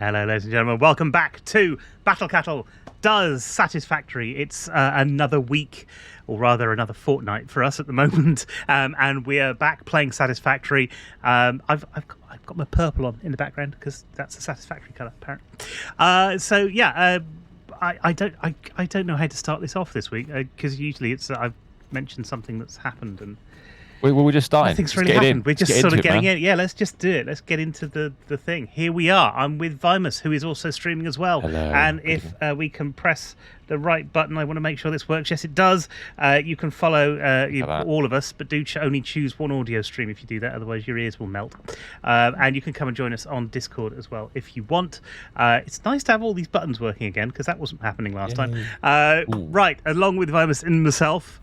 Hello, ladies and gentlemen. Welcome back to Battle Cattle Does Satisfactory. It's another week, or rather another fortnight for us at the moment, and we are back playing Satisfactory. I've got my purple on in the background because that's a Satisfactory colour, apparently. I don't know how to start this off this week because usually it's I've mentioned something that's happened and. We're just starting. Nothing's really happened. We're just sort of getting in. Yeah, let's just do it. Let's get into the thing. Here we are. I'm with Vimus, who is also streaming as well. Hello. And if we can press the right button, I want to make sure this works. Yes, it does. You can follow all of us, but do only choose one audio stream if you do that. Otherwise, your ears will melt. And you can come and join us on Discord as well if you want. It's nice to have all these buttons working again because that wasn't happening last time. Right, along with Vimus and myself,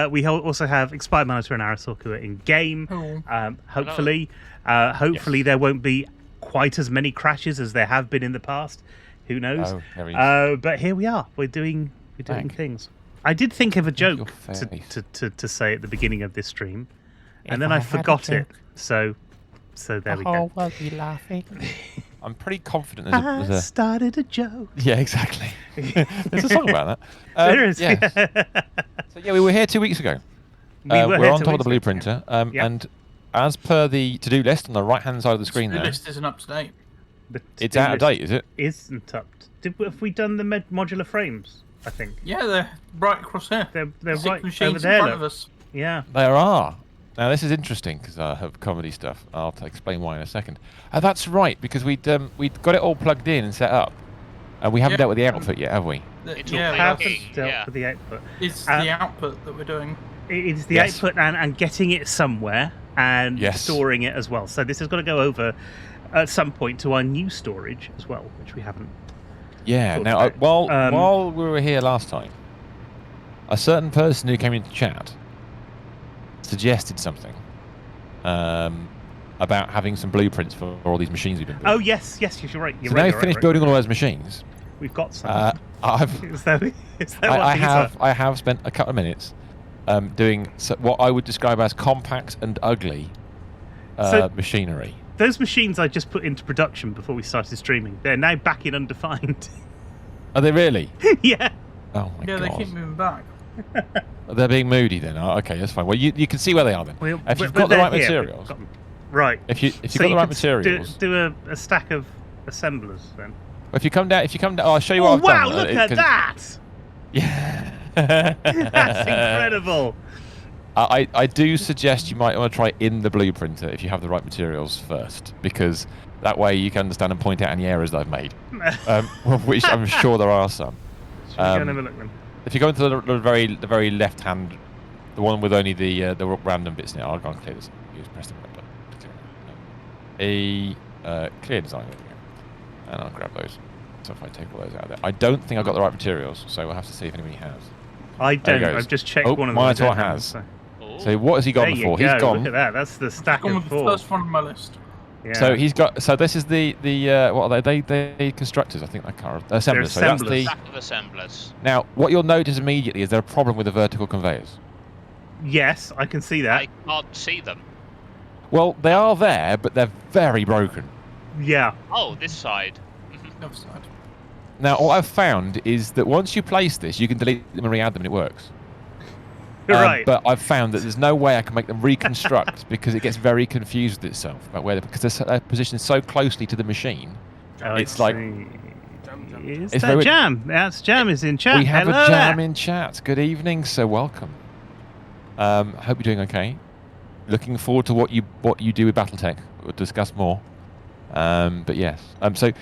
we also have Expired Monitor and Arisok who are in game. Hopefully there won't be quite as many crashes as there have been in the past. Who knows? But here we are. We're doing things. I did think of a joke to say at the beginning of this stream, and then I forgot it. So there we go. Were we laughing? I'm pretty confident there's a started a joke. Yeah, exactly. There's a song about that. There is. Yes. So we were here 2 weeks ago. We're on top of the blue printer, and as per the to-do list on the right-hand side of the screen there... The list isn't up to date. It's out of date, is it? Isn't up. Have we done the modular frames, I think? Yeah, they're right across here. They're right machines over there. In front of us. Yeah. There are. Now, this is interesting because I have comedy stuff. I'll explain why in a second. That's right, because we'd got it all plugged in and set up, and we haven't dealt with the output yet, have we? We haven't dealt with the output. It's the output that we're doing. It's the output and getting it somewhere and storing it as well. So this has got to go over at some point to our new storage as well, which we haven't. Yeah. Now, while we were here last time, a certain person who came into chat suggested something about having some blueprints for all these machines we've been building. Oh yes, you're right. So now we've finished building all those machines. We've got some. I have spent a couple of minutes doing what I would describe as compact and ugly machinery. Those machines I just put into production before we started streaming. They're now back in undefined. Are they really? Yeah. Oh my god. Yeah, they keep moving back. They're being moody then. Oh, okay, that's fine. Well, you can see where they are then. If you've got the right materials. Right. If you've got the right materials. Do a stack of assemblers then. If you come down, I'll show you what I've done. Wow! Look at that. Yeah. That's incredible. I do suggest you might want to try in the blueprinter if you have the right materials first, because that way you can understand and point out any errors that I've made, which I'm sure there are some. Should we go and have a look then? If you go into the very left hand, the one with only the random bits in it, I'll go and clear this. You just press the button to clear it. Clear design, there we go. And I'll grab those. So if I take all those out of there, I don't think I've got the right materials, so we'll have to see if anybody has. I don't. I've just checked one of them. Monitor has. So what has he gone for? He's gone. Look at that. That's the stack of four. The first one on my list. Yeah. So he's got. So this is the what are they? They constructors. I think they are assemblers. They're assemblers. So that's the stack of assemblers. Now, what you'll notice immediately is there a problem with the vertical conveyors. Yes, I can see that. I can't see them. Well, they are there, but they're very broken. Yeah. Oh, this side. Other side. Now, what I've found is that once you place this, you can delete them and re-add them, and it works. Right. But I've found that there's no way I can make them reconstruct because it gets very confused with itself about because they're positioned so closely to the machine. It's like it's that Jam. That's Jam is in chat. We have Hello a Jam there. in chat. Good evening, so welcome. Hope you're doing okay. Looking forward to what you do with BattleTech. We'll discuss more. But yes. So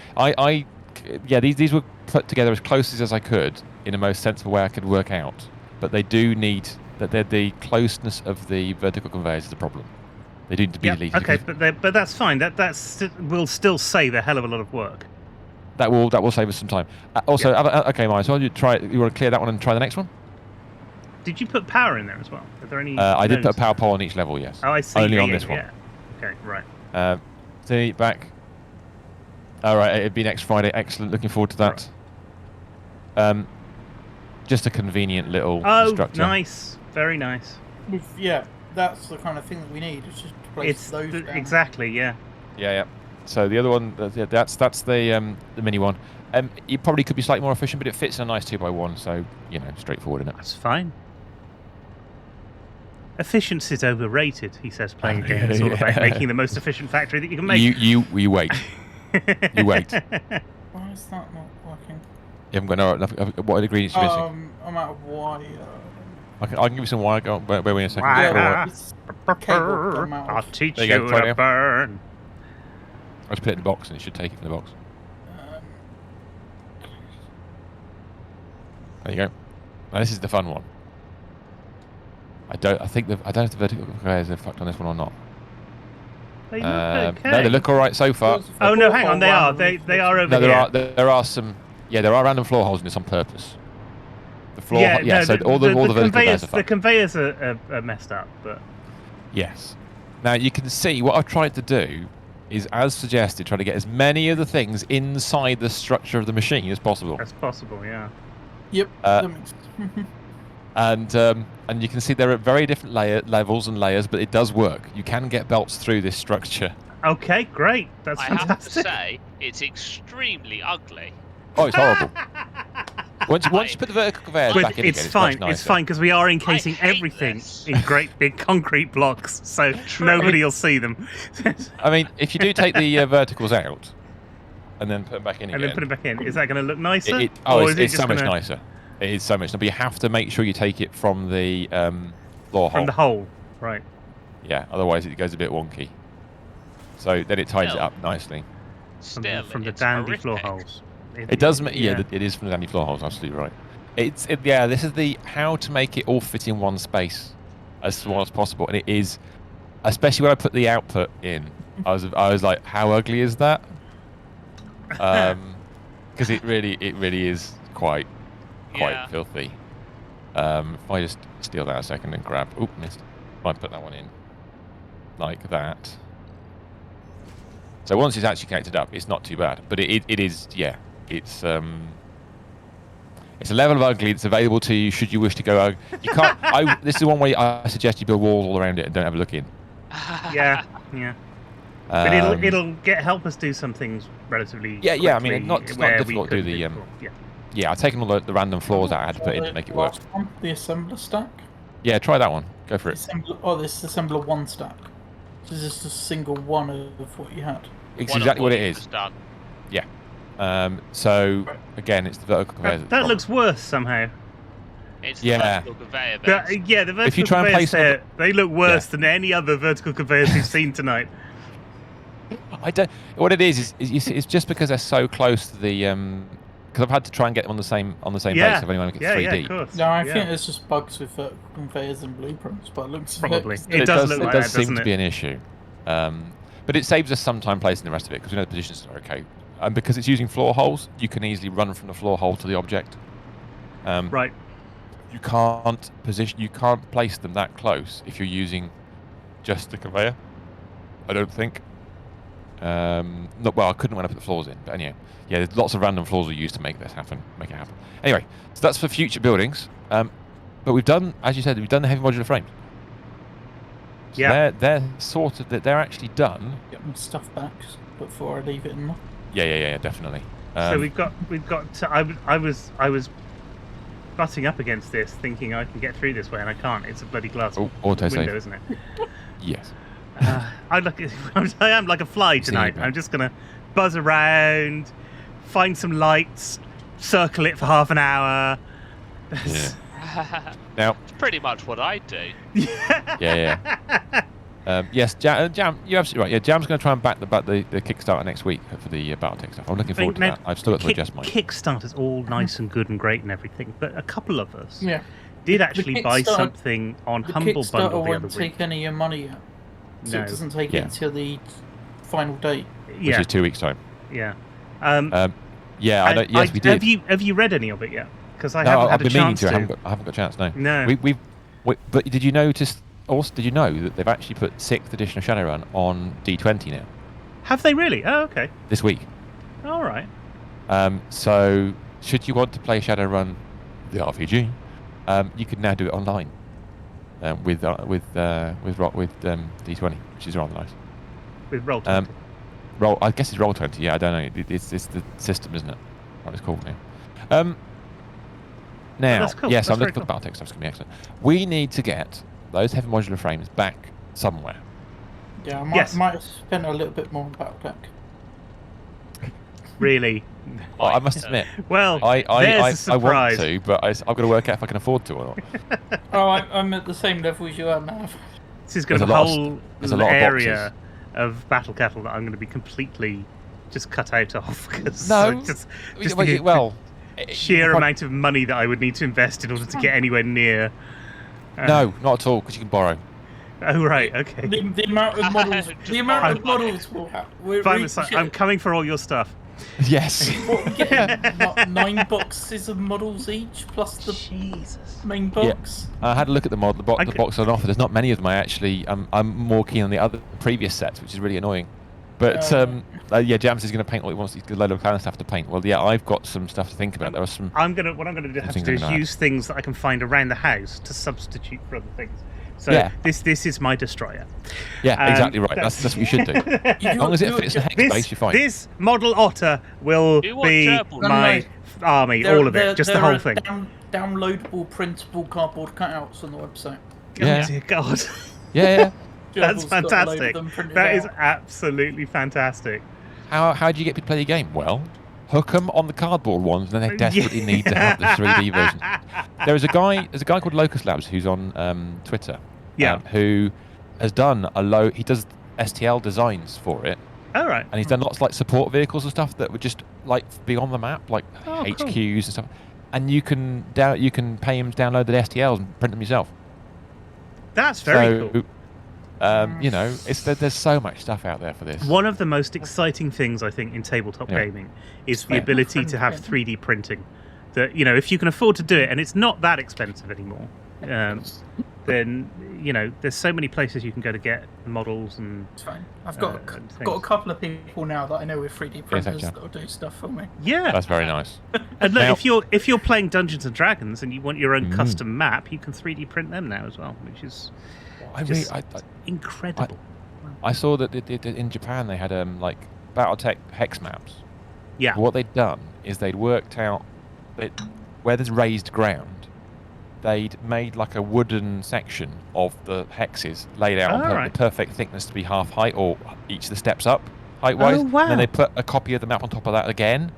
these were put together as close as I could in the most sensible way I could work out. But they do need that the closeness of the vertical conveyors is the problem. They do need to be deleted. Okay, but that's fine. That will still save a hell of a lot of work. That will save us some time. Also, okay, Mike. So you want to clear that one and try the next one? Did you put power in there as well? Are there any? I did put a power pole on each level. Yes. Oh, I see. Only on this one. Yeah. Okay, right. See back. All right, it'd be next Friday. Excellent. Looking forward to that. Right. Just a convenient little structure. Oh, nice. Very nice. Yeah, that's the kind of thing that we need. It's just to place those down. Exactly, yeah. Yeah. So the other one, that's the mini one. It probably could be slightly more efficient, but it fits in a nice 2x1, so straightforward, isn't it? That's fine. Efficiency is overrated, he says, playing a game. It's all about making the most efficient factory that you can make. You wait. You wait. Why is that not working? You haven't got enough. What ingredients are you missing? I'm out of wire. I can give you some wire. Go, wait in a second. Wire. It's cable I'm out I'll of. teach There you you go, try to it. burn. I just put it in the box, and it should take it from the box. There you go. Now this is the fun one. I don't know if the vertical conveyors are fucked on this one or not. They look okay. No, they look all right so far. Oh no, hang on, they are. They are over No, here. there are some. Yeah, there are random floor holes in this on purpose. The floor. no, so all the vertical conveyors are the fucked. conveyors are messed up, but Yes. Now you can see what I've tried to do is, as suggested, try to get as many of the things inside the structure of the machine as possible. that's possible. Yeah. Yep. That makes And you can see there are very different levels and layers, but it does work. You can get belts through this structure. Okay, great. That's I have to fantastic. say, it's extremely ugly. Oh, it's horrible. once you put the vertical conveyors But back in it's again, fine. it's much It's fine because we are encasing hate everything this. in great big concrete blocks, so True. nobody will see them. I mean, if you do take the verticals out and then put them back in And again, then put it back in. Is that going to look nicer? it's so much nicer. It is so much nicer. But you have to make sure you take it from the floor hole. From the hole, right? Yeah, otherwise it goes a bit wonky. So then it ties it Still. up nicely. Still, From the it's dandy horrific. floor holes. It does. It is from the dandy floor holes. Absolutely right. This is the how to make it all fit in one space as small as possible, and it is, especially when I put the output in. I was like, how ugly is that? Because it really is quite Yeah. filthy. If I just steal that a second and grab, missed. If I put that one in like that. So once it's actually connected up, it's not too bad. But it is, it's a level of ugly that's available to you should you wish to go. You can't. This is one way I suggest you build walls all around it and don't have a look in. Yeah. But Um, it'll help us do some things relatively. Yeah, I mean, quickly it's not where difficult we to do the. couldn't before. Yeah, I've taken all the random floors that I had to put in to make it work. Last one, the assembler stack. Yeah, try that one. Go for it. This is assembler one stack. This is just a single one of what you had. It's One of exactly what it you is. was done. So again, it's the vertical conveyors. That looks worse somehow. It's Yeah. the vertical conveyor The belts. vertical If you try and conveyors place them- there, they look worse than any other vertical conveyors we've seen tonight. I don't. What it is it's just because they're so close to the. Because I've had to try and get them on the same base. I've only managed to get 3D. of course. No, I Yeah. think it's just bugs with vertical conveyors and blueprints, but it looks Probably. It It does look like It that, does seem doesn't to it? be an issue. But it saves us some time placing the rest of it because we know the positions are okay. And because it's using floor holes, you can easily run from the floor hole to the object. Right. You can't place them that close if you're using just the conveyor. I don't think. I couldn't when I put the floors in, but anyway, there's lots of random floors we use to make it happen. Anyway, so that's for future buildings. But we've done, as you said, we've done the heavy modular frames. So Yeah. they're actually done. Get my stuff back before I leave it in there. Yeah, definitely. So we've got. I was butting up against this, thinking I can get through this way, and I can't. It's a bloody glass autosave. window, isn't it? Yes. I am like a fly tonight. I'm just gonna buzz around, find some lights, circle it for half an hour. Yeah. Now, It's pretty much what I do. yeah. Yes, Jam, you're absolutely right. Yeah, Jam's going to try and back the Kickstarter next week for the BattleTech stuff. I'm looking forward to that. I've still got to adjust mine. Kickstarter's all nice and good and great and everything, but a couple of us Yeah. did The actually buy Kickstarter- something on The Humble Kickstarter Bundle the won't other week. take any of your money yet. So No. it doesn't take Yeah. it until the final date. Which Yeah, is 2 weeks' time. yeah. Yes, we did. Have you read any of it yet? Because I No, haven't I've had a been meaning chance to. to. I haven't got a chance. No. No. But did you notice? Also, did you know that they've actually put 6th edition of Shadowrun on D20 now Have they really? Oh, okay. this week? All right. So should you want to play Shadowrun, the RPG, you can now do it online with D20, which is rather nice. With Roll20. Roll. I guess it's Roll20. Yeah, I don't know. It's the system, isn't it? What it's called now. Now, that's cool. yes, That's I'm looking very for the Battletech stuff. It's going to be excellent. We need to get those heavy modular frames back somewhere. Yeah, I Yes. might have spent a little bit more on Battletech. Really? Well, I must admit, Well, I there's a want surprise. to, but I've got to work out if I can afford to or not. Oh, I'm at the same level as you are now. This is going to There's be a a lot of- whole there's a lot of area of battle cattle that I'm going to be completely just cut out of because No. just Well, sheer amount of money that I would need to invest in order to get anywhere near. No, not at all, because you can borrow. Oh right, okay. The amount of models, the amount of models we'll have. Fine, I'm coming for all your stuff. Yes. What, we get 9 boxes of models each, plus the Jesus. main box. I had a look at the model, the box on offer. There's not many of them. I'm more keen on the other previous sets, which is really annoying. But Jams is going to paint what he wants. He's got a load of clan stuff to paint. Well, yeah, I've got some stuff to think about. There are some. What I'm gonna have to do is use things that I can find around the house to substitute for other things. So Yeah. this is my destroyer. Yeah, exactly right. That's what you should do. As long as it fits the hex base, you're fine. This model otter will You want be gerbil? my army, all of it, just the whole thing. Downloadable, printable cardboard cutouts on the website. Yeah. Oh dear God. Yeah. That's Gerbil's got a load of fantastic. them printed That is out. absolutely fantastic. How do you get people to play the game? Well, hook them on the cardboard ones, and then they desperately need to have the 3D version. There's a guy called Locust Labs who's on Twitter. Yeah. Who has done he does STL designs for it. All right. And he's done lots of like support vehicles and stuff that would just like be on the map, like Oh, cool. HQs and stuff. And you can pay him to download the STLs and print them yourself. That's very cool. There's so much stuff out there for this. One of the most exciting things I think in tabletop gaming is the ability to have 3D printing. That if you can afford to do it, and it's not that expensive anymore, then there's so many places you can go to get models and. It's fine. I've got and got a things. couple of people now that I know with 3D printers Jack. that'll do stuff for me. Yeah, That's very nice. and look, Now- if you're playing Dungeons and Dragons and you want your own custom map, you can 3D print them now as well, which is just incredible. I saw that in Japan they had like BattleTech hex maps. Yeah. What they'd done is they'd worked out that where there's raised ground, they'd made like a wooden section of the hexes laid out on right. the perfect thickness to be half height or each of the steps up height-wise. Oh, wow. And then they put a copy of the map on top of that again,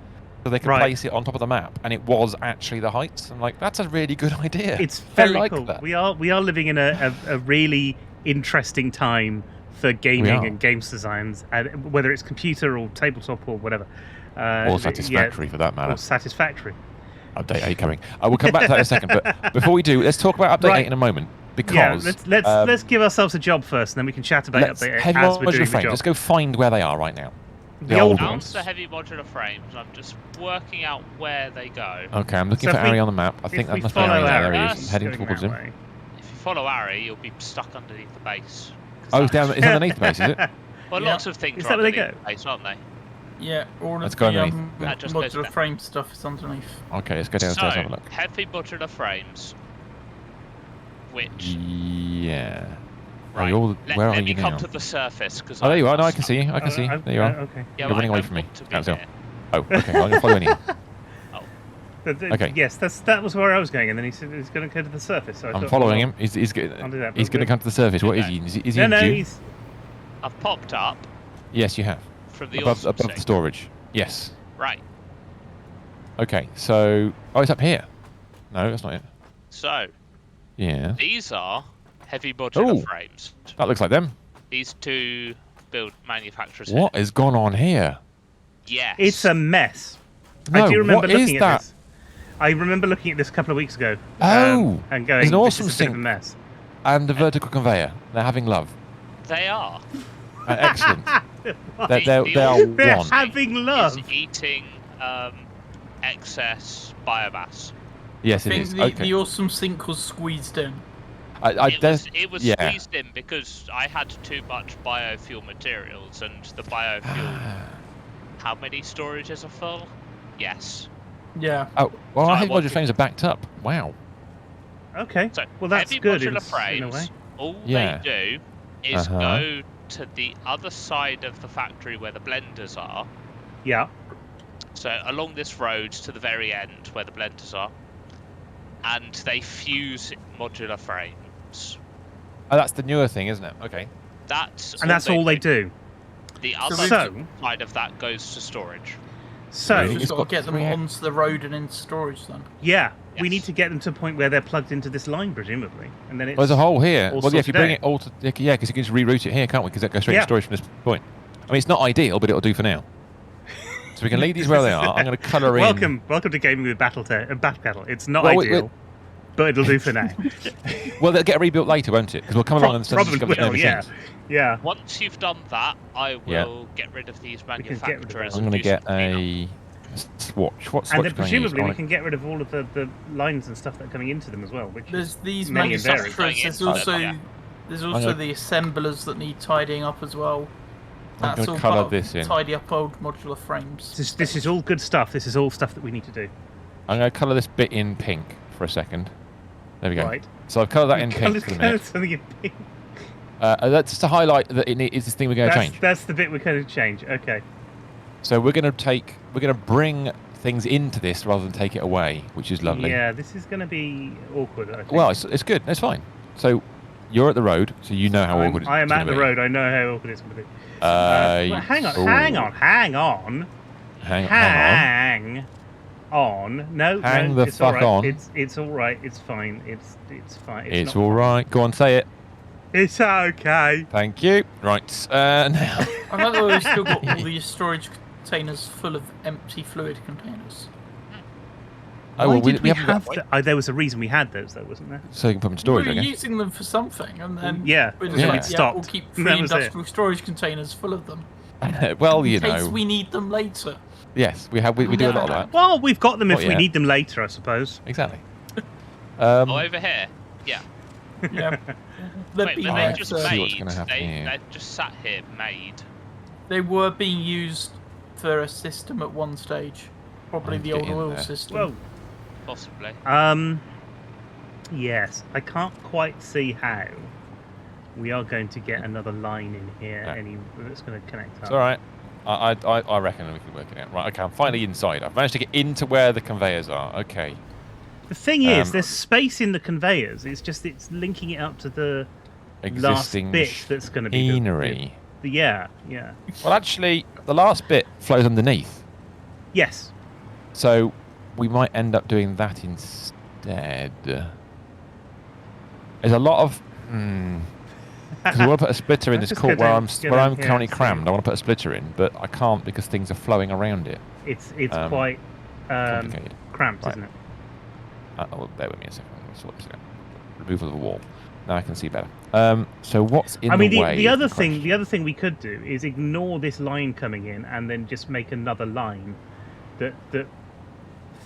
so they could Right. place it on top of the map, and it was actually the heights. I'm like, that's a really good idea. It's I very like cool. that. We are really in a really interesting time for gaming are. and games designs, and whether it's computer or tabletop or whatever. Or Satisfactory for that matter. Or Satisfactory. Update 8 coming. We'll come back to that in a second, but before we do, let's talk about Update 8 in a moment. Because let's give ourselves a job first, and then we can chat about Update 8 heavy as we're modular doing the frames. job. Let's go find where they are right now. The old Found ones. the heavy modular frames. I'm just working out where they go. Okay, I'm looking So for if we- Ari on the map. I think if that we must be follow Ari. There Ari, he is. he's I'm heading going towards that him. way. If you follow Ari, you'll be stuck underneath the base. 'Cause Oh, it's that's- down. It's underneath the base, is it? Well, Yeah. lots of things Is are that where they underneath go? the base, aren't they? Yeah, all Let's of go the underneath. That just goes modular down. frame stuff is underneath. Okay, let's go downstairs and have a look. Heavy modular frames. Which Yeah. right, Where are let you me come now? to the surface because Oh, there you are. No, I can see you. I can see you. There you are. Okay. Yeah, You're running I away don't from me. want to be Cancel. here. Oh, okay. I'm going to follow in here. Okay. Yes, that was where I was going, and then he said he's going to go to the surface. So I I'm thought, following well, him. He's going I'll do that, to but come to the surface. What is Okay. he? Is he No, in Jew? he's. I've popped up Yes, you have. from the Above awesome the thing. storage. Yes. Right. Okay, so... Oh, it's up here. No, that's not it. So Yeah. these are heavy modular Ooh. frames. That looks like them. These two build manufacturers. What has gone on here? Yes. It's a mess. No, I do remember what is looking at that? this. I remember looking at this a couple of weeks ago. Oh, and going, there's an awesome this is a bit of a sync. mess. And the vertical conveyor. They're having love. They are. Excellent. They are They're one. having love. Is eating excess biomass. Yes, I it think is. the, Okay. the awesome sink was squeezed in. It was yeah. squeezed in because I had too much biofuel materials, and the biofuel. How many storages are full? Yes. Yeah. Oh, well, So our I heavy modular wanted- frames are backed up. Wow. Okay. So Well, that's heavy good modular in a way. frames. All Yeah. they do is Uh-huh. go to the other side of the factory where the blenders are. Yeah. So along this road to the very end where the blenders are, and they fuse modular frames. Oh, that's the newer thing, isn't it? Okay. That's all they do. The other side of that goes to storage. So we've just got to get them onto the road and into storage then. Yeah, Yes. we need to get them to a point where they're plugged into this line, presumably, and then it's. Well, there's a hole here. all Well, yeah, if you sorted bring out. it all to yeah, because you can just reroute it here, can't we? Because that goes straight Yeah. to storage from this point. I mean, it's not ideal, but it'll do for now. So we can leave these where they are. I'm going to colour in. Welcome to gaming with Backpedal. It's not Well, ideal, but it'll do for now. Well, they'll get rebuilt later, won't it? Because we'll come along and Probably will. Yeah. Yeah. Once you've done that, I will get rid of these We can get rid of manufacturers. that. I'm going to get a swatch. What swatch And then can I use? presumably we can get rid of all of the lines and stuff that are coming into them as well. Which There's these many and varied. manufacturers. There's also the assemblers that need tidying up as well. I'm That's going all to part colour of this in. tidy up old modular frames. This is all good stuff. This is all stuff that we need to do. I'm going to colour this bit in pink for a second. There we go. Right. So I've coloured that in pink for the minute. Something in pink. That's just to highlight that it's this thing we're going to change. That's the bit we're going to change. Okay. So we're going to bring things into this rather than take it away, which is lovely. Yeah, this is going to be awkward. I think. Well, it's good. It's fine. So you're at the road, so you know how awkward it's I am gonna at the be. road. I know how awkward it's going to be. Well, hang on. Hang on. No, Hang no, the it's all fuck right. on. It's all right. It's fine. It's fine. It's not all right. Go on, say it. It's okay. Thank you. Right. Now. I know that we've still got all these storage containers full of empty fluid containers. Oh, Why well, did we haven't have got- to? There was a reason we had those, though, wasn't there? So you can put them in storage, we I were guess. using them for something, and then Yeah, we're and just then like, we'd yeah, stopped. we'll keep And 3 that was it. industrial storage containers full of them Well, you in case know. we need them later. Yes, we do a lot of that. Well, we've got them if Not we yet. need them later, I suppose. Exactly. Over here. Yeah. Yeah. They're Wait, being but I they just used, see what's made. gonna happen here. They just sat here made. they were being used for a system at one stage, probably I'd the get old in oil there. system. Well, Possibly. yes, I can't quite see how we are going to get another line in here. No. That's going to connect up. It's all right. I reckon we can work it out. Right, okay, I'm finally inside. I've managed to get into where the conveyors are. Okay. The thing is, there's space in the conveyors. It's linking it up to the Existing last bit that's going to be machinery. yeah. Well, actually, the last bit flows underneath. Yes. So we might end up doing that instead. There's a lot of... Because I want to put a splitter in Let's this just court go where down- I'm go where down I'm here currently and see. crammed. I want to put a splitter in, but I can't because things are flowing around it. It's Um, quite Complicated. cramped, Right. isn't it? Oh, bear with me a second. Let's sort this out. Removal of the wall. Now I can see better. So what's in I mean, the way? the is other question. thing we could do is ignore this line coming in and then just make another line that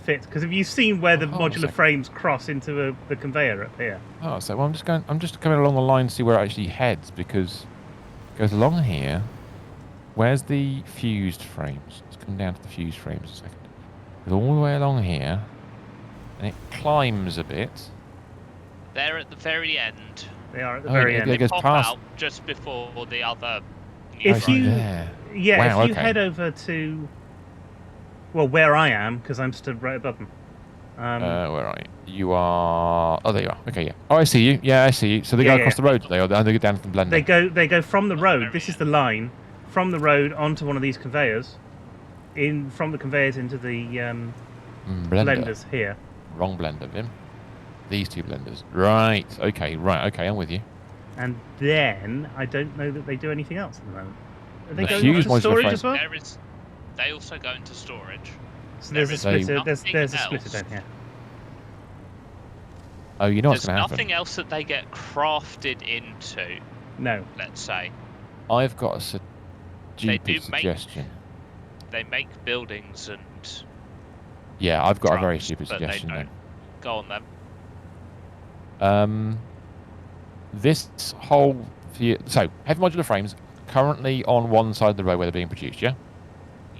fits. Because have you seen where the Hold on a modular second. frames cross into the conveyor up here? Oh, so well, I'm just coming along the line to see where it actually heads because it goes along here. Where's the fused frames? Let's come down to the fused frames a second. Goes all the way along here, and it climbs a bit. They're at the very end. They are at the Oh, very it end. goes They pop past- out just before the other. If Oh, you- there. Yeah, Wow, if you okay. head over to where I am, because I'm stood right above them. Where are you? You are. Oh, there you are. Okay, yeah. Oh, I see you. Yeah, I see you. So they Yeah, go across yeah. the road, do they, or they go down to the blender? They go from the Oh, road. very This is end. the line from the road onto one of these conveyors. From the conveyors into the Blender. blenders here. Wrong blender, Vim. These two blenders. Right. Okay. I'm with you. And then I don't know that they do anything else at the moment. Are they The going fuse into modular storage frame- as well? There is. They also go into storage. So there's a there is splitter. nothing There's a else. splitter down here. Oh, you know what's There's going to happen? nothing else that they get crafted into. No. Let's say I've got a They stupid do make- suggestion. they make buildings and Yeah, I've got a very trucks, stupid but they suggestion don't. Go on then. then. This whole so heavy modular frames currently on one side of the road where they're being produced, yeah.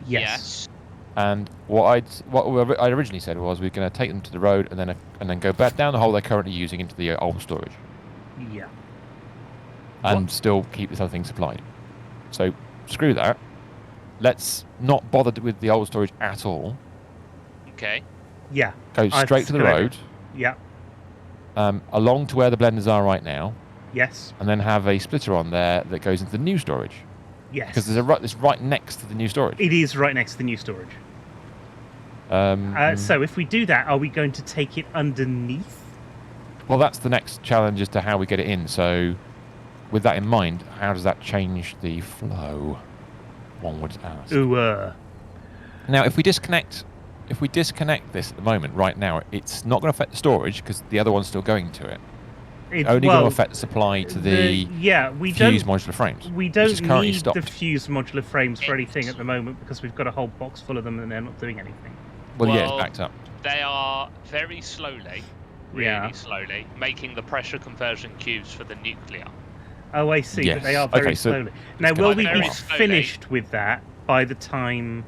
Yes. And what I'd originally said was we're going to take them to the road and then go back down the hole they're currently using into the old storage Yeah. and still keep this other thing supplied. So screw that. Let's not bother with the old storage at all. Okay. Yeah. Go straight to the road. Yeah. Along to where the blenders are right now. Yes. And then have a splitter on there that goes into the new storage. Yes. Because it's right next to the new storage. It is right next to the new storage. So if we do that, are we going to take it underneath? Well, that's the next challenge as to how we get it in. So with that in mind, how does that change the flow? One would ask. Ooh. Now, if we disconnect this at the moment, right now, it's not going to affect the storage because the other one's still going to it. It's only going to affect the supply to the fused modular frames. We don't need the fused modular frames for anything at the moment because we've got a whole box full of them and they're not doing anything. Well, yeah, it's backed up. They are very slowly, really slowly, making the pressure conversion cubes for the nuclear. Oh, I see. Yes. But they are very slowly. Now, will we be finished with that by the time...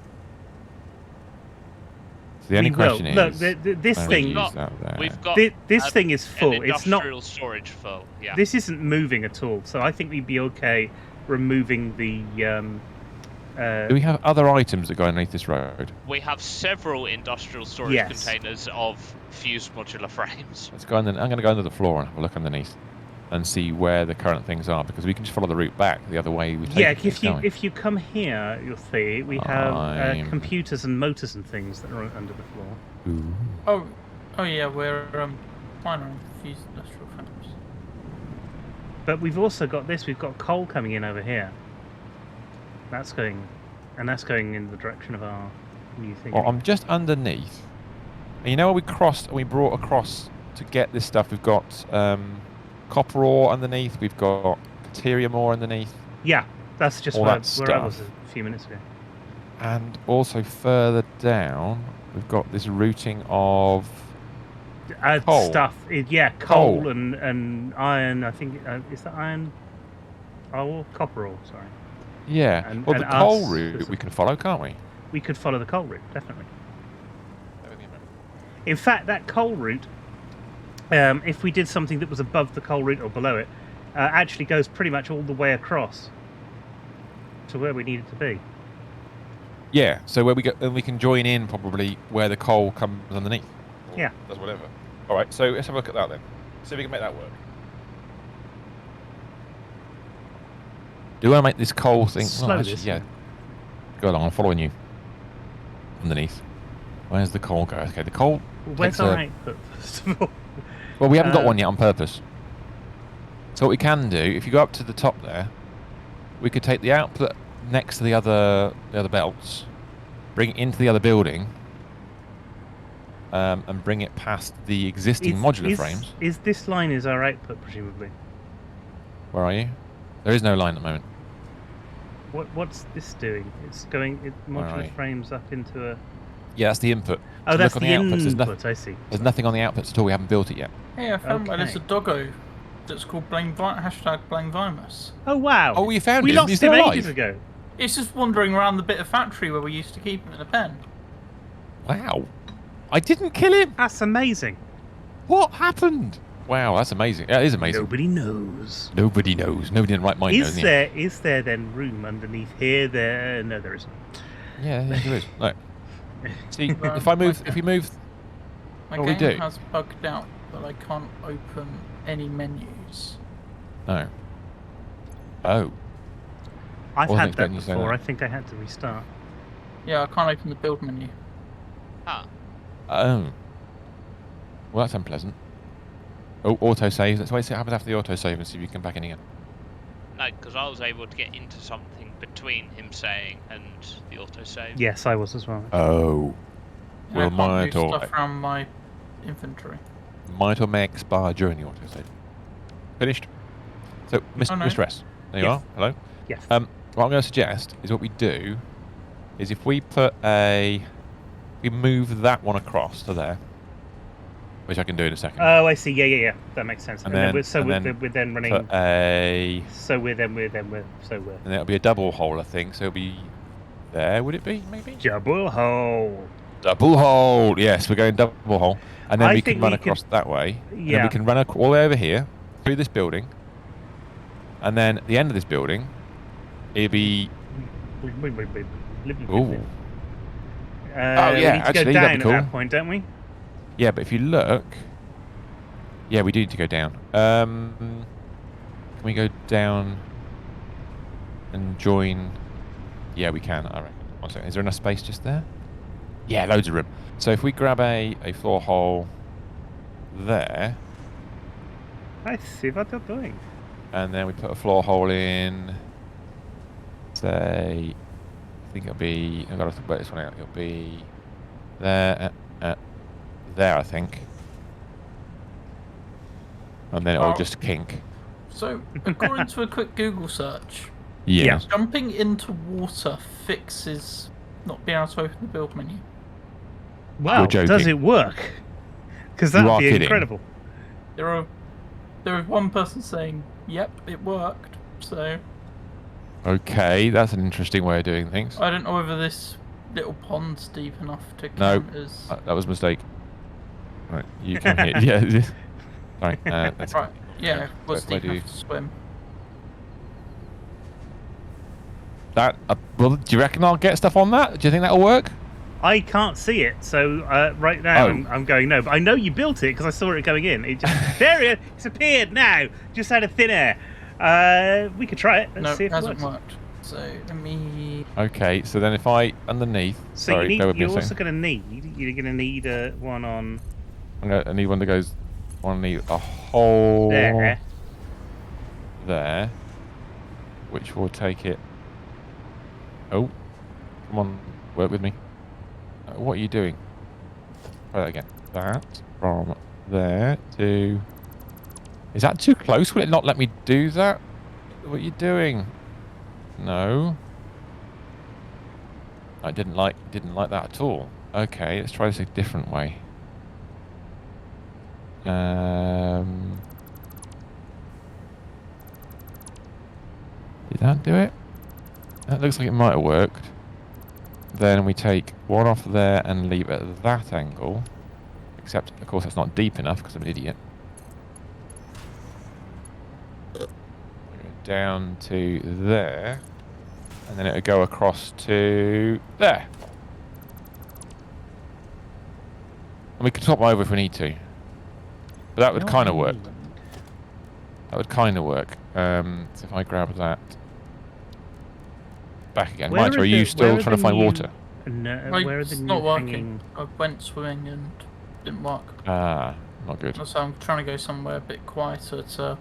The only question is... Look, this thing... We've got this thing is full. It's not... industrial storage full, yeah. This isn't moving at all, so I think we'd be okay removing the... do we have other items that go underneath this road? We have several industrial storage containers of fused modular frames. Let's go I'm going to go under the floor and have a look underneath and see where the current things are, because we can just follow the route back the other way. If you come here, you'll see we have computers and motors and things that are under the floor. Ooh. Oh yeah, we're fine on fused industrial frames. But we've also got this. We've got coal coming in over here. That's going in the direction of our new thing. Well, I'm just underneath. And you know where we brought across to get this stuff? We've got copper ore underneath. We've got Caterium ore underneath. Yeah, that's just where I was a few minutes ago. And also further down, we've got this routing of coal. Stuff. Coal and iron. I think is that iron? Oh, copper ore. Sorry. Yeah. And, well, the coal route we can follow, can't we? We could follow the coal route, definitely. In fact, that coal route, if we did something that was above the coal route or below it, actually goes pretty much all the way across to where we need it to be. Yeah, so where we go, and we can join in probably where the coal comes underneath. Yeah. Does whatever. All right, so let's have a look at that then. See if we can make that work. Do I make this coal thing? Yeah. Go along, I'm following you. Underneath. Where's the coal go? Okay, the coal... Where's our output, first of all? Well, we haven't got one yet on purpose. So what we can do, if you go up to the top there, we could take the output next to the other belts, bring it into the other building, and bring it past the existing modular frames. Is this line is our output, presumably? Where are you? There is no line at the moment. What's this doing? It's going modular frames up into a... Yeah, that's the input. Oh, so that's look the on the outputs. input, I see. There's nothing on the outputs at all. We haven't built it yet. Hey, I found there's a doggo that's called #BlameVimus. Oh, wow. Oh, you found we him? lost He's him still ages alive? ago. It's just wandering around the bit of factory where we used to keep him in a pen. Wow. I didn't kill him. That's amazing. What happened? Wow, that's amazing. Yeah, it is amazing. Nobody knows. Nobody knows. Nobody in the right mind knows. Is there then room underneath here? There? No, there isn't. Yeah, there is. Right. See, if we move, my what we do? has bugged out that I can't open any menus. No. Oh. I've had that before. I think I had to restart. Yeah, I can't open the build menu. Ah. Oh. Well, that's unpleasant. Oh, autosave. Let's wait see what happens after the autosave and see if you can come back in again. No, because I was able to get into something between him saying and the autosave. Yes, I was as well. Oh. Well, I can't move stuff around my inventory. Might or may expire during the autosave. Finished. So, Mr. Rest. There you are. Hello. Yes. What I'm going to suggest is what we do is if we we move that one across to there, which I can do in a second. Oh, I see. Yeah. That makes sense. And then, we're then running. And it'll be a double hole, I think. So it'll be there. Would it be? Maybe. Double hole. Double hole. Yes, we're going double hole, and then we can run across that way. Yeah. And then we can run all the way over here through this building, and then at the end of this building, it'd be. Ooh. We yeah, need to actually, go that'd down be cool. at that point, don't we? Yeah, but if you look, yeah, we do need to go down. Can we go down and join? Yeah, we can. I reckon. 1 second. Is there enough space just there? Yeah, loads of room. So if we grab a floor hole there, I see what you're doing. and then we put a floor hole in, say, I think it'll be. I've got to work this one out. It'll be there, there, I think, and then it'll just kink. So, according to a quick Google search, Yeah. jumping into water fixes not being able to open the build menu. Wow, You're does joking. it work? Because You that would are be kidding. incredible. There is one person saying, "Yep, it worked." So Okay, that's an interesting way of doing things. I don't know whether this little pond's deep enough to No, count as. that was a mistake. Right, you come here. Yeah. Right. Let's Right, yeah, it was where deep do enough to swim. that. Well, do you reckon I'll get stuff on that? Do you think that'll work? I can't see it, so right now Oh. I'm going no. But I know you built it because I saw it going in. It just there it's appeared now, just out of thin air. We could try it. Let's No, see it if it hasn't works. worked. So let me. Okay, so then if I underneath. So sorry, bear with me you're a also second. you're going to need one on I need one that goes. I want to need a hole there, which will take it. Oh, come on, work with me. What are you doing? Try that again. That from there to. Is that too close? Will it not let me do that? What are you doing? No. I didn't like that at all. Okay, let's try this a different way. Did that do it? That looks like it might have worked. Then we take one off there and leave it at that angle. Except, of course, that's not deep enough because I'm an idiot. Go down to there. And then it'll go across to there. And we can top over if we need to. But that would kind of work. That would kind of work. So if I grab that back again. Right, are you still trying to find water? No, Like, where are the it's new not working. hanging? I went swimming and didn't work. Ah, not good. So I'm trying to go somewhere a bit quieter to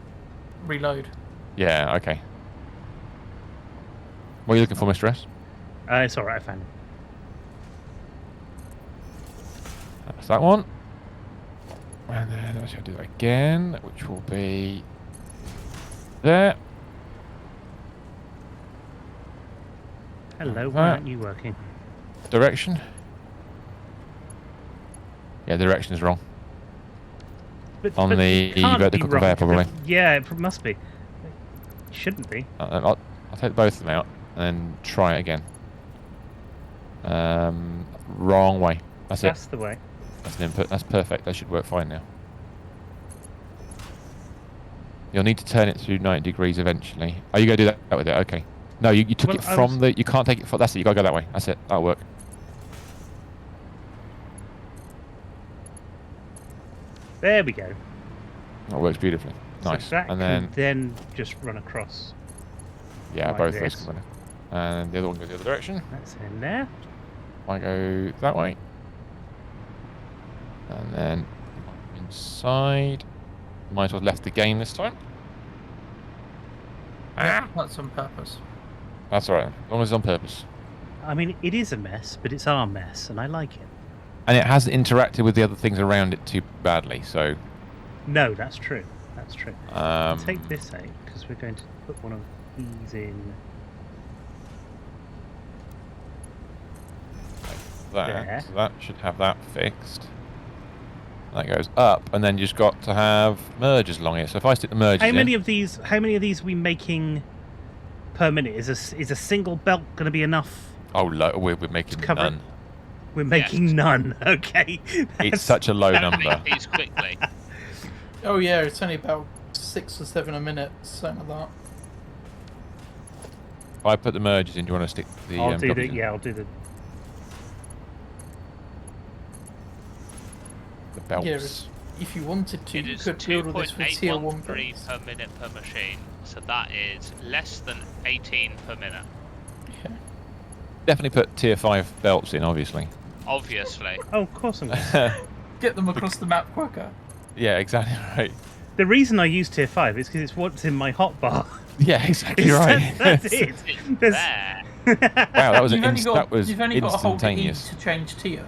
reload. Yeah, okay. What are you looking for, Mr. S? It's alright, I found it. That's that one. And then I shall do that again, which will be there. Hello, why aren't you working? Direction. Yeah, direction is wrong. On the it can't vertical be wrong, conveyor, probably. Yeah, it must be. It shouldn't be. I'll take both of them out and then try it again. Wrong way. That's That's it. the way. That's an input. That's perfect. That should work fine now. You'll need to turn it to 90 degrees eventually. Oh, you going to do that with it? Okay. No, you took it from the... You can't take it from... That's it. You got to go that way. That's it. That'll work. There we go. That works beautifully. Nice. So that and then just run across. Yeah, like both of this. those can run. And the other one goes the other direction. That's in there. Might go that way. And then inside. Might as well have left the game this time. Yeah, that's on purpose. That's alright, as long as it's on purpose. I mean, it is a mess, but it's our mess, and I like it. And it hasn't interacted with the other things around it too badly, so... No, that's true. That's true. I'll take this out, because we're going to put one of these in like there. that. So that should have that fixed. That goes up, and then you just got to have mergers along it. So if I stick the mergers How many of these are we making per minute? Is a single belt going to be enough? Oh, we're making cover none. it? We're making none. Okay. It's such a low number. Make these quickly. Oh yeah, it's only about 6 or 7 a minute, something like that. I put the merges in, do you want to stick the? I'll do the. copies in? Yeah, I'll do the. The belts. Yeah, if you wanted to, It you is could build all this with tier 1 2.813 belts. per minute per machine, so that is less than 18 per minute. Yeah. Definitely put tier 5 belts in, obviously. Obviously. Oh, of course I'm going. Get them across the map quicker. Yeah, exactly right. The reason I use tier 5 is because it's what's in my hotbar. Yeah, exactly right. That's it. It's There's- there. Wow, that was You've only got, that was you've only got to hold the E instantaneous. to change tier.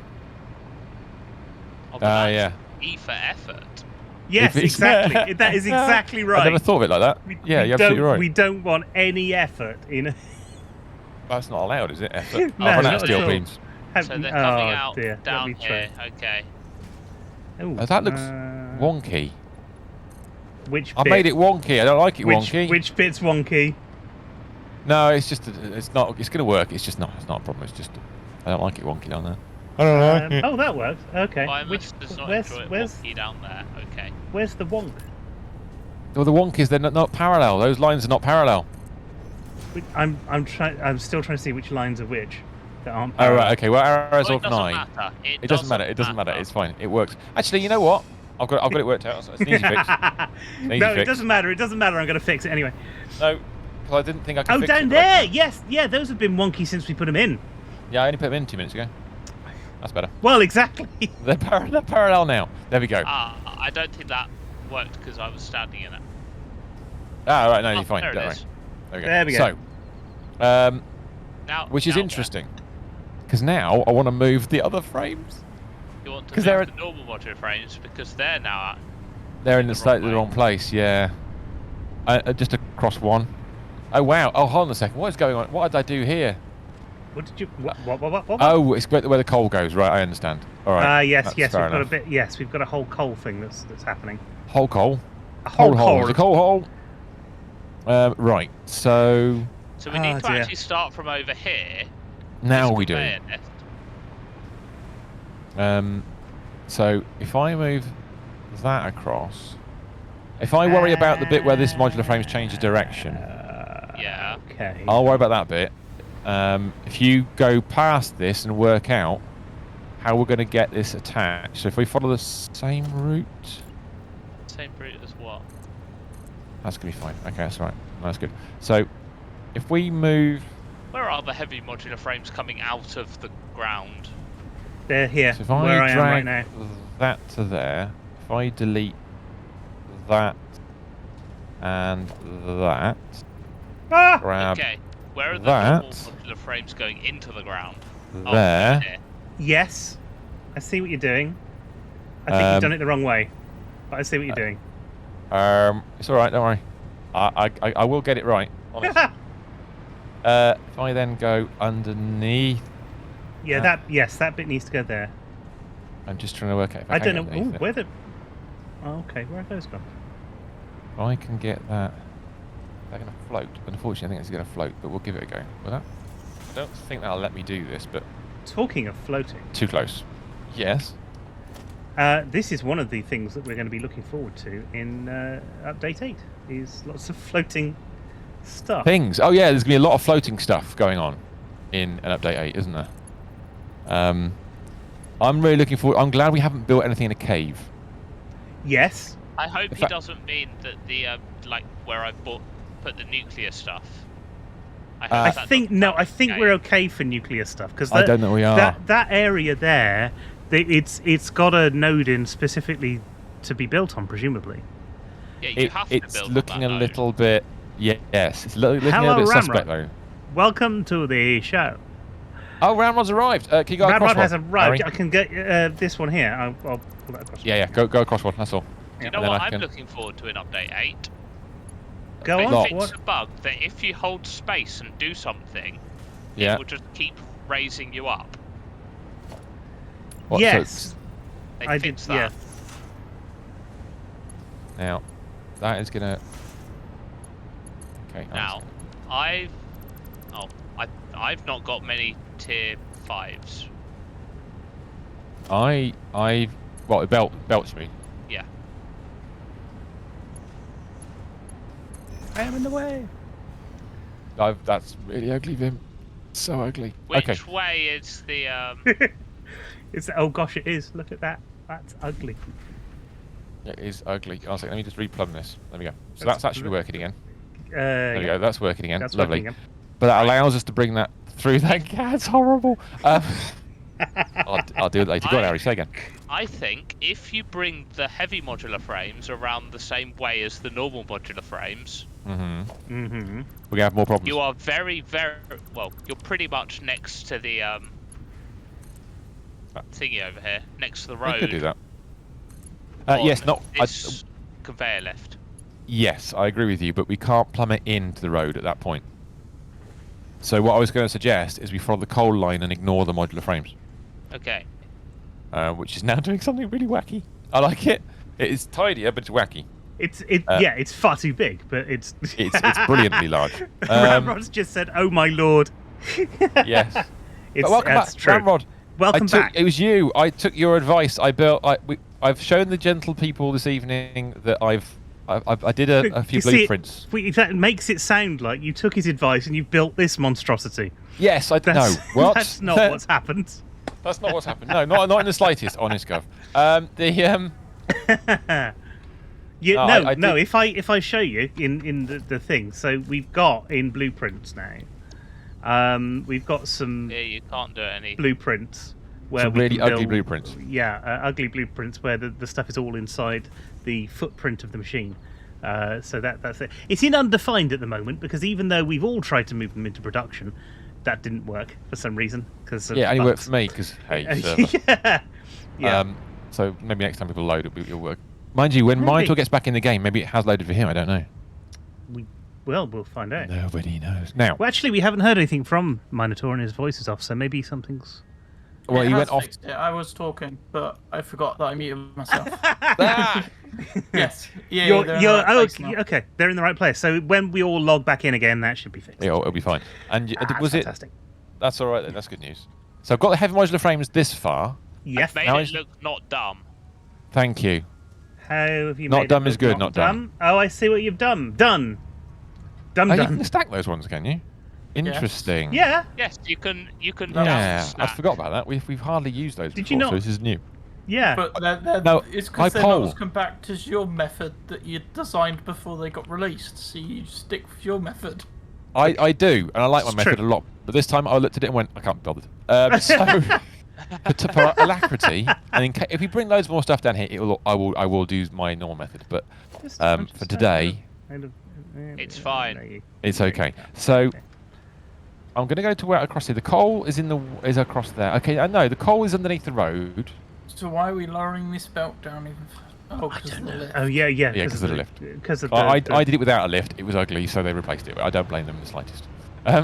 Oh, but that's Yeah. E for effort. Yes, If it's- exactly. That is exactly right. I never thought of it like that. Yeah, you're absolutely right. We don't want any effort in. That's not allowed, is it? Effort. No, I'll run out not of at steel all. beams. Have- So they're coming out dear. Let down me try. here. Okay. Oh, That looks wonky. Which I bit? made it wonky. I don't like it wonky. Which bit's wonky? No, it's just it's not. It's gonna work. It's just not. It's not a problem. It's just I don't like it wonky down there. Oh, that works. Okay. Biomass does not enjoy it wonky down there. Okay. Where's the wonk? Well, the wonk is they're not parallel. Those lines are not parallel. I'm still trying to see which lines are which that aren't. Oh parallel. right. Okay. Well, arrows Well, of it doesn't 9. matter. It doesn't matter. It doesn't matter. It's fine. It works. Actually, you know what? I've got it worked out. So it's an easy fix. An easy No, it fix. doesn't matter. It doesn't matter. I'm going to fix it anyway. No, because I didn't think I could. Oh, fix down it, but I there. can. Yes. Yeah, those have been wonky since we put them in. Yeah, I only put them in 2 minutes ago. That's better. Well, exactly. They're parallel now. There we go. I don't think that worked because I was standing in it. Ah, right. No, Oh, you're fine. there it Don't worry. is. There we go. There we go. So, Now, which is now interesting, because now I want to move the other frames. You want to 'Cause move they're- the normal modular frames because they're now. They're in the wrong way. wrong place. Yeah. Just across one. Oh wow. Oh, hold on a second. What is going on? What did I do here? What did you? What? Oh, it's where the coal goes. Right. I understand. All right. Yes. that's Yes. We've fair got a enough. bit. Yes, we've got a whole coal thing that's happening. Whole coal. A whole coal. The coal hole. Right. So So we need to dear. actually start from over here. now this we do. conveyor nest. So if I move that across, if I worry about the bit where this modular frame's changes direction, Yeah. Okay. I'll worry about that bit. If you go past this and work out how we're going to get this attached, so if we follow the same route, Same route as what? that's going to be fine. Okay, that's all right. That's good. So if we move, Where are the heavy modular frames coming out of the ground? They're here. so if where I am right drag now. that to there, if I delete that and that, Ah! grab Okay. Where are the that. normal modular frames going into the ground? Oh, there. here. Yes. I see what you're doing. I think you've done it the wrong way, but I see what you're doing. It's all right. Don't worry. I will get it right. Honest. If I then go underneath, Yeah. That bit needs to go there. I'm just trying to work out. If I can don't get know. Ooh, underneath it. where the? Oh, okay. Where are those gone? If I can get that. They're going to float. Unfortunately, I think it's going to float, but we'll give it a go. Will that? I don't think that'll let me do this, but Talking of floating, too close. Yes. this is one of the things that we're going to be looking forward to in update 8. Is lots of floating stuff. Things. Oh yeah, there's going to be a lot of floating stuff going on in an update 8, isn't there? I'm really looking forward. I'm glad we haven't built anything in a cave. Yes. I hope In he fact- doesn't mean that the like where I put the nuclear stuff. I, hope I that think doesn't no. sound I think okay. we're okay for nuclear stuff because I don't know we are. That area there, it's got a node in specifically to be built on, presumably. Yeah, you have to It's build on looking that a node. little bit. Yes, it's looking Hello, a bit Ramrod. suspect though. Welcome to the show. Oh, Ramrod's arrived. Can you go across Ramrod one, has arrived. Harry? I can get this one here. I'll pull that across. Yeah, go across one. That's all. Do you know And then what I I'm can- looking forward to in update 8? Go They on. fixed What? a bug that if you hold space and do something, Yeah. it will just keep raising you up. What, so Yes. They I did. fixed that. Yeah. Now, that is gonna. Okay. Now, I've not got many tier 5s. Well, it belts me. Yeah. I am in the way. That's really ugly, Vim. So ugly. Which Okay. way is the Oh gosh, it is. Look at that. That's ugly. It is ugly. Let me just replumb this. There we go. So That's that's actually working again. There There we go. That's working again. That's Lovely. working again. But that allows us to bring that through that gap. It's horrible. I'll do it later. Go on, Harry. Say again. I think if you bring the heavy modular frames around the same way as the normal modular frames, We're gonna have more problems. you are very, very well. You're pretty much next to the thingy over here, next to the road. We could do that. on Yes, not. this conveyor lift. Yes, I agree with you, but we can't plumb it into the road at that point. So what I was going to suggest is we follow the coal line and ignore the modular frames, Okay. which is now doing something really wacky. I like it. It's tidier, but it's wacky. It's far too big, but it's It's brilliantly large. Ramrod's just said, "Oh my lord." Yes. It's, But welcome that's back, true. Ramrod. Welcome back. It was you. I took your advice. I've shown the gentle people this evening that I did a few You see, blueprints. That makes it sound like you took his advice and you built this monstrosity. Yes, I no. What? That's not what's happened. That's not what's happened. No, not in the slightest. Honest, Gov. No. If I show you in the thing, so we've got in blueprints now. We've got some Yeah, you can't do it any. blueprints where Some we really can ugly build- blueprints. Yeah, ugly blueprints where the stuff is all inside the footprint of the machine. So that's it. It's in undefined at the moment because even though we've all tried to move them into production, that didn't work for some reason. Yeah, only worked for me because hey, server. yeah. So maybe next time people load it, it'll work. Mind you, when Minotaur gets back in the game, maybe it has loaded for him. I don't know. We'll find out. Nobody knows. Now, Well, actually, we haven't heard anything from Minotaur and his voice is off, so maybe something's. well, It he has went off. fixed it. I was talking, but I forgot that I muted myself. Ah! Yes. Yeah, they're in the right place now. Okay, they're in the right place. So when we all log back in again, that should be fixed. It'll be fine. And was it? Fantastic. That's all right then. That's good news. So I've got the heavy modular frames this far. Yes. Made Now it is- look not dumb. Thank you. How have you Not made dumb it is look good, not dumb. Oh, I see what you've done. Done. Oh, you Done. can stack those ones, can you? Interesting. Yeah. Yes, you can. Yeah, I snap. forgot about that. We've hardly used those Did before, you not? so this is new. Yeah. But No, it's I because they're poll. not as compact as your method that you designed before they got released. So you stick with your method. I do, and I like my It's method true. a lot. But this time I looked at it and went, I can't be bothered. So for alacrity, and if we bring loads more stuff down here, I will do my normal method. But for today, It's fine. it's okay. So I'm going to go to where across here. The coal is across there. Okay, I know the coal is underneath the road. So why are we lowering this belt down even? Oh, because of the lift. Oh yeah. Yeah, because of the lift. Because of I the. did it without a lift. It was ugly, so they replaced it. I don't blame them in the slightest. I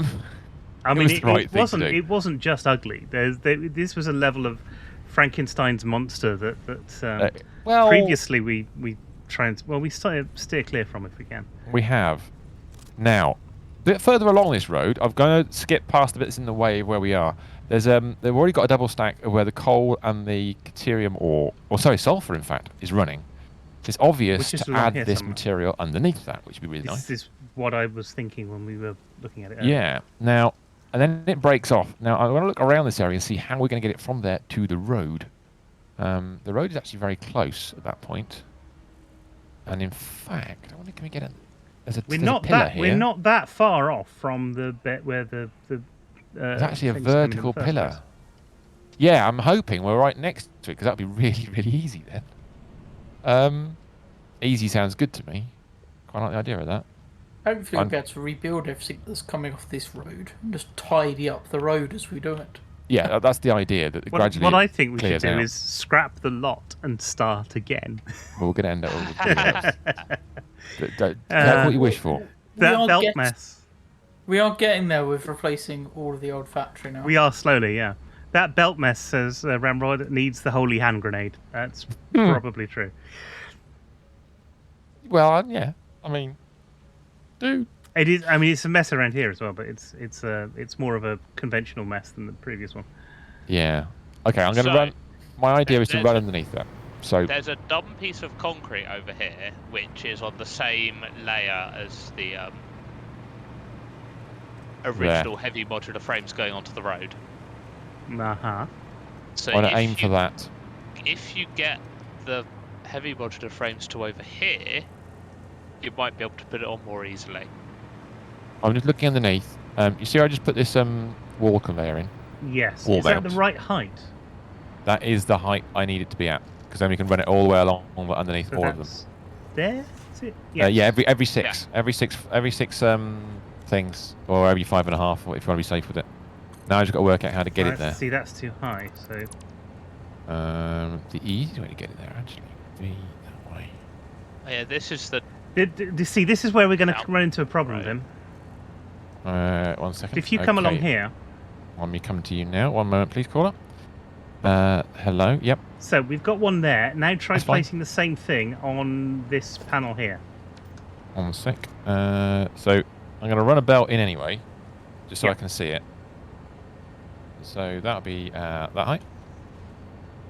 it mean, was the right thing to do. It wasn't just ugly. This was a level of Frankenstein's monster that well, previously we try and we steer clear from if we can. we have. Now, a bit further along this road, I'm going to skip past the bit that's in the way of where we are. They've already got a double stack of where the coal and the deuterium sulfur, in fact, is running. It's obvious Which is to along add here this somewhere. material underneath that, which would be really nice. This is what I was thinking when we were looking at it. earlier. Yeah. Now, and then it breaks off. Now, I want to look around this area and see how we're going to get it from there to the road. The road is actually very close at that point. And in fact, I wonder, can we get it? There's a pillar here. We're not that far off from the bit where the. It's actually a things come in the vertical first pillar. place. Yeah, I'm hoping we're right next to it because that'd be really, really easy then. Easy sounds good to me. Quite like the idea of that. Hopefully we'll be able to rebuild everything that's coming off this road and just tidy up the road as we do it. Yeah, that's the idea. That gradually What I think we should clears do out. is scrap the lot and start again. We're going to end up with that's what you wish for. That are belt get- mess. We are getting there with replacing all of the old factory now. We are slowly, yeah. That belt mess says Ramrod needs the holy hand grenade. That's probably true. Well, yeah. I mean, dude. It is. I mean, it's a mess around here as well, but it's more of a conventional mess than the previous one. Yeah. Okay, I'm going to So, run. My idea is to there's run a- underneath that. So There's a dumb piece of concrete over here, which is on the same layer as the original heavy modular frames going onto the road. So Why not aim for that? If you get the heavy modular frames to over here, you might be able to put it on more easily. I'm just looking underneath. You see, I just put this wall conveyor in. Yes. Wall Is that mount. the right height? That is the height I need it to be at, because then we can run it all the way along underneath So all of them. There? Is it? Yes. Yeah, every six, every six things, or every 5.5, if you want to be safe with it. Now I've just got to work out how to get it there. See, that's too high. So. The easy way to get it there actually would be that way. Oh, yeah, this is the. See, this is where we're going to run into a problem, Vim. 1 second. If you come along here. Let me come to you now. 1 moment, please, caller. Hello. Yep. So we've got one there. Now try That's fine. placing the same thing on this panel here. 1 sec. So I'm going to run a belt in anyway, just so I can see it. So that'll be that height.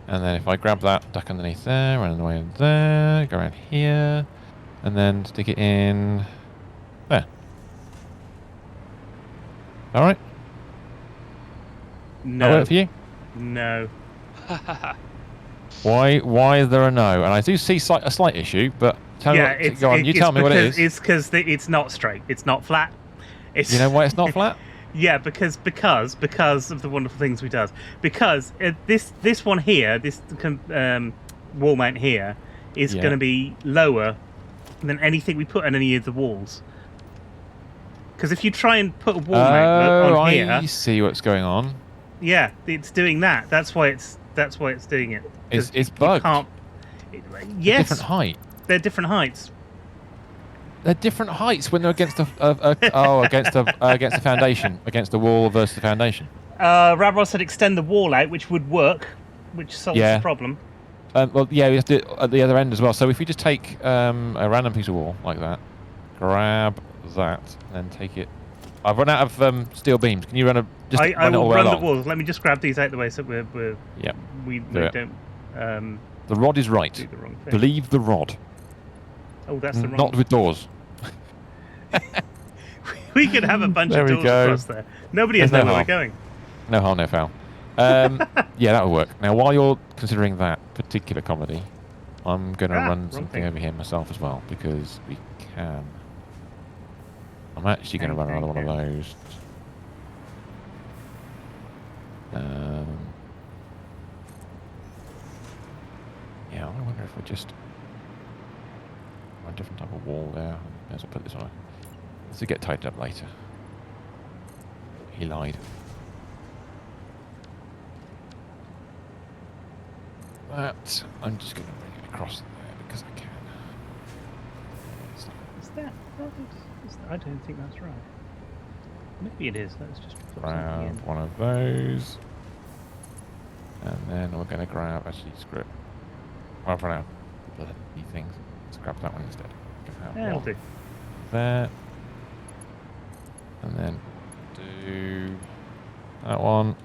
And then if I grab that, duck underneath there, run away there, go around here, and then stick it in there. All right. No. That work for you? No. Why is there a no? And I do see a slight issue, but tell me you tell me what it is. It's because it's not straight. It's not flat. It's You know why it's not flat? Yeah, because of the wonderful things we does. Because this one here, this wall mount here, is going to be lower than anything we put on any of the walls. Because if you try and put a wall mount on here, I see what's going on. Yeah, it's doing that. That's why it's doing it. It's bugged. Yes, different height. They're different heights. They're different heights when they're against against the foundation, against the wall versus the foundation. Rabrod said extend the wall out, which would work, which solves the problem. Well, yeah, we have to do it at the other end as well. So if we just take a random piece of wall like that, grab that, and then take it. I've run out of steel beams. Can you run I will run along? the walls. Let me just grab these out of the way so we don't. The rod is right. Do the wrong thing. Believe the rod. Oh, that's the wrong. Not with doors. We could have a bunch of doors across there. Nobody has where we're going. No harm, no foul. Yeah, that will work. Now, while you're considering that particular comedy, I'm going to run something over here myself as well, because we can. I'm actually going to run another one of those. Yeah, I wonder if we just a different type of wall there. As I put this on, to get tightened up later. He lied. That I'm just going to bring it across there because I can. Is that? I don't think that's right. Maybe it is. Let's just grab one of those, and then we're going to grab. Actually, screw it. I've run out of bloody things. Let's grab that one instead. That'll do. There, and then do that one.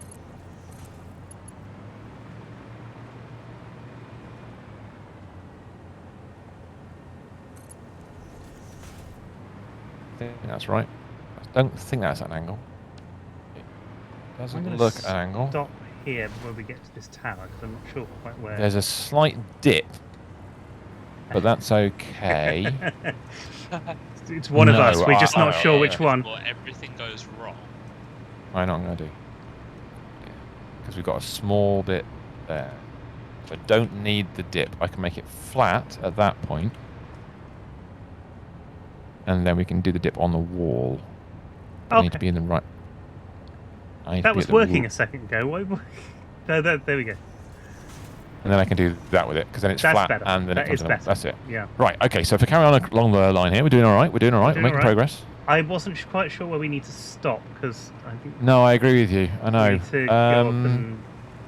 I think that's right. I don't think that's an angle. It doesn't look an angle. Stop here before we get to this tower because I'm not sure quite where. There's a slight dip, but that's okay. It's one of us. We're just not sure which one. Everything goes wrong. I know what I'm going to do. Because we've got a small bit there. So I don't need the dip. I can make it flat at that point. And then we can do the dip on the wall. I need to be in the right... That was working a second ago. There we go. And then I can do that with it, because then it's flat, better. and then it comes along. That's it. Yeah. Right, okay, so if we carry on along the line here, we're doing all right. We're making progress. I wasn't quite sure where we need to stop, because I think... No, I agree with you. I know. We need to go up and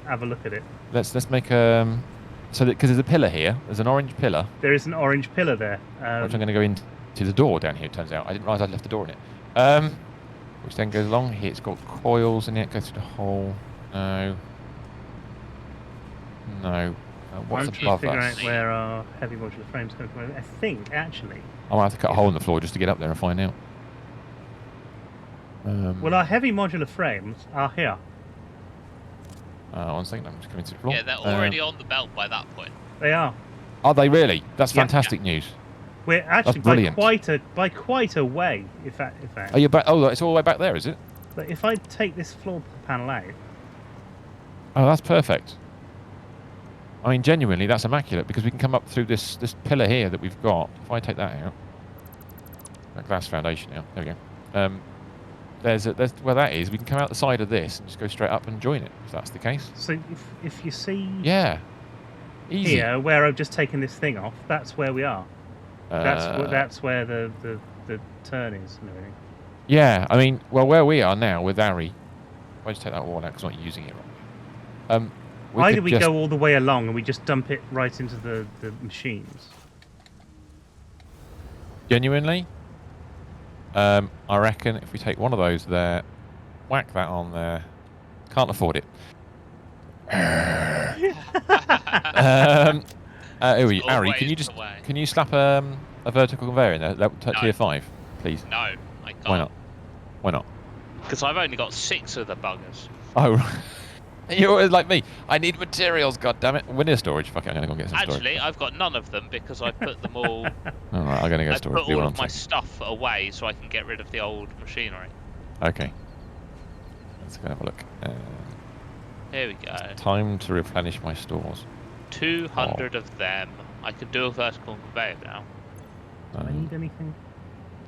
have a look at it. Let's make a... So, because there's a pillar here. There's an orange pillar. There is an orange pillar there. Which I'm going to go into the door down here, it turns out. I didn't realise I'd left the door in it. Which then goes along here. It's got coils in it. Goes through the hole. No. What's above us? I'm trying to figure out where our heavy modular frame's going to come over. I think, actually... I might have to cut a hole in the floor just to get up there and find out. Well, our heavy modular frames are here. 1 second, I'm just coming to the floor. Yeah, they're already on the belt by that point. They are. Are they really? That's Yeah. fantastic news. We're actually brilliant. by quite a way. In fact. Are you back? Oh, it's all the way back there, is it? But if I take this floor panel out, Oh, that's perfect. I mean, genuinely, that's immaculate because we can come up through this pillar here that we've got. If I take that out, that glass foundation out. There we go. There's where that is. We can come out the side of this and just go straight up and join it. If that's the case. so if you see Yeah. Easy. here where I've just taken this thing off, that's where we are. That's where the turn is and everything. Yeah. I mean, well, where we are now with Ari. If I just take that wall out because I'm not using it right. Either we go all the way along and we just dump it right into the machines. Genuinely, I reckon if we take one of those there, whack that on there, can't afford it. Ari, can you slap a vertical conveyor in there? Tier 5, please. No, I can't. Why not? Why not? Because I've only got 6 of the buggers. Oh, right. You're always like me. I need materials, goddammit. We need storage. Fuck it, I'm going to go get some storage. Actually, I've got none of them because I put them all... Alright, I'm going to go I storage. put all of my stuff away so I can get rid of the old machinery. Okay. Let's go have a look. Here we go. Time to replenish my stores. 200 of them. I can do a vertical conveyor now. Do I need anything?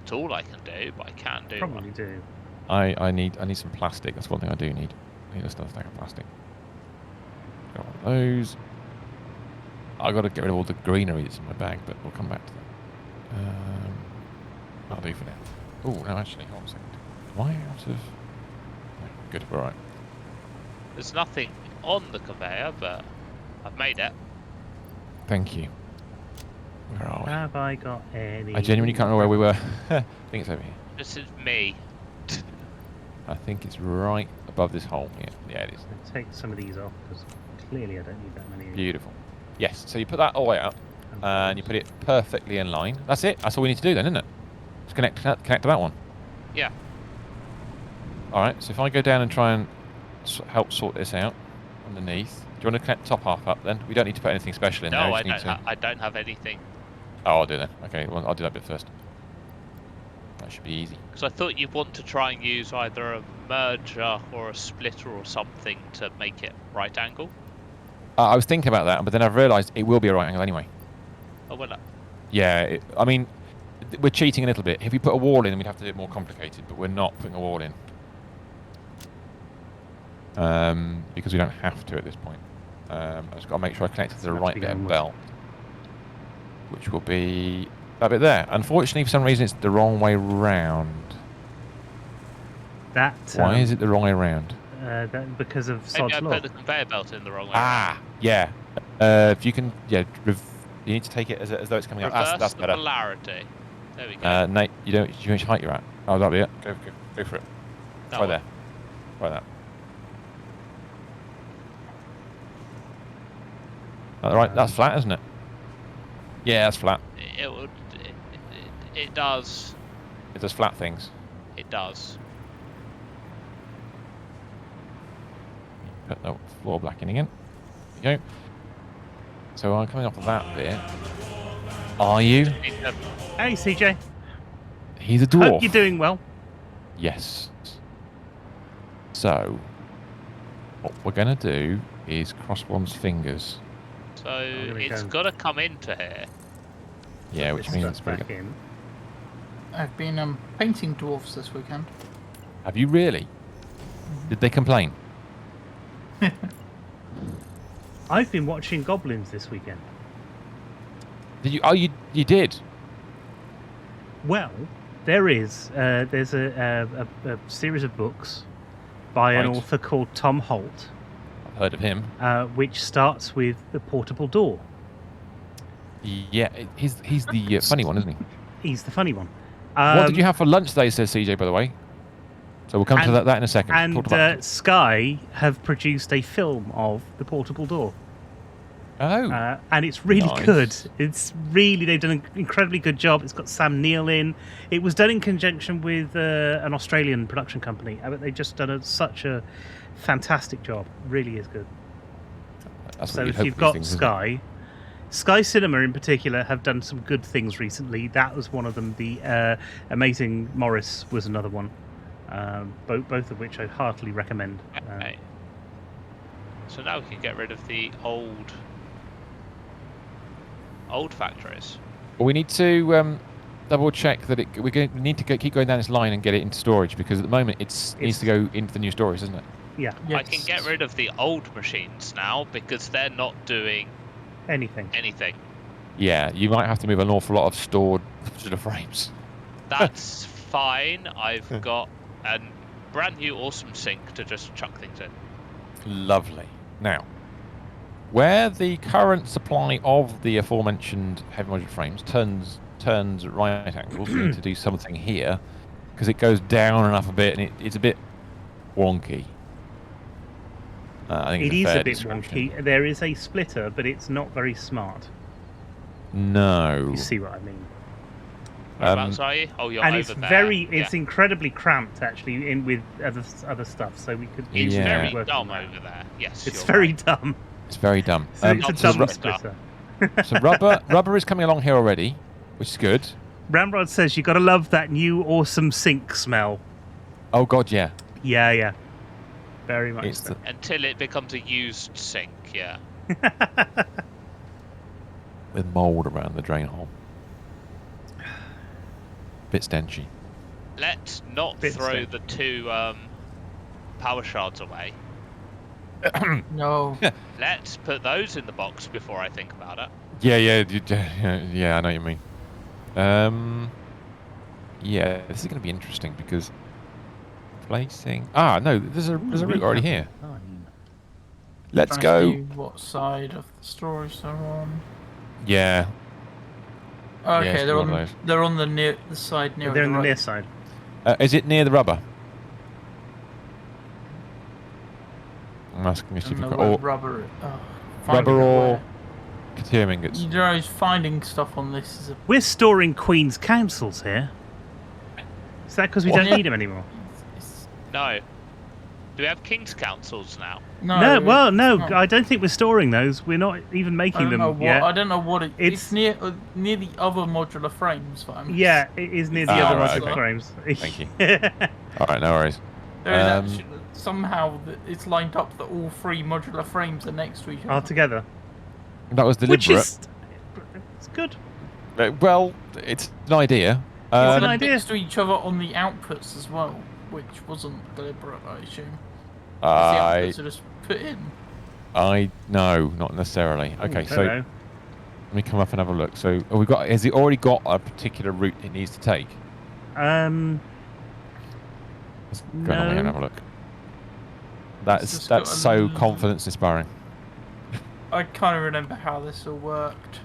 That's all I can do, but I can do Probably one. do. I need some plastic. That's one thing I do need. I need a stack of plastic. Got one of those. I've got to get rid of all the greenery that's in my bag, but we'll come back to that. That'll do for now. Oh, no, actually, hold on a second. Am I out of... No, good, all right. There's nothing on the conveyor, but I've made it. Thank you. Where are we? Have I got any? I genuinely can't remember where we were. I think it's over here. This is me. I think it's right above this hole. Yeah, it is. I'll take some of these off because clearly I don't need that many. Beautiful. Yes, so you put that all the way up and you put it perfectly in line. That's it. That's all we need to do then, isn't it? Just connect to that one. Yeah. All right, so if I go down and try and help sort this out underneath. Do you want to connect the top half up then? We don't need to put anything special in there. No, I don't have anything. Oh, I'll do that. Okay, well, I'll do that bit first. That should be easy. Because I thought you'd want to try and use either a merger or a splitter or something to make it right angle. I was thinking about that, but then I've realised it will be a right angle anyway. Oh, well, Yeah, I mean, we're cheating a little bit. If we put a wall in, we'd have to do it more complicated, but we're not putting a wall in. Because we don't have to at this point. I've just got to make sure I connect it to the right bit of belt, which will be that bit there. Unfortunately, for some reason, it's the wrong way round. Why is it the wrong way round? Because of Sod's maybe I law. put the conveyor belt in the wrong way. Yeah. If you can, you need to take it as though it's coming up. That's the better. polarity. There we go. Nate, you know which height you're at. Oh, that'll be it. Go for it. Try there. Try that. Right, that's flat, isn't it? Yeah, that's flat. It does. It does flat things. It does. Put the floor blacking again. There you go. So I'm coming off of that bit. Are you? Hey, CJ. He's a dwarf. Hope you're doing well. Yes. So, what we're going to do is cross one's fingers. So it's got to come into here. Yeah, which means it's pretty good. I've been painting dwarfs this weekend. Have you really? Did they complain? I've been watching Goblins this weekend. Did you? Oh, you did. Well, there's a series of books by an author called Tom Holt. I've heard of him. Which starts with the portable door. Yeah, he's the funny one, isn't he? He's the funny one. What did you have for lunch today, says CJ, by the way? So we'll come to that in a second. And Sky have produced a film of the portable door. Oh. And it's really Nice. good. They've done an incredibly good job. It's got Sam Neill in. It was done in conjunction with an Australian production company, but they've just done such a fantastic job. Really is good. That's So what you'd if hope you've for these got things, isn't it? Sky Cinema in particular have done some good things recently. That was one of them. The Amazing Morris was another one. Both of which I heartily recommend. Okay. So now we can get rid of the old factories. Well, we need to double check that we need to keep going down this line and get it into storage, because at the moment it needs to go into the new storage, doesn't it? Yeah. I can get rid of the old machines now because they're not doing Anything. Yeah, you might have to move an awful lot of stored modular frames. That's fine. I've got a brand new awesome sink to just chuck things in. Lovely. Now, where the current supply of the aforementioned heavy modular frames turns at right angles, we need to do something here, because it goes down and up a bit, and it's a bit wonky. I think It it's is fair a bit description. wonky. There is a splitter, but it's not very smart. No. You see what I mean? Whereabouts are you? Oh, you're And over it's there. it's incredibly cramped actually with other stuff. So we could. It's Yeah. very work dumb on that. over there. Yes, It's you're very right. dumb. It's very dumb. So it's a not dumb so splitter. So rubber is coming along here already, which is good. Ramrod says you got to love that new awesome sink smell. Oh God, yeah. Yeah. Very much. It's So. Until it becomes a used sink, yeah. with mould around the drain hole. Bit stenchy. Let's not Bit throw strange. the two power shards away. No. Let's put those in the box before I think about it. Yeah. I know what you mean. Yeah, this is going to be interesting because placing. No, there's a route already here. Let's Trying to go. see what side of the storage they're on. Yeah. Okay, it's they're one of on. those. They're on the side near They're the in the right. near side. Is it near the rubber? I'm asking if I you've don't know got where or rubber. rubber or where. Katia ingots. You know, finding stuff on this is a. We're storing Queen's councils here. Is that because we What? don't need them anymore? It's, No. Do we have King's Councils now? no. No, it's not. I don't think we're storing those. We're not even I making don't them know what. yet. I don't know what it. It's- It's near the other modular frames. But I'm Yeah, it is near the Ah, other right, modular okay. frames. Thank you. All right, no worries. There is Um, actually, somehow it's lined up that all three modular frames are next to each other. All together. That was Which deliberate. is... It's good. Well, it's an idea. It's an They're idea. next to each other on the outputs as well, which wasn't deliberate, I assume. 'Cause the I outputs are just put in. no, not necessarily. Okay, Ooh, so hello. let me come up and have a look. So has it already got a particular route it needs to take? Let's go on here and No. have a look. It's just That's got a so little- confidence inspiring. I can't remember how this all worked.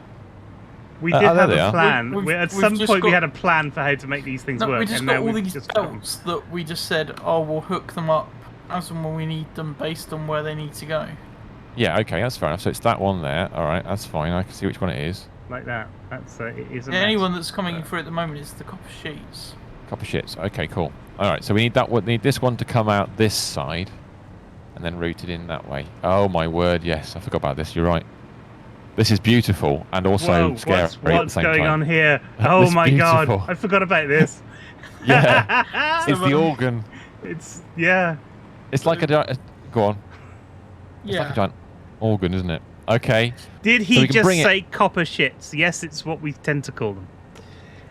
We there did have they a are. plan. We've At just some point, we got- had a plan for how to make these things No, work. we just and got now all we've these just got them. belts that we just said, oh, we'll hook them up as and when we need them based on where they need to go. Yeah, okay, that's fair enough. So it's that one there. All right, that's fine. I can see which one it is. Like that. That's it is a The only mess. one that's coming through at the moment is the copper sheets. Copper shits. Okay, cool. All right, so we need this one to come out this side, and then route it in that way. Oh my word! Yes, I forgot about this. You're right. This is beautiful and also Whoa, scary at the what's same going time. on here? This Oh is my god! beautiful. I forgot about this. Yeah, it's the organ. It's yeah. It's like a go on. It's like a Yeah. giant organ, isn't it? Okay. Did So he we can just bring it- say copper shits? Yes, it's what we tend to call them.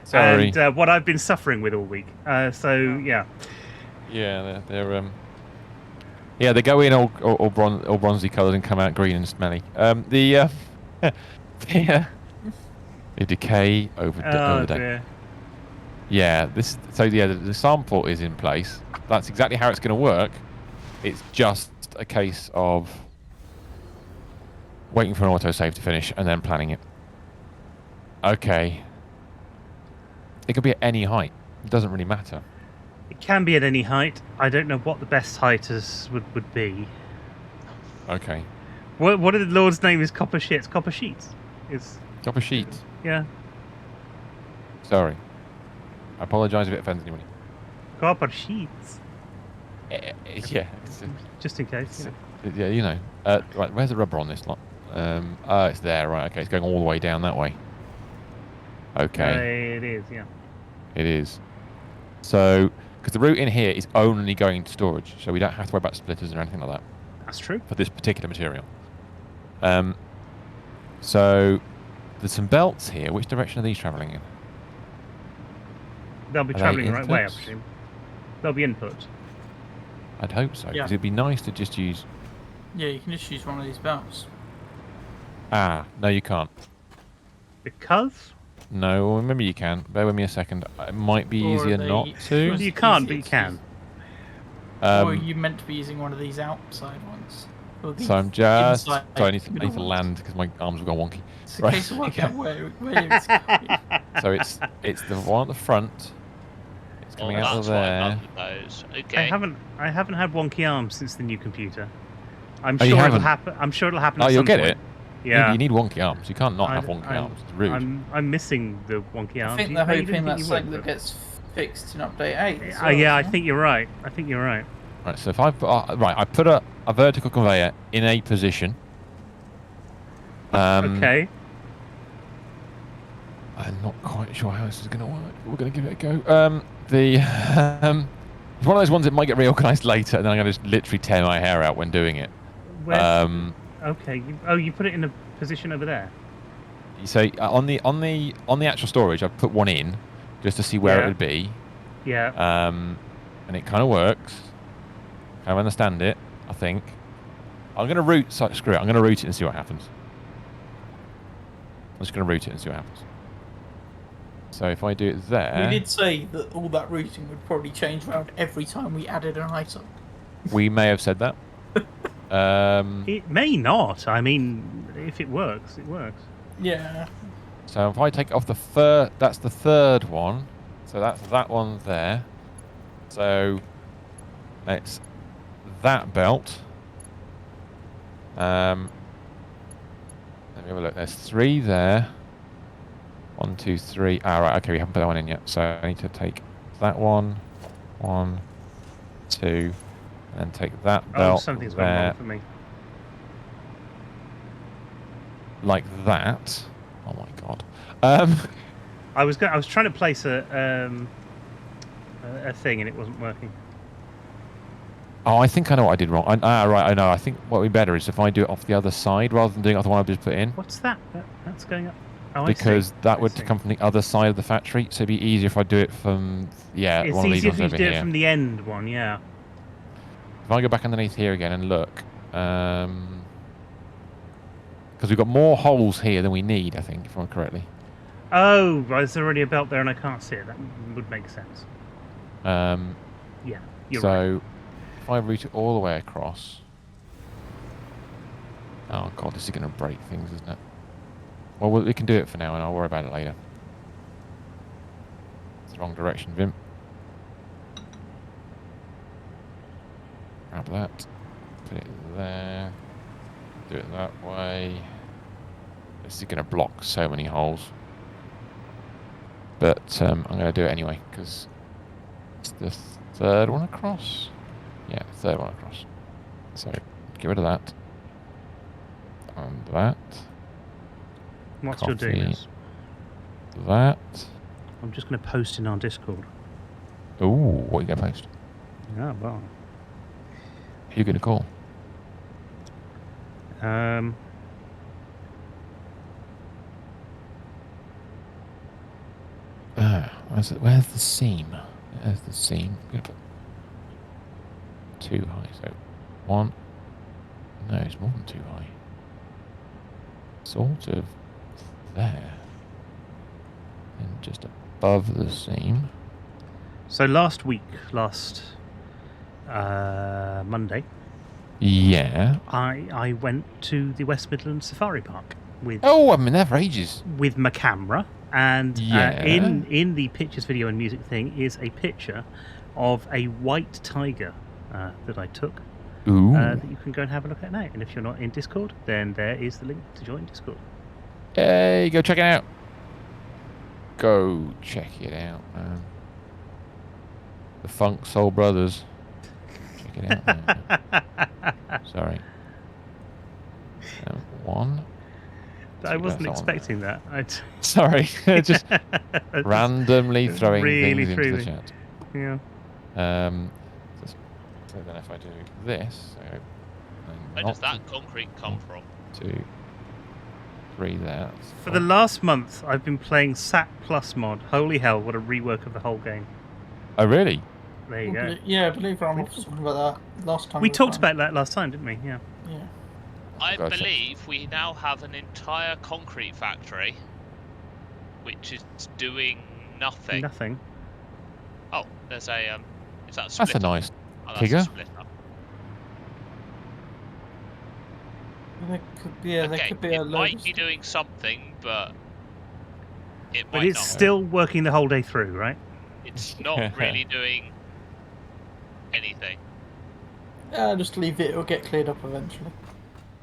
Sorry. And what I've been suffering with all week. So yeah. Yeah, they're yeah, they go in all bronzy coloured and come out green and smelly. They decay over Oh the day. dear. Yeah, the sample is in place. That's exactly how it's going to work. It's just a case of waiting for an autosave to finish and then planning it. Okay. It could be at any height. It doesn't really matter. It can be at any height. I don't know what the best height would be. Okay. What did the Lord's name is? Copper shits. Copper sheets. Is Copper sheets. yeah. Sorry. I apologise if it offends anybody. Copper sheets. Yeah. Just in case. Yeah, you know. Right, where's the rubber on this lot? It's there, right. Okay, it's going all the way down that way. Okay. It is, yeah. It is. So, because the route in here is only going to storage, so we don't have to worry about splitters or anything like that That's true. for this particular material. So, there's some belts here. Which direction are these travelling in? They'll be Are they travelling the right way, I inputs? presume. They'll be input. I'd hope so, because Yeah. it'd be nice to just use... Yeah, you can just use one of these belts. Ah, no you can't. Because? No, well, maybe you can. Bear with me a second. It might be Or easier they- not to. Was You can't, but you easier to can. use. Or are Um, you meant to be using one of these outside ones? Or the so I'm just... inside Sorry, I need to middle ones? land because my arms have gone wonky. It's a Right. case of working out where it's going. So it's the one at the front. It's Oh, coming out of that's what I there. love with those. Okay. I haven't had wonky arms since the new computer. I'm Oh, you sure it'll haven't? happen. I'm sure it'll happen. Oh, at you'll some get point. it. Yeah. You need wonky arms. You can't not have wonky I'm- arms. It's rude. I'm missing the wonky arms. I think You- they're no, you didn't hoping think that's you something would, that gets fixed in update 8. as but- well, yeah, I isn't it? think you're right. I think you're right. Right, so if I put, I put a vertical conveyor in a position. Okay. I'm not quite sure how this is going to work, but we're going to give it a go. It's one of those ones that might get reorganised later, and then I'm going to just literally tear my hair out when doing it. Where, okay. You put it in a position over there. So on the actual storage, I've put one in just to see where Yeah. it would be. Yeah. And it kind of works. I understand it, I think. I'm going to route, screw it, I'm going to route it and see what happens. I'm just going to route it and see what happens. So if I do it there, We did say that all that routing would probably change around every time we added an item. we may have said that. It may not. I mean, if it works, it works. Yeah. So if I take off the that's the third one. So that's that one there. So it's that belt. Let me have a look. There's 3 there. 1, 2, 3. Ah, right. Okay, we haven't put that one in yet. So I need to take that one. 1, 2, and take that belt Oh, something's gone there, wrong for me. like that. Oh my god. I was trying to place a thing and it wasn't working. Oh, I think I know what I did wrong. Right, I know. I think what would be better is if I do it off the other side rather than doing it off the one I've just put in. What's that? That's going up. Oh, Because I see. that I would see. come from the other side of the factory, so it'd be easier if I do it from, It's one of these easier ones if you over do here. it from the end one, yeah. If I go back underneath here again and look, because we've got more holes here than we need, I think, if I remember correctly. Oh, right, there's already a belt there and I can't see it. That would make sense. Yeah, you're right. So if I route it all the way across, oh god, this is going to break things, isn't it? Well, we can do it for now, and I'll worry about it later. It's the wrong direction, Vim. Grab that, put it there, do it that way. This is going to block so many holes. But I'm going to do it anyway, because it's the third one across. Yeah, third one across. So, get rid of that. And that. Whilst you're doing Coffee. this, That. I'm just going to post in our Discord. Ooh, what are you going to post? Ah, well. Who are you going to call? Where's the seam? There's the seam. I'm going to put 2 high. So 1. No, it's more than 2 high. Sort of there. And just above the seam. So last Monday, Yeah. I went to the West Midlands Safari Park with Oh, I've been there for ages. my camera, and Yeah. in the pictures, video, and music thing is a picture of a white tiger that I took. Ooh. that you can go and have a look at now. And if you're not in Discord, then there is the link to join Discord. Hey, go check it out. Go check it out, man. The Funk Soul Brothers. Check it out, man. Sorry. One. I wasn't expecting that. Sorry, just randomly throwing really things into the chat. Yeah. So then if I do this, so where does that concrete come from? 2, 3 there. For the last month, I've been playing Sat Plus mod. Holy hell, what a rework of the whole game. Oh, really? There you go. Yeah, I believe Ram was talking about that last time. We talked about that last time, didn't we? Yeah. Yeah. I believe we now have an entire concrete factory, which is doing nothing. Nothing. Oh, there's a is that a splitter? That's a nice that's figure. A splitter. There could be a it might be doing something, but it might But it's not. still working the whole day through, right? It's not really doing anything. Just leave it. It'll get cleared up eventually.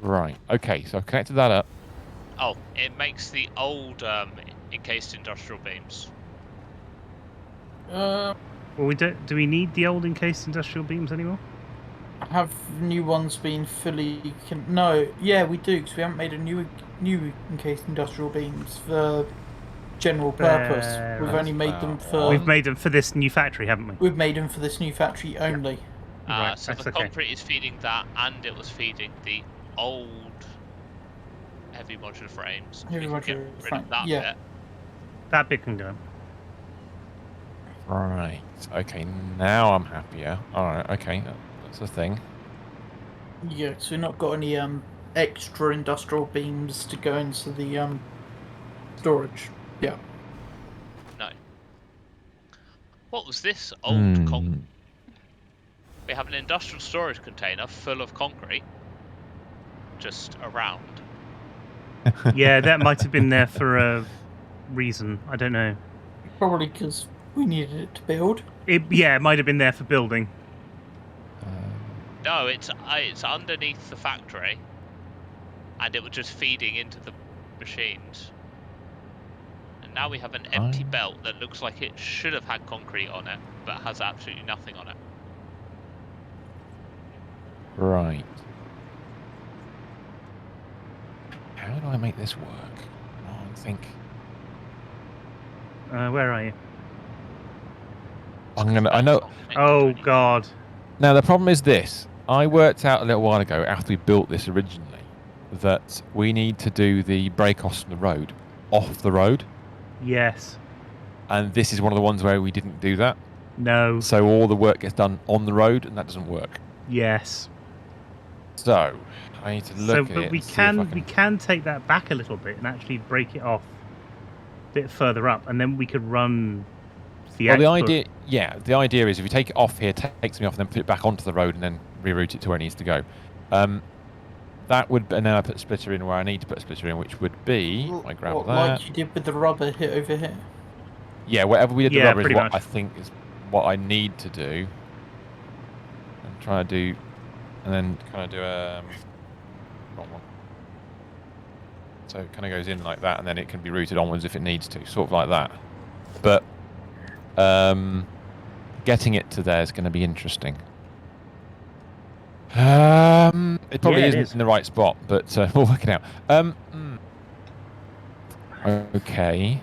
Right. Okay. So I've connected that up. Oh, it makes the old encased industrial beams. Well, we don't. Do we need the old encased industrial beams anymore? have new ones been fully? No. Yeah, we do, because we haven't made a new encased industrial beams for general purpose. We've only made them for. We've made them for this new factory, haven't we? We've made them for this new factory only. Right, So the concrete is feeding that, and it was feeding the old heavy modular frames. Heavy We can modular get rid frame, of that yeah. bit. That bit can go. Right. Okay. Now I'm happier. All right. Okay. That's the thing. Yeah, so we've not got any extra industrial beams to go into the storage. Yeah. No. What was this old concrete? Hmm. We have an industrial storage container full of concrete just around. Yeah, that might have been there for a reason. I don't know. Probably because we needed it to build. It might have been there for building. No, it's underneath the factory, and it was just feeding into the machines. And now we have an empty belt that looks like it should have had concrete on it, but has absolutely nothing on it. Right. How do I make this work? I think Where are you? I know. Oh God. Now the problem is this. I worked out a little while ago after we built this originally that we need to do the break-offs from the road off the road. Yes. And this is one of the ones where we didn't do that. No. So all the work gets done on the road, and that doesn't work. Yes. So I need to look at it. But we and see if we can take that back a little bit and actually break it off a bit further up, and then we could run the output. the idea is if you take it off here, takes me off, and then put it back onto the road, and then reroute it to where it needs to go. That would, and then I put a splitter in where I need to put a splitter in, which would be I grab that. Like you did with the rubber hit over here. Yeah, whatever we did the rubber is pretty what much. I think is what I need to do. And try to do, and then kind of do a wrong one. So it kind of goes in like that, and then it can be routed onwards if it needs to, sort of like that. But getting it to there is going to be interesting. It probably isn't in the right spot, but we'll work it out. Okay.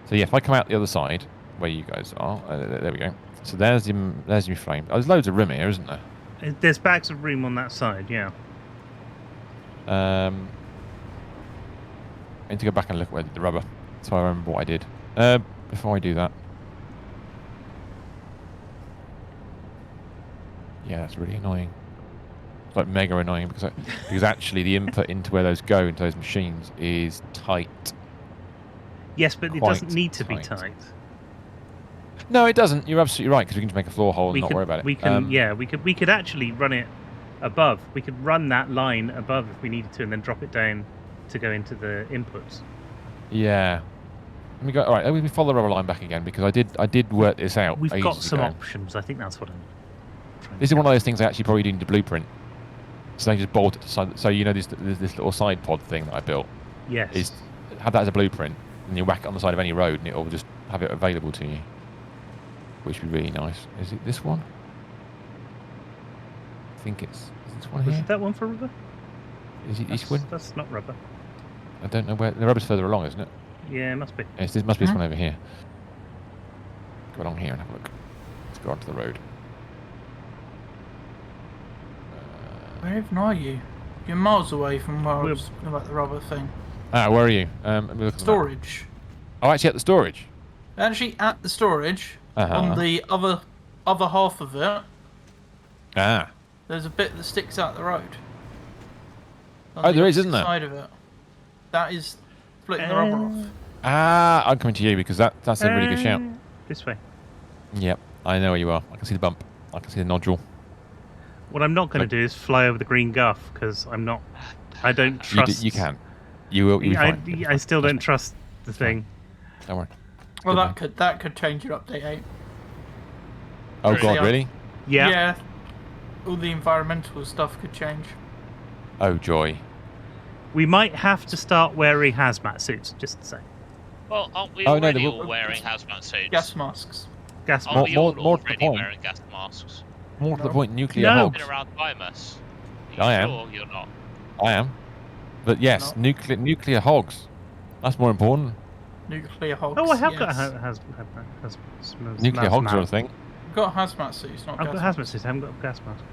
So yeah, if I come out the other side, where you guys are, there we go. So there's your frame. Oh, there's loads of room here, isn't there? There's bags of room on that side, yeah. I need to go back and look at the rubber, so I remember what I did. Before I do that. Yeah, that's really annoying. It's like mega annoying because actually the input into where those go into those machines is tight. Yes, but it doesn't need to be tight. tight. No, it doesn't. You're absolutely right because we can just make a floor hole and not worry about it. We could actually run it above. We could run that line above if we needed to, and then drop it down to go into the inputs. Yeah. Let me go. All right, let me follow the rubber line back again because I did work this out. We've got ages some ago. options. I think that's what I'm trying This to is one of those things I actually probably do need to blueprint So they just bolt it to side. So you know this little side pod thing that I built. Yes. Have that as a blueprint, and you whack it on the side of any road, and it will just have it available to you, which would be really nice. Is it this one? I think is this one Was here. it that one for rubber? Is it this one? That's not rubber. I don't know where the rubber's further along, isn't it? Yeah, it must be. Yes, this must be this one over here. Go along here and have a look. Let's go onto the road. Where even are you? You're miles away from where I was talking about the rubber thing. Ah, where are you? Let me look at the map. Storage. Oh, actually at the storage. Actually, at the storage, on the other half of it, Ah. there's a bit that sticks out the road. Oh, there is, isn't there? Side of it. That is splitting the rubber off. Ah, I'm coming to you because that's a really good shout. This way. Yep, I know where you are. I can see the bump. I can see the nodule. What I'm not going to do is fly over the green guff because I'm not. I don't trust. You can. You will. You'll be fine. I still don't trust the thing. Don't worry. Well, that could change your update 8. Oh God, really? Yeah. Yeah. All the environmental stuff could change. Oh joy. We might have to start wearing hazmat suits, just to say. Well, aren't we Oh, no, already they all wearing hazmat suits? Gas masks. Gas Aren't we all more to the already point. wearing gas masks? More to the point, nuclear No. hogs. Been around Primus. I am. Sure you're not. I am. But yes, nuclear hogs. That's more important. Nuclear hogs. Oh, I have yes. got Nuclear hogs are a thing. I've got hazmat suits, not I've gas got hazmat masks. suits. I haven't got a gas mask.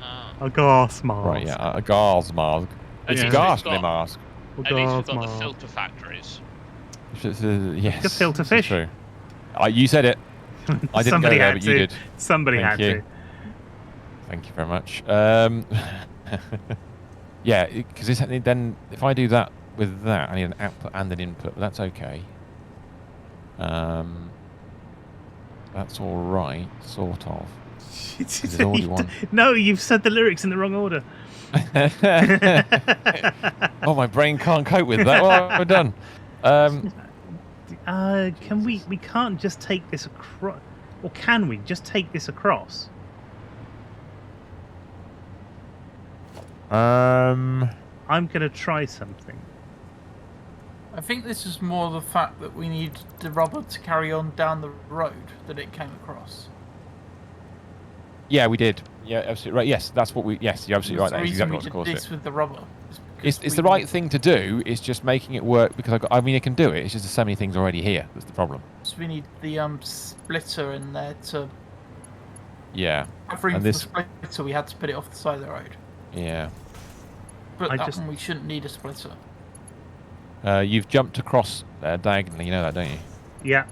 Oh. A gas mask. Right, yeah, a gas mask. It's a Yeah. ghastly We've got- mask. A At least we've gas got the mask. filter factories. Yes. Just filter this is fish. True. You said it. I didn't go there, but you did. Somebody Thank had you. to. Thank you very much. Yeah, because then if I do that with that, I need an output and an input, but that's okay. That's all right, sort of. There's already one. No, you've said the lyrics in the wrong order. Oh, my brain can't cope with that. What have I done? Can we? We can't just take this across, or can we just take this across? I'm gonna try something. I think this is more the fact that we need the rubber to carry on down the road that it came across. Yeah, we did. Yeah, absolutely right. Yes, that's what we. Yes, you're absolutely right. That is exactly what we caused did it. this with the rubber. It's the right thing to do. It's just making it work because I mean, it can do it. It's just there's so many things already here. That's the problem. So we need the splitter in there to. Yeah. Have room And for this- the splitter, we had to put it off the side of the road. Yeah. But I that just- one we shouldn't need a splitter. You've jumped across there diagonally. You know that, don't you? Yeah.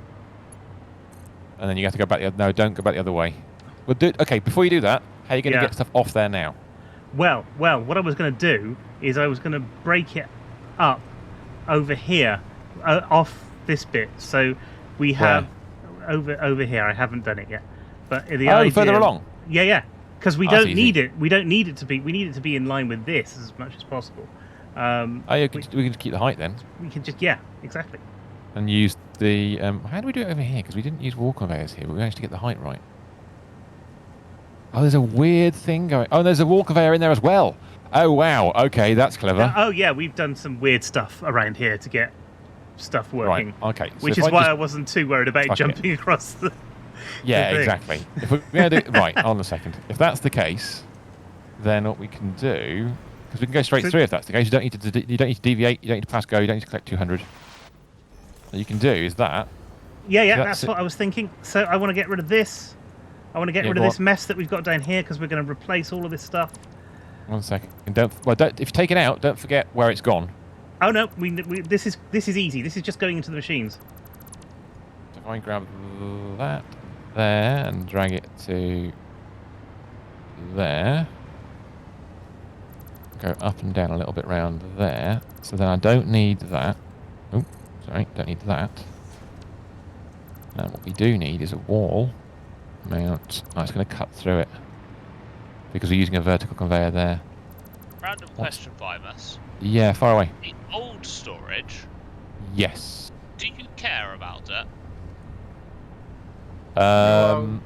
And then you have to go back the other. No, don't go back the other way. Well, okay. Before you do that, how are you going to Yeah. get stuff off there now? Well. What I was gonna do is I was gonna break it up over here, off this bit. So we have over here. I haven't done it yet, but the idea. Further along. Yeah. Because we That's don't easy. need it. We don't need it to be. We need it to be in line with this as much as possible. Oh, yeah, we can just keep the height then, We can just exactly. and use the. How do we do it over here? Because we didn't use wall conveyors here. But we managed to get the height right. Oh, there's a weird thing going. Oh, there's a wall conveyor in there as well. Oh wow. Okay, that's clever. Oh yeah, we've done some weird stuff around here to get stuff working. Right. Okay. So Which if is why I just- wasn't too worried about Fuck it. jumping across the. Yeah, thing. exactly. If we're going to do right, hold on a second. If that's the case, then what we can do, because we can go straight So- through. If that's the case, you don't need to. You don't need to deviate. You don't need to pass go. You don't need to collect 200. What you can do is that. Yeah, So that's what I was thinking. So I want to get rid of this. I want to get Yeah, rid of go this mess that we've got down here because we're going to replace all of this stuff. 1 second. And don't. If you take it out, don't forget where it's gone. Oh no, this is easy. This is just going into the machines. So if I grab that there and drag it to there, go up and down a little bit round there. So then I don't need that. Oh, sorry, don't need that. Now what we do need is a wall mount. Oh, it's going to cut through it because we're using a vertical conveyor there. Random question, Vimus. Yeah, far away. The old storage, Yes. do you care about it? Um,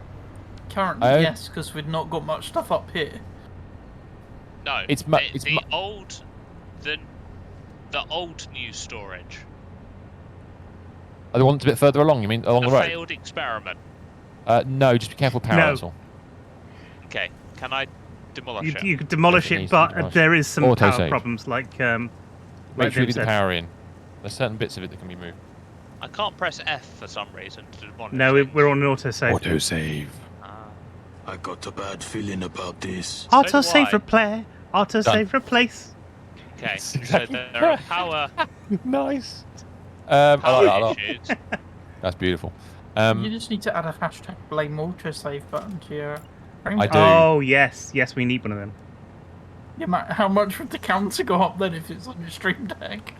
Currently, I- yes, because we've not got much stuff up here. No, It's the old new storage. Oh, the one that's a bit further along, you mean, along the road? Failed experiment. No, just be careful power, No. that's all. Okay, can I demolish it? You could demolish Yes, it it, needs to be but demolished. there is some Auto power save. problems, like Make like sure you Dave leave the said. power in. There's certain bits of it that can be moved. I can't press F for some reason to demolish No, things. we're on an autosave. Autosave. I got a bad feeling about this. Autosave do I. replay. Autosave replace. Okay, Exactly. so there are power Nice. I like that a lot. issues. That's beautiful. You just need to add a hashtag blame autosave button to your. I do. Oh yes, we need one of them. Yeah, how much would the counter go up then if it's on your stream deck?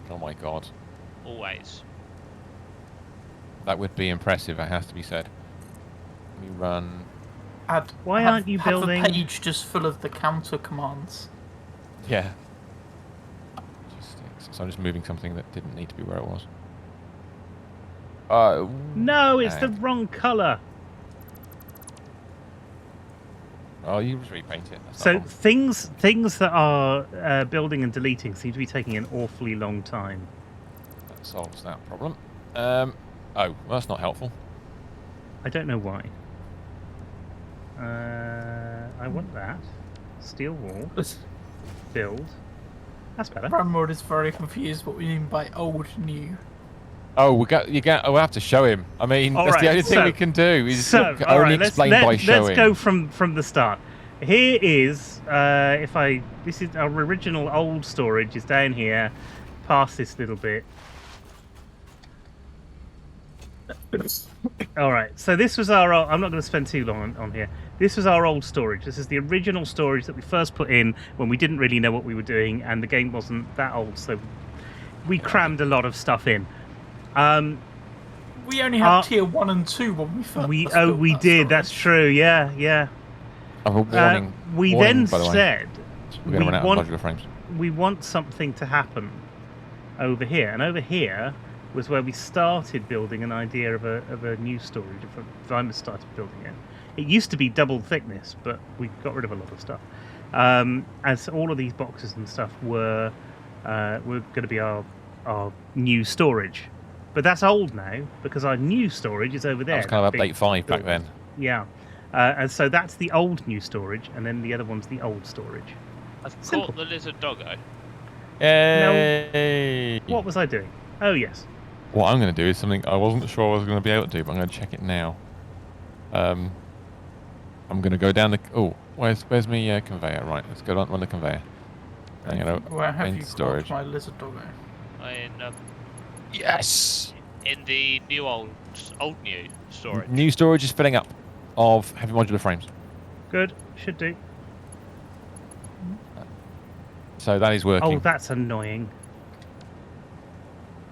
Oh my god. Always. That would be impressive, it has to be said. Let me run. Why aren't you have building- a page just full of the counter commands? Yeah. So I'm just moving something that didn't need to be where it was. No, it's the wrong colour. Oh, you just repaint it. That's So not wrong. things that are building and deleting seem to be taking an awfully long time. That solves that problem. Oh, well, that's not helpful. I don't know why. I want that. Steel wall. Build. That's better. Ramrod is very confused what we mean by old new. Oh, we'll have to show him. I mean, All that's right, the only thing so- we can do. Is So, only all right, explain by showing. let's go from the start. Here is this is our original old storage is down here, past this little bit. All right, so this was our old, I'm not going to spend too long on here. This was our old storage. This is the original storage that we first put in when we didn't really know what we were doing and the game wasn't that old, so we crammed a lot of stuff in. We only had tier 1 and 2 when we first We built that did. storage. That's true. Yeah. I have a warning. We warning, then by the way. said We're going to run out of modular frames. we want something to happen over here, and over here was where we started building an idea of a new storage. If I started building it, it used to be double thickness, but we got rid of a lot of stuff. As all of these boxes and stuff were going to be our new storage, but that's old now because our new storage is over there. That was kind of that big update 5 back building. then. Yeah. And so that's the old new storage, and then the other one's the old storage. I've Simple. caught the lizard doggo. Yay! What was I doing? Oh, yes. What I'm going to do is something I wasn't sure I was going to be able to do, but I'm going to check it now. I'm going to go down the... Oh, where's my conveyor? Right, let's go on the conveyor. I'm going to Where have you storage. caught my lizard doggo? Yes! In the new old new storage. New storage is filling up of heavy modular frames. Good. Should do. So that is working. Oh, that's annoying.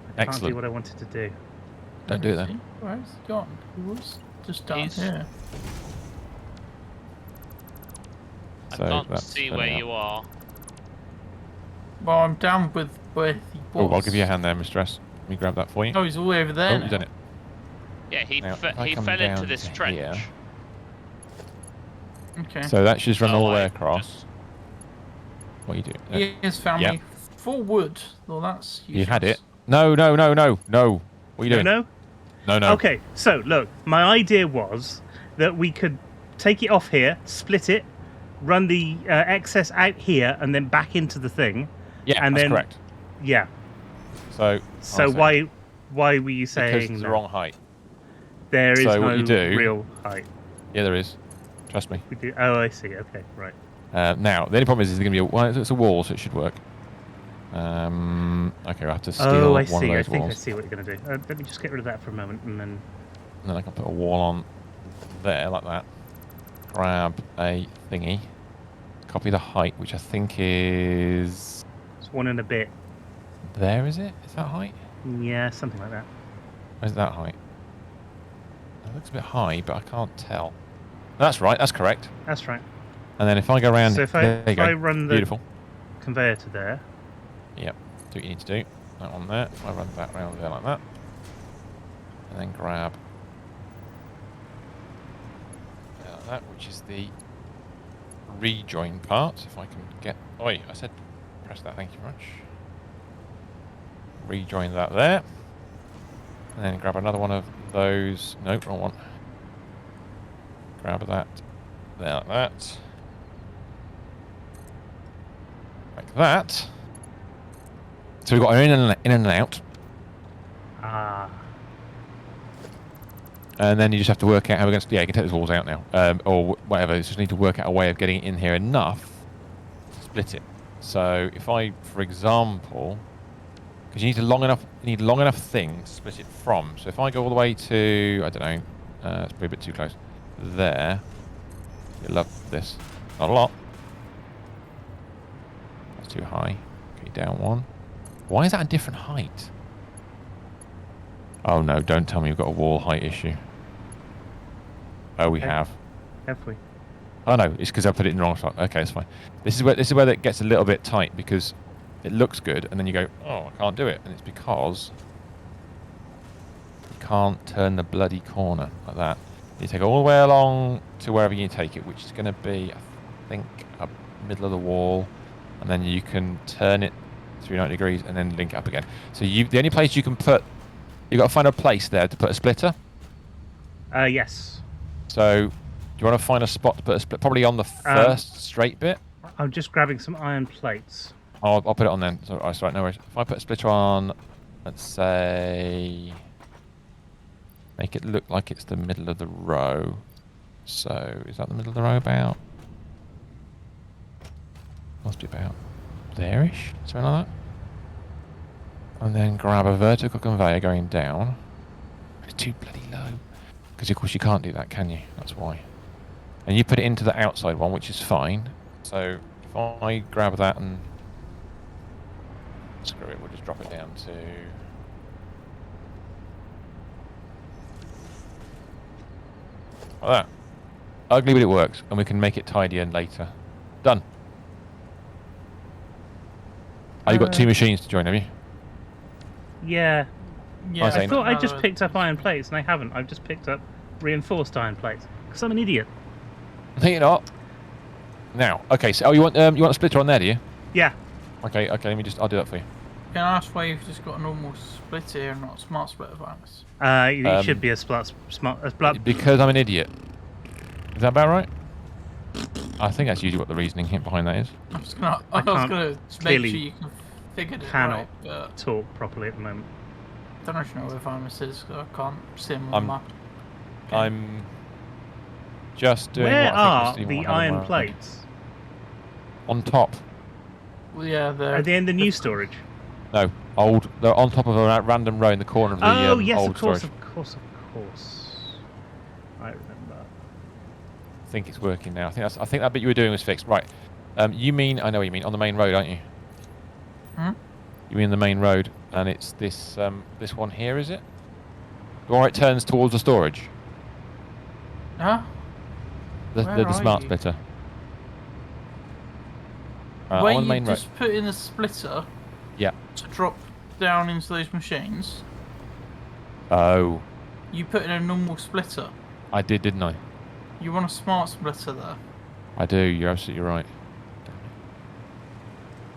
I can't Excellent. do what I wanted to do. Don't do it then. Where's he gone? He was just down He's- here. I So can't that's see filling where up. you are. Well, I'm down with where he was. Oh, I'll give you a hand there, mistress. Let me grab that for you. Oh, he's all the way over there Oh, now. you've done it. Yeah, he Now, if I he come fell into down this to trench. here- Okay. So that should just run all the way I across. just- What you do? He has found Yeah. me 4 wood. Well, that's You had useless. it. No. What are you doing? No? No. Okay, so look, my idea was that we could take it off here, split it, run the excess out here, and then back into the thing. Yeah, and that's then, correct. Yeah. So why were you saying Because it's the no? wrong height. There is so no what you do- real height. Yeah, there is. Trust me. We do. Oh, I see. Okay, right. Now, the only problem is there's going to be it's a wall, so it should work. Okay, we'll have to steal Oh, I one see. of I those think I walls. see what you're going to do. Let me just get rid of that for a moment, and then... And then I can put a wall on there, like that. Grab a thingy. Copy the height, which I think is... It's 1 and a bit. There, is it? Is that height? Yeah, something like that. Where's that height? It looks a bit high, but I can't tell. That's right, that's correct. That's right. And then if I go around... So if there you go. I run the Beautiful. conveyor to there... Yep, do what you need to do. That one there. I run that round there like that. And then grab that, which is the rejoin part. If I can get... Oi, I said press that, thank you very much. Rejoin that there. And then grab another one of those. Nope, wrong one. Grab that. There, like that. Like that. So we've got our in and out. Ah. And then you just have to work out how we're going to... Yeah, you can take those walls out now. Or whatever. You just need to work out a way of getting it in here enough to split it. So if I, for example... Because you need long enough thing to split it from. So if I go all the way to... I don't know. It's probably a bit too close. There. You'll love this. Not a lot. That's too high. Okay, down one. Why is that a different height? Oh no, don't tell me you've got a wall height issue. Oh, we have. Have we? Oh no, it's because I put it in the wrong spot. Okay, it's fine. This is where that gets a little bit tight because it looks good, and then you go, oh, I can't do it, and it's because you can't turn the bloody corner like that. You take it all the way along to wherever you take it, which is going to be, I think, up middle of the wall, and then you can turn it 390 degrees and then link it up again. So the only place you can put, you've got to find a place there to put a splitter. Yes. So, do you want to find a spot to put a split? Probably on the first straight bit. I'm just grabbing some iron plates. I'll put it on then. So, right, no worries. If I put a splitter on, let's say, make it look like it's the middle of the row. So, is that the middle of the row about? Must be about there-ish, something like that. And then grab a vertical conveyor going down. It's too bloody low. Because of course you can't do that, can you? That's why. And you put it into the outside one, which is fine. So if I grab that and screw it, we'll just drop it down to like that. Ugly, but it works, and we can make it tidier later. Done. Oh, you've got two machines to join, have you? Yeah. Yeah, I I thought I just picked up iron plates, and I haven't. I've just picked up reinforced iron plates because I'm an idiot. No, you're not. Now, okay. So, you want a splitter on there, do you? Yeah. Okay. Let me I'll do that for you. Can I ask why you've just got a normal split here and not a smart splitter virus? It should be a smart. Because I'm an idiot. Is that about right? I think that's usually what the reasoning behind that is. I was gonna make sure you can figure it cannot right, but talk properly at the moment. I don't know if you know where virus is. I can't see him on the map. Okay. I'm just doing. Where what I are think the iron plates? On top. Well, yeah, they're Are they in the new storage? No, old. They're on top of a random row in the corner of the Oh yes, old of course, storage. of course. I remember. I think it's working now. I think that bit you were doing was fixed. Right. You mean? I know what you mean. On the main road, aren't you? Hmm? You mean the main road, and it's this this one here, is it? The one where it turns towards the storage. Huh? The smart splitter. Where on the you main road. just put in a splitter Yeah. to drop down into those machines. Oh, You put in a normal splitter. I did, didn't I? You want a smart splitter there. I do. You're absolutely right.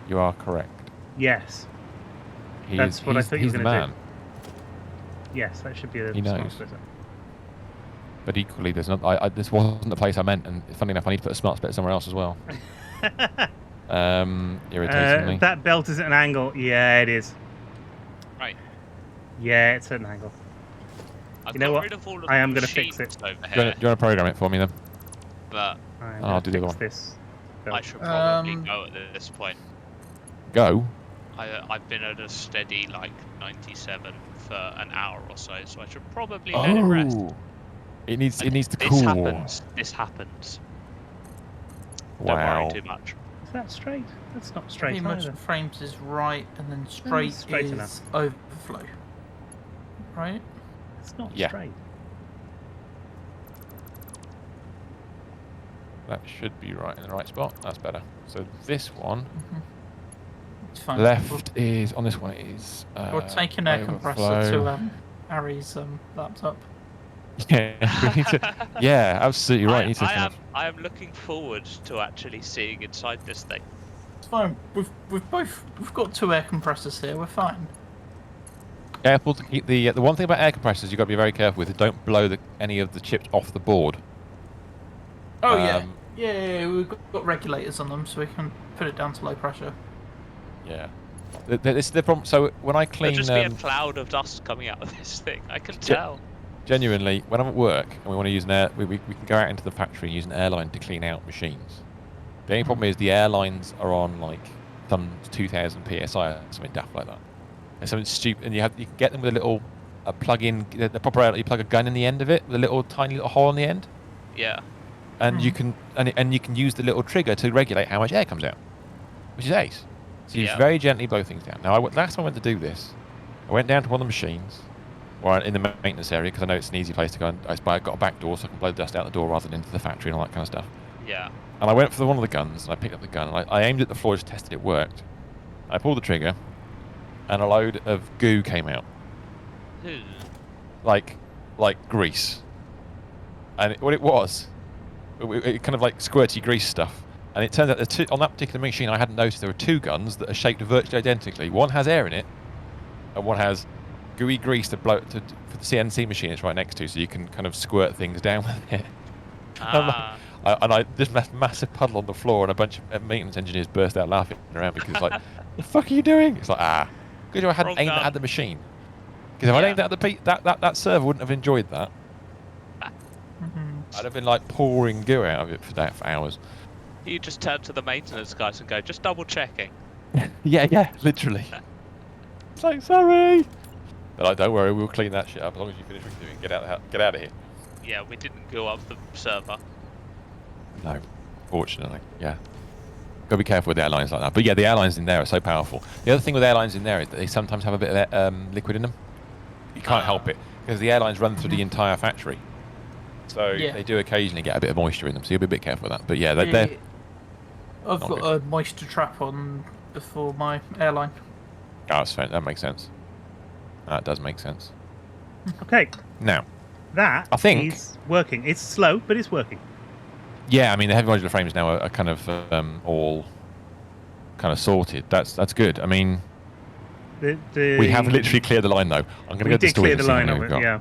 You are correct. Yes. He That's is, what I he's, thought you he's were the gonna man. do. Yes, that should be a He smart knows. splitter. But equally, there's not. This wasn't the place I meant, and funny enough, I need to put a smart splitter somewhere else as well. Irritatingly. That belt is at an angle. Yeah, it is. Right. Yeah, it's at an angle. I've You know got what? rid of all of I am the gonna fix machines it. over Do you here, want to program it for me then? but I'll do the other one. this. I belt. should probably go at this point. Go. I've been at a steady like 97 for an hour or so I should probably let it rest. It needs to This cool. This happens. Wow. Don't worry too much. Is that straight? That's not straight Pretty much either. the frames is right, and then straight, straight is enough. overflow. Right? It's not Yeah. straight. That should be right in the right spot. That's better. So this one, It's fine. left is on this one. It is. We'll take an air compressor overflow. to Ari's laptop. Yeah, we need to, yeah, absolutely right. We need to kind of, I am looking forward to actually seeing inside this thing. It's fine. We've got 2 air compressors here. We're fine. careful to keep the one thing about air compressors you've got to be very careful with is don't blow any of the chips off the board. Oh yeah. We've got regulators on them, so we can put it down to low pressure. Yeah. This is the problem. So when I clean, There'll just be a cloud of dust coming out of this thing. I can tell. genuinely, when I'm at work and we want to use we can go out into the factory and use an airline to clean out machines. The only problem is the airlines are on like some 2,000 psi or something daft like that. And something stupid, and you can get them with a little plug-in, the proper airline. You plug a gun in the end of it with a little tiny little hole in the end. Yeah. And you can and you can use the little trigger to regulate how much air comes out, which is ace. So you very gently blow things down. Now, last time I went to do this, I went down to one of the machines, or in the maintenance area, because I know it's an easy place to go. And I got a back door, so I can blow the dust out the door rather than into the factory and all that kind of stuff. Yeah. And I went for one of the guns, and I picked up the gun, and I aimed at the floor, just tested it worked. I pulled the trigger, and a load of goo came out, like grease. And what it was, it kind of like squirty grease stuff. And it turns out on that particular machine, I hadn't noticed there were 2 guns that are shaped virtually identically. One has air in it, and one has gooey grease for the CNC machine it's right next to, so you can kind of squirt things down with it. And this massive puddle on the floor, and a bunch of maintenance engineers burst out laughing around because like, the fuck are you doing? It's like, good I hadn't aimed that at the machine. Because if I'd aimed that at the that server wouldn't have enjoyed that. I'd have been like pouring goo out of it for hours. You just turn to the maintenance guys and go, just double checking. yeah, literally. It's like, sorry. They're like, don't worry, we'll clean that shit up as long as you finish what you're doing. Get out of here. Yeah, we didn't go up the server. No, fortunately, yeah. Gotta be careful with airlines like that. But yeah, the airlines in there are so powerful. The other thing with airlines in there is that they sometimes have a bit of liquid in them. You can't help it because the airlines run through the entire factory. So they do occasionally get a bit of moisture in them. So you'll be a bit careful with that. But yeah, they're I've got a moisture trap on before my airline. Oh, that's fair. That makes sense. That does make sense. Okay. Now, that I think is working. It's slow, but it's working. Yeah, I mean the heavy modular frames now are kind of all kind of sorted. That's good. I mean, we have literally cleared the line though. I'm going to go to the storage. We did clear the line of it. Yeah,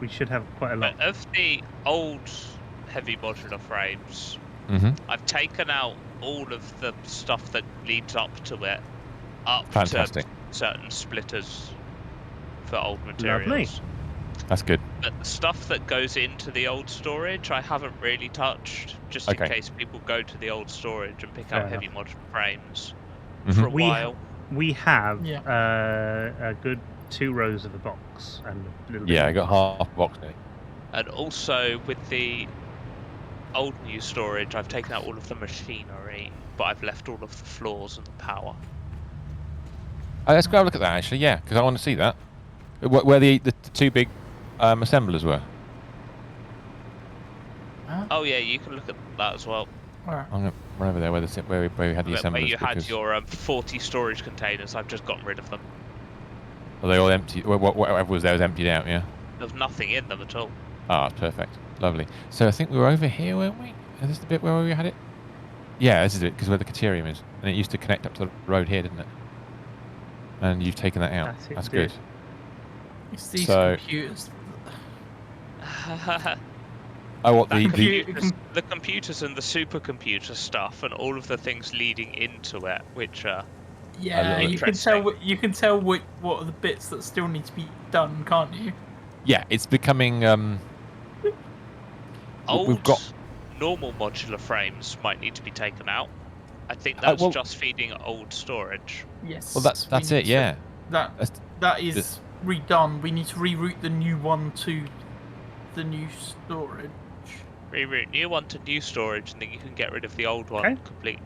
we should have quite a lot. But of the old heavy modular frames, I've taken out all of the stuff that leads up to it, Fantastic. to certain splitters for old materials. Lovely. That's good. But the stuff that goes into the old storage, I haven't really touched, just in case people go to the old storage and pick out heavy modular frames for a while. We have a good 2 rows of the box and a little bit. Yeah, I got half a box now. And also with the old new storage, I've taken out all of the machinery, but I've left all of the floors and the power. Oh, let's go have a look at that actually. Yeah, because I want to see that. Where the 2 big assemblers were. Oh yeah, you can look at that as well. Where? I'm going to run over there where we had the assemblers. Where you had your 40 storage containers, I've just gotten rid of them. Are they all empty? Whatever was there was emptied out, yeah? There's nothing in them at all. Ah, perfect. Lovely. So I think we were over here, weren't we? Is this the bit where we had it? Yeah, this is it, because where the Caterium is. And it used to connect up to the road here, didn't it? And you've taken that out. That's good. It's these computers. Oh, what the computers and the supercomputer stuff and all of the things leading into it, which are you can tell what are the bits that still need to be done, can't you? Yeah, it's becoming old normal modular frames might need to be taken out. I think that's just feeding old storage. Yes. Well, that's it. Yeah. That is redone. We need to reroute the new one to the new storage. Reroute new one to new storage, and then you can get rid of the old one completely.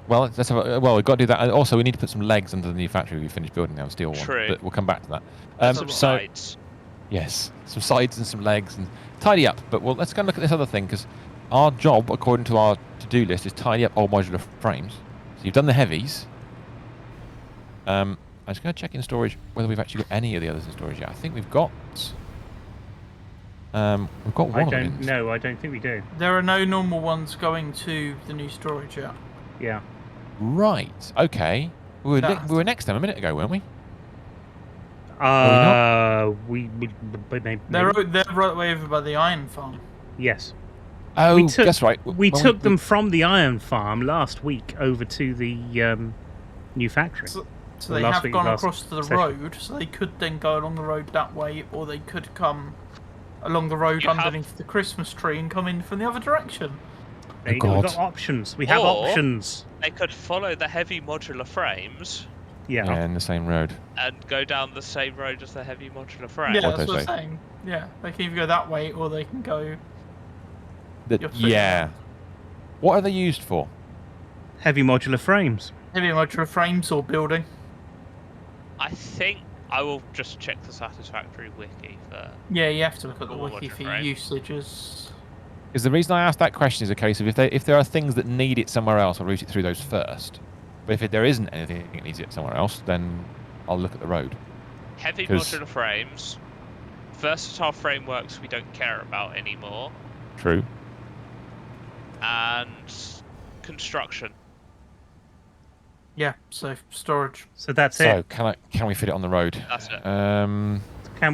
Well, we've got to do that. And also, we need to put some legs under the new factory we finished building now, steel one. True. But we'll come back to that. Some sides. Yes, some sides and some legs and tidy up. But let's go and look at this other thing, because our job, according to our to-do list, is tidy up old modular frames. So you've done the heavies. I'm just going to check in storage whether we've actually got any of the others in storage yet. I think we've got We've got one I of don't them. know. I don't think we do. There are no normal ones going to the new storage yet. Yeah. Right. Okay. We were next to them a minute ago, weren't we? We maybe. They're right way over by the iron farm. Yes. Oh, took- that's right. We took them from the iron farm last week over to the new factory. So Well, they last have week, gone last across to the session. road, so they could then go along the road that way, or they could come along the road You have- underneath the Christmas tree and come in from the other direction. There you go. We've God. got options. We have Or- options. They could follow the heavy modular frames Yeah, in the same road. and go down the same road as the heavy modular frame. Yeah, What that's they what I'm say. saying. Yeah, they can either go that way, or they can go... You're figuring Yeah. out. What are they used for? Heavy modular frames. Heavy modular frames or building. I think I will just check the Satisfactory wiki for. Yeah, you have to look at the Or wiki modular for frame. usages. Because the reason I asked that question is a case of if there are things that need it somewhere else, I'll route it through those first. But if there isn't anything that needs it somewhere else, then I'll look at the road. Heavy 'Cause- modular frames, versatile frameworks we don't care about anymore, True. and construction. Yeah, so storage. So that's So it. can we fit it on the road? That's it. Can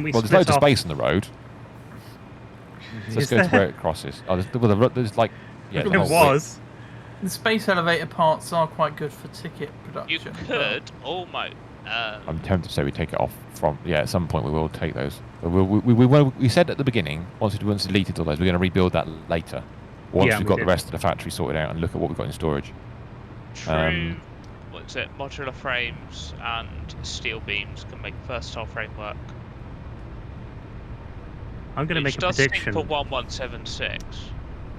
we Well, there's split loads of off? space on the road. So let's Is go to there? where it crosses. Oh, there's like yeah. the It whole was. The space elevator parts are quite good for ticket You production. but- could almost. I'm tempted to say we take it off from. Yeah, at some point we will take those. But we said at the beginning once we deleted all those, we're going to rebuild that later. Once Yeah, we've we got did. the rest of the factory sorted out and look at what we've got in storage. True. What's it? Modular frames and steel beams can make versatile framework. I'm going to make Which a does prediction. think for 1176.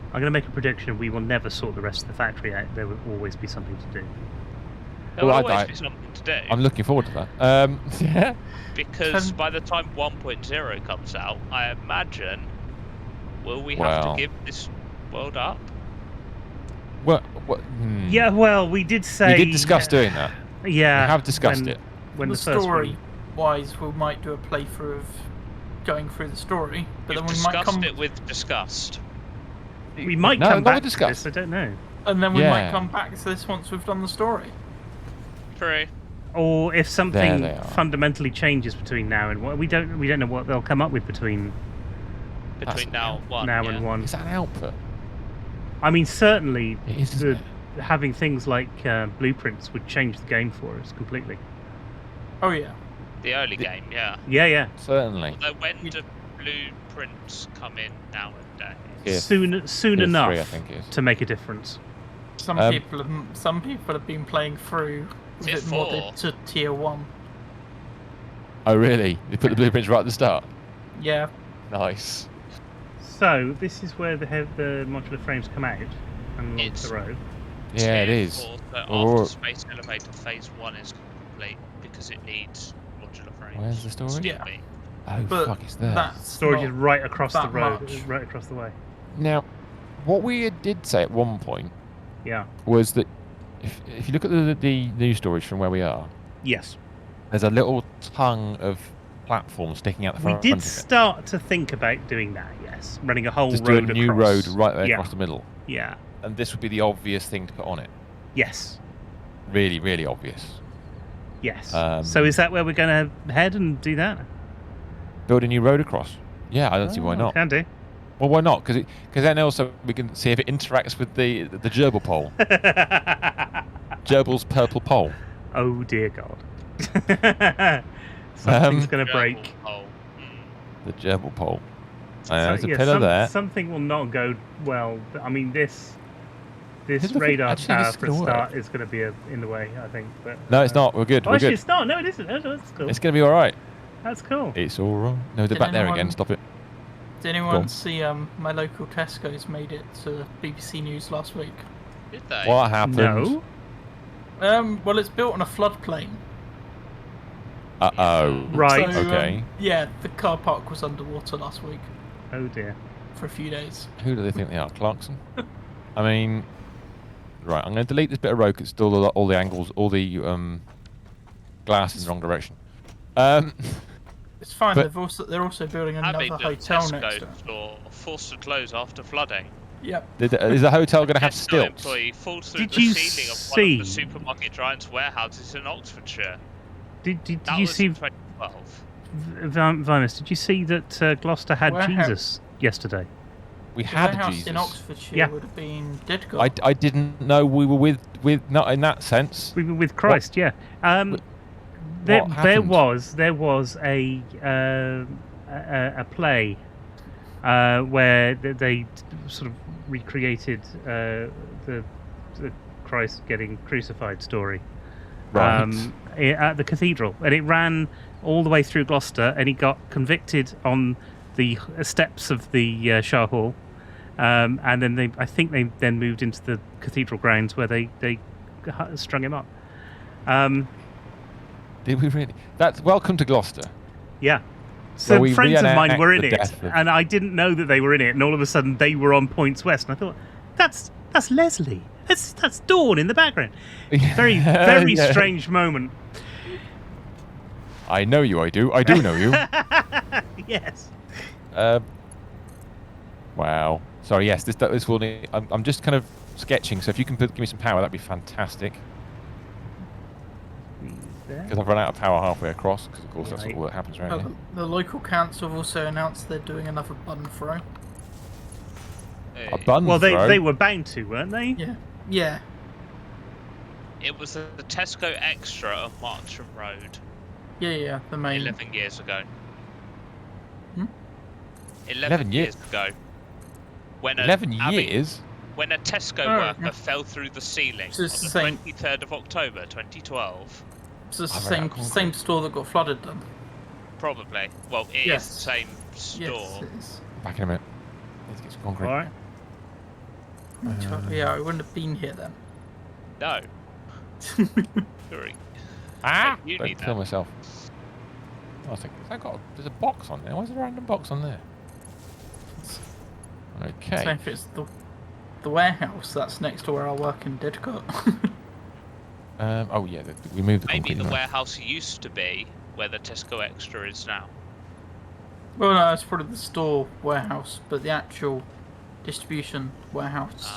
I'm going to make a prediction. We will never sort the rest of the factory out. There will always be something to do. There will Well, always I- be something to do. I'm looking forward to that. Yeah. Because by the time 1.0 comes out, I imagine, will we have Well. to give this world up? What? Yeah, well, we did say. We did discuss doing that. Yeah. We have discussed when- it. When the the first story one. wise, we might do a playthrough of going through the story, but We've then we might discussed come it with disgust. We might No, come not back to discuss. this. I don't know. and then we Yeah. might come back to this once we've done the story. True. Or if something they are. fundamentally changes between now and one, we don't know what they'll come up with between Between now and one. now yeah. and one. Is that an output? I mean, certainly It is, isn't it? having things like blueprints would change the game for us completely. Oh yeah. The early game, yeah. Yeah, yeah. Certainly. Although when do blueprints come in nowadays? Yeah. Soon Tier enough 3, I think it is. to make a difference. Some Um, people have been playing through with Tier it modded 4. to tier 1. Oh, really? You put the blueprints right at the start? Yeah. Nice. So this is where the modular frames come out and along It's- the road. Yeah, it Tier is. 4, so Or- after Space Elevator Phase 1 is complete because it needs modular frames. Where's the storage? Yeah. Oh, But fuck, it's there. that's Storage is not right across the that road, much. right across the way. Now, what we did say at one point Yeah. was that if you look at the new storage from where we are, Yes. there's a little tongue of platform sticking out the We front did of it. start to think about doing that. Yes, running a whole Just do a road new across. road right there Yeah. across the middle. Yeah. And this would be the obvious thing to put on it. Yes. Really, really obvious. Yes. Um, So is that where we're going to head and do that? Build a new road across. Yeah, I don't see why not. Can do. Well, why not? Because then also we can see if it interacts with the gerbil pole. Gerbil's purple pole. Oh dear God. Something's going to break. Oh. The gerbil pole. So, There's a yeah, pillar there. Something will not go well. I mean, this Who do you think radar actually tower this is for a gonna start work? is going to be in the way, I think. But No, it's not. We're good. Oh, We're actually, good. it's not. No, it isn't. Oh, that's cool. It's going to be all right. That's cool. It's all right. No, they're Did back there anyone- again. Stop it. Did Go anyone on. see my local Tesco's made it to BBC News last week? Did they? What happened? No. Well, it's built on a floodplain. Uh-oh. Right. So, Okay. yeah, the car park was underwater last week Oh dear. for a few days. Who do they think they are? Clarkson? I mean... Right, I'm going to delete this bit of road because it's still all the angles, all the glass in the wrong direction. It's fine. But- They're also building another Having the hotel next to Tesco it. floor forced to close after flooding. Yep. Is the hotel going to have Tesco stilts? employee falls through Did the you ceiling of one of the see- supermarket giant's warehouses in Oxfordshire. Did That you was see, in 2012. Vimus, did you see that Gloucester had Jesus yesterday? We The had warehouse Jesus. in Oxfordshire Yeah. would have been Didcot. I didn't know we were with not in that sense. We were with Christ, yeah. What There happened? was a play where they sort of recreated the Christ getting crucified story Right. at the cathedral, and it ran all the way through Gloucester, and he got convicted on the steps of the Shah Hall, and then I think they then moved into the cathedral grounds where they strung him up. Did we really? That's welcome to Gloucester. Yeah. Some we friends of mine reenact were in the it, death of- and I didn't know that they were in it, and all of a sudden they were on Points West, and I thought, that's Leslie. That's Dawn in the background. Very Yeah. strange moment. I know you. I do know you. Yes. Wow. Sorry. Yes. This will need. I'm just kind of sketching. So if you can give me some power, that'd be fantastic. Because I've run out of power halfway across. Because of course that's Right. all that happens around here. The local council have also announced they're doing another bun throw. Hey. A bun Well, throw. they were bound to, weren't they? Yeah. Yeah. It was the Tesco Extra on Marcham Road Yeah. The main. 11 years ago. Hmm? 11 years ago. When 11 years. When a Tesco Oh, worker yeah. fell through the ceiling So on it's the the same- 23rd of October 2012. So it's the I've run out of same concrete. store that got flooded then. Probably. Well, it is Yes. the same store. Yes, it is. Back in a minute. Let's get some concrete. All right. Yeah, I wouldn't have been here then. No. Sorry. Ah! You Don't need kill that. myself. I was thinking, there's a box on there. Why is there a random box on there? Okay. So if it's the warehouse that's next to where I work in Didcot. Oh yeah, we moved the Maybe concrete. the now. warehouse used to be where the Tesco Extra is now. Well, no, it's probably the store warehouse, but the actual distribution warehouse.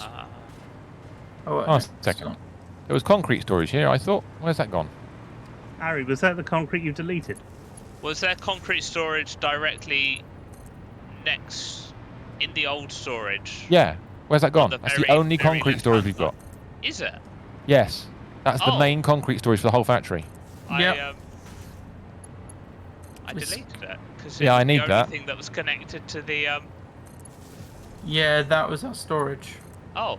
Oh, a second. There was concrete storage here. I thought, where's that gone? Harry, was that the concrete you deleted? Was there concrete storage directly next in the old storage? Yeah. Where's that gone? the That's the very, only very concrete left storage hand we've got. Is it? Yes. That's the Oh. main concrete storage for the whole factory. Yep. I deleted it because Yeah, I need the only that. thing that was connected to the Yeah, that was our storage. Oh,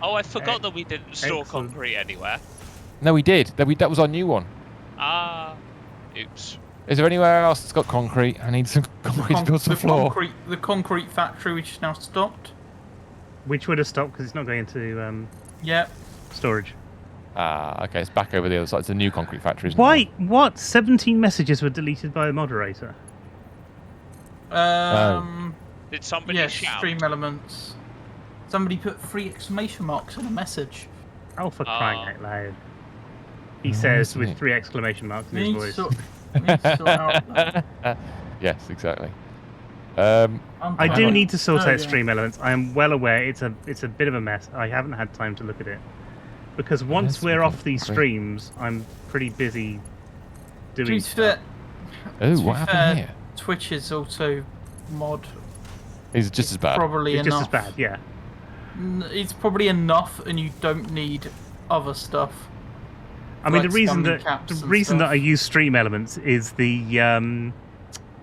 I forgot that we didn't store Excellent. concrete anywhere. No, we did. That was our new one. Oops. Is there anywhere else that's got concrete? I need some concrete to build some floor. The concrete factory, which is now stopped. Which would have stopped because it's not going into Yep. storage. Ah, okay, it's back over the other side. It's a new concrete factory, isn't Why? What? 17 messages were deleted by the moderator. Did somebody Yes, shout? stream elements. Somebody put 3 exclamation marks in a message. Oh, for crying out loud. He Oh, says isn't with it? 3 exclamation marks in We his need, voice. we need to sort out that. Yes, exactly. I do need to sort Oh, out yeah. stream elements. I am well aware it's a bit of a mess. I haven't had time to look at it. Because once Yes, we're okay, off these great. streams, I'm pretty busy To doing be fair, Oh, to be what happened fair, here? Twitch is also mod. It's just as bad. Probably It's enough. just as bad, yeah. It's probably enough, and you don't need other stuff. I mean, Like the reason spamming that caps and that I stuff. use stream elements is the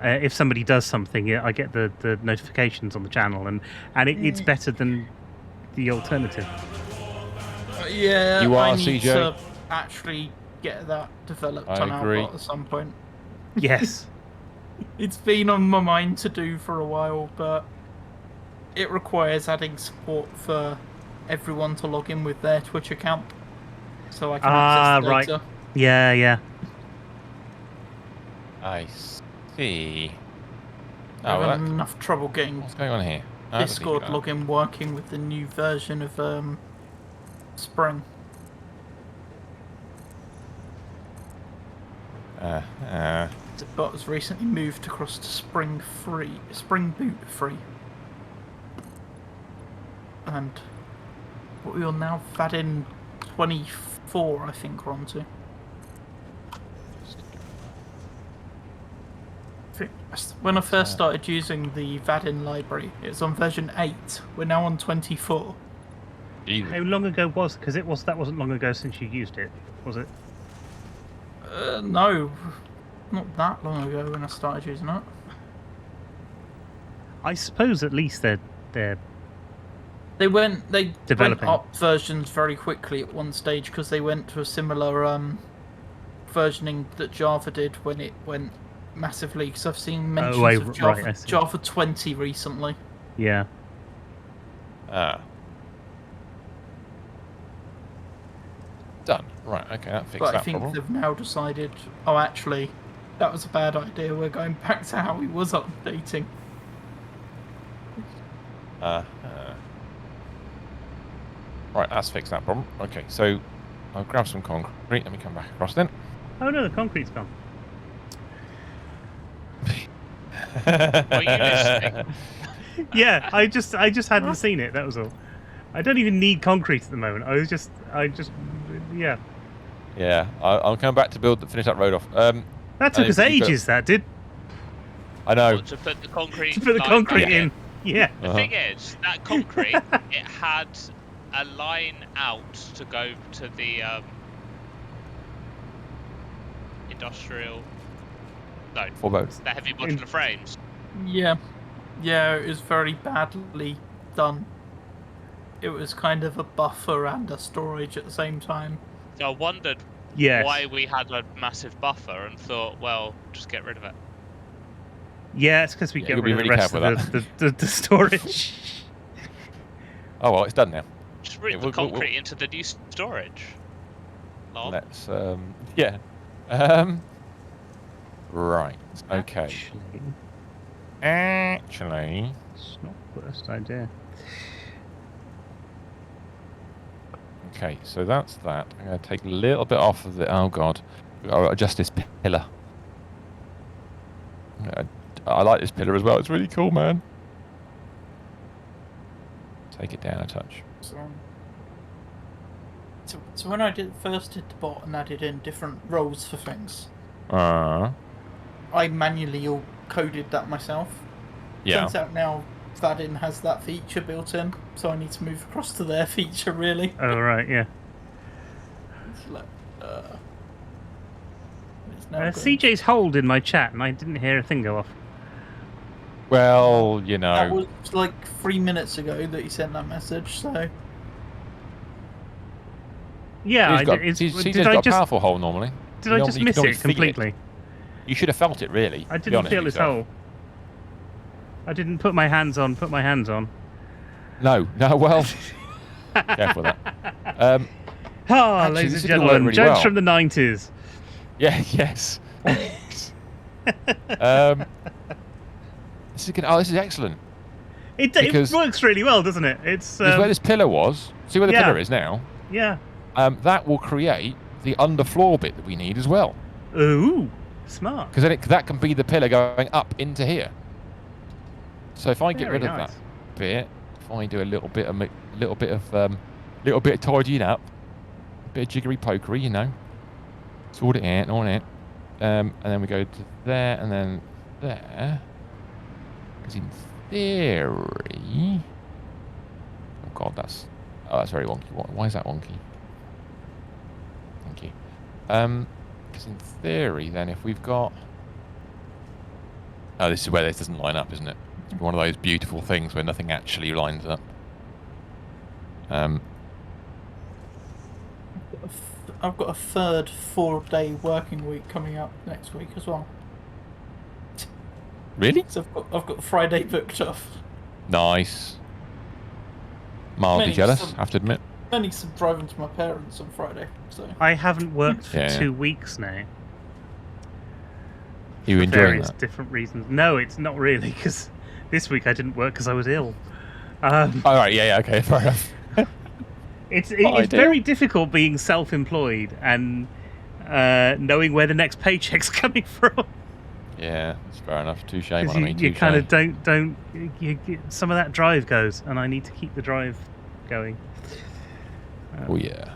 if somebody does something, yeah, I get the notifications on the channel, and it's better than the alternative. Yeah, You are, I need CJ. to actually get that developed I on agree. Outbot at some point. Yes. It's been on my mind to do for a while, but it requires adding support for everyone to log in with their Twitch account, so I can access the right. data. Yeah. I see. Oh, I've well, had enough trouble getting what's going on here? Oh, that's Discord easy, login working with the new version of Spring. but was recently moved across to Spring Boot Free. And what we are now Vadin 24, I think we're on to. When I first started using the Vadin library, it was on version 8. We're now on 24. Jesus. How long ago was? Because that wasn't long ago since you used it, was it? No, not that long ago when I started using it. I suppose at least they're They went developing up versions very quickly at one stage because they went to a similar versioning that Java did when it went massively. Because I've seen mentions of Java 20 recently. Yeah. Done. Right, okay, that fixed But that I think problem. they've now decided, oh, actually, that was a bad idea. We're going back to how he was updating. Right, that's fixed that problem. Okay, so I'll grab some concrete. Let me come back across then. Oh no, the concrete's gone. Were you listening? Yeah, I just hadn't seen it. That was all. I don't even need concrete at the moment. Yeah. Yeah, I'll come back to finish that road off. That took us ages. That did. I know. What, to put the concrete. To put the line concrete back in. Yeah. The thing is, that concrete, it had a line out to go to the industrial. No, Four boats. the heavy modular frames. Yeah, it was very badly done. It was kind of a buffer and a storage at the same time. So I wondered why we had a massive buffer and thought, well, just get rid of it. Yeah, it's because we get rid of really the rest of the storage. Oh well, it's done now. Just route the concrete into the new storage. Lol. Let's yeah. Right. Okay. Actually, it's not the worst idea. Okay, so that's that. I'm going to take a little bit off of the. Oh god, I've got to adjust this pillar. I like this pillar as well. It's really cool, man. Take it down a touch. So when I first did the bot and added in different roles for things, I manually all coded that myself. Yeah. Turns out now Vadin has that feature built in, so I need to move across to their feature really. Oh right, yeah. It's like, CJ's hold in my chat, and I didn't hear a thing go off. Well, you know. That was like 3 minutes ago that he sent that message, so. Yeah, CJ's got a powerful hole normally. Did I just miss it completely? You should have felt it, really. I didn't feel his hole. I didn't put my hands on. No, well. Careful with that. Ladies and gentlemen, really jokes from the 90s. Yeah, yes. This is excellent. It works really well, doesn't it? It's where this pillar was. See where the pillar is now? Yeah. That will create the underfloor bit that we need as well. Ooh, smart. Because then that can be the pillar going up into here. So if I get rid of that bit, if I do a little bit of tidying up, a bit of jiggery pokery, you know, sort it out, on it, and then we go to there and then there. Because in theory, oh god, that's very wonky. Why is that wonky? Thank you. Because in theory, then if we've got, this is where this doesn't line up, isn't it? It's one of those beautiful things where nothing actually lines up. I've got a third 4-day working week coming up next week as well. Really? So I've got Friday booked off. Nice. Mildly jealous, have to admit. Mainly some driving to my parents on Friday. So I haven't worked for 2 weeks now. You enjoying various that? different reasons. No, it's not really, because this week I didn't work because I was ill. All right, yeah, okay, fair enough. It's very difficult being self-employed and knowing where the next paycheck's coming from. Yeah, that's fair enough. Touche, Because what I mean. you touche. kind of don't. Some of that drive goes, and I need to keep the drive going. Oh yeah.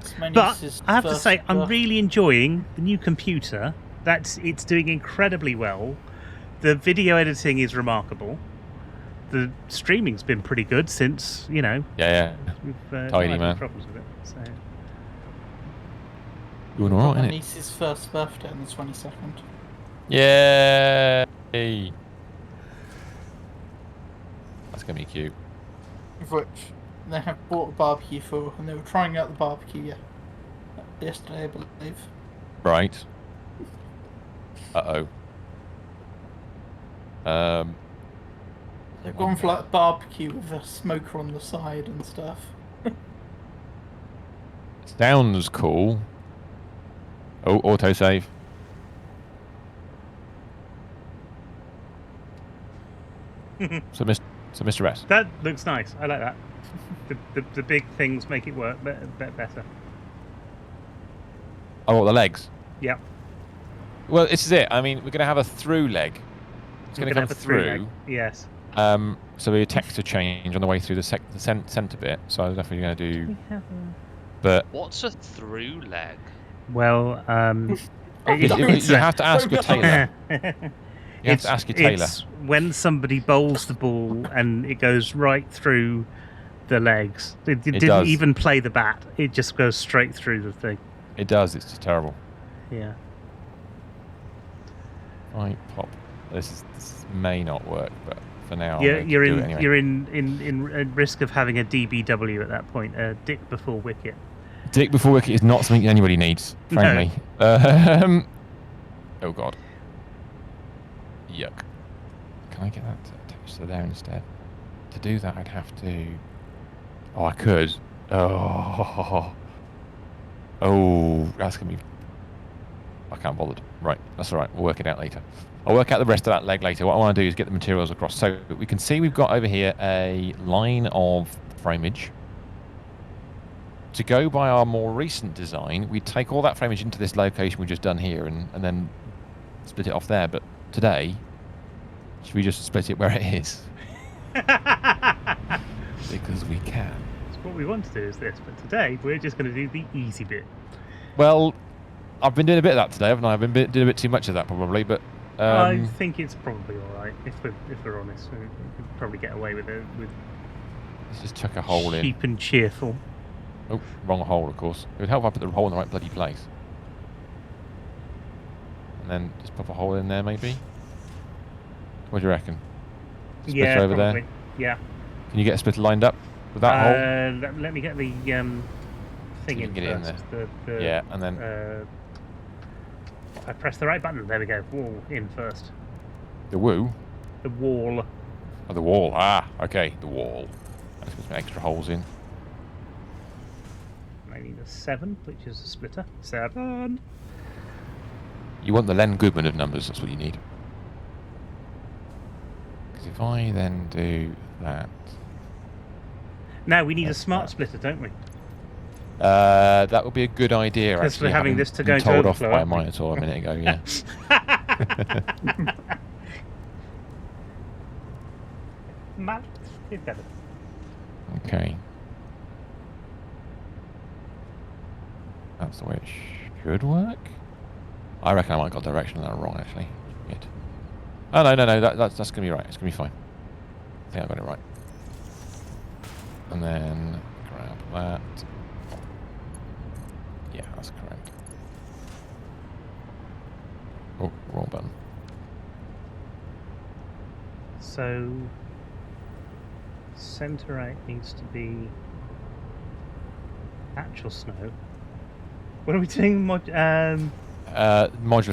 It's my But niece's I have to first say, I'm birthday. really enjoying the new computer. It's doing incredibly well. The video editing is remarkable. The streaming's been pretty good since Yeah. we've Tidy, not had any man. problems with it. So Doing Got alright, my innit? niece's first birthday on the 22nd. Yay! That's gonna be cute. Of which they have bought a barbecue for, and they were trying out the barbecue yesterday, I believe. Right. Uh-oh. They've gone for like a barbecue with a smoker on the side and stuff. Sounds cool. Oh, autosave. So, Mr. S. that looks nice. I like that. The big things make it work better. Oh, the legs. Yeah. Well, this is it. I mean, we're going to have a through leg. It's going to come have a through leg. through. Yes. So a texture change on the way through the centre bit. So I'm definitely going to do. But What's a through leg? Well, you have to ask your tailor. You have to ask your tailor. It's when somebody bowls the ball and it goes right through the legs. It didn't does. even play the bat. It just goes straight through the thing. It does. It's just terrible. Yeah. Right, pop. This may not work, but for now, You're do it anyway. you're in risk of having a DBW at that point. Dick before wicket. Dick before wicket is not something anybody needs, frankly. No. Oh god. Yuck. Can I get that attached to there instead? To do that, I'd have to. Oh, I could. Oh, that's gonna be. I can't bother. Right, that's all right. We'll work it out later. I'll work out the rest of that leg later. What I want to do is get the materials across. So we can see we've got over here a line of frameage. To go by our more recent design, we'd take all that frameage into this location we've just done here and then split it off there. But today, should we just split it where it is? Because we can. What we want to do is this, but today we're just going to do the easy bit. Well, I've been doing a bit of that today, haven't I? I've been doing a bit too much of that probably, but I think it's probably all right if we're honest. We could probably get away with it with. Let's just chuck a hole in. Cheap and cheerful. Oh, wrong hole, of course. It would help if I put the hole in the right bloody place. And then just pop a hole in there, maybe. What do you reckon? Splitter Yeah, over probably. there. Yeah. Can you get a splitter lined up with that hole? Let me get the thing You in can get it in first. there. Yeah, and then I press the right button. There we go. Wall in first. the woo. The wall. Oh, the wall. Ah, okay, the wall. Let's put some extra holes in. I need a 7, which is a splitter. 7. You want the Len Goodman of numbers. That's what you need. Because if I then do that. Now we need a smart splitter, don't we? That would be a good idea. Because Actually, we're having having this to been go told to off overflow, by a aren't we? monitor a minute ago. Yeah. Matt, it's better. Okay. That's the way it should work. I reckon I might got direction on that wrong actually. Shit. Oh no, that's gonna be right. It's gonna be fine. I think I got it right. And then grab that. Yeah, that's correct. Oh, wrong button. So center out needs to be actual snow. What are we doing? Modular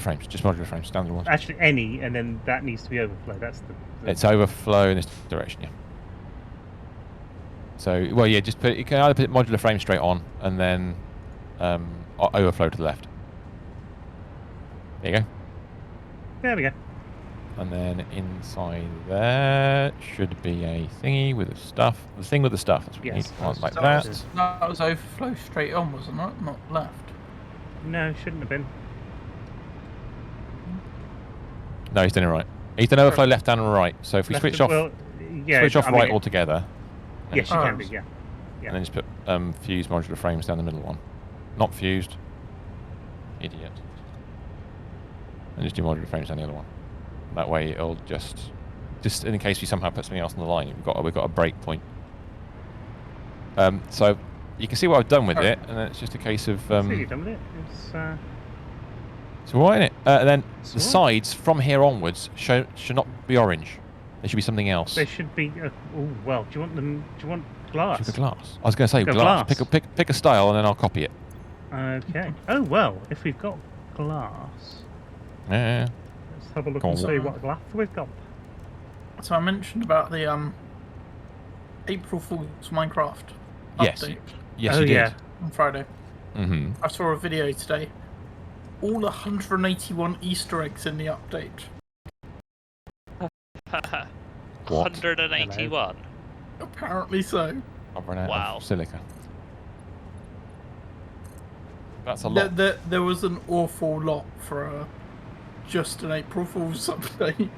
frames, just modular frames, standard ones. Actually, any, and then that needs to be overflow. That's the It's overflow in this direction, yeah. So, well, yeah, just you can either put modular frame straight on and then overflow to the left. There you go. There we go. And then inside there should be a thingy with the stuff. The thing with the stuff. That's what you need. One like that. That was overflow straight on, wasn't it? Not left. No, shouldn't have been. No, he's doing it right. He's done overflow left and right. So if we Left switch and- off, well, yeah, switch off I mean, right altogether. and Yes, you Oh. can do. Yeah. And then just put fused modular frames down the middle one. Not fused. Idiot. And just do modular frames down the other one. That way it'll just in case we somehow put something else on the line, we've got a break point. So you can see what I've done with it, and then it's just a case of. See what you've done with it. It's alright, isn't it? And then It's the all right. sides from here onwards should not be orange. They should be something else. They should be. Oh well. Do you want them? Do you want glass? Should be glass. I was going to say Go glass. glass. Pick a style, and then I'll copy it. Okay. Oh well. If we've got glass, Yeah. let's have a look Go and on. see what glass we've got. So I mentioned about the April Fool's Minecraft Yes. update Yes, Oh, you did. yeah. on Friday. Mm-hmm. I saw a video today. All 181 Easter eggs in the update. 181. Apparently so. I've run out Wow. of silica. That's a lot. There was an awful lot for just an April Fool's update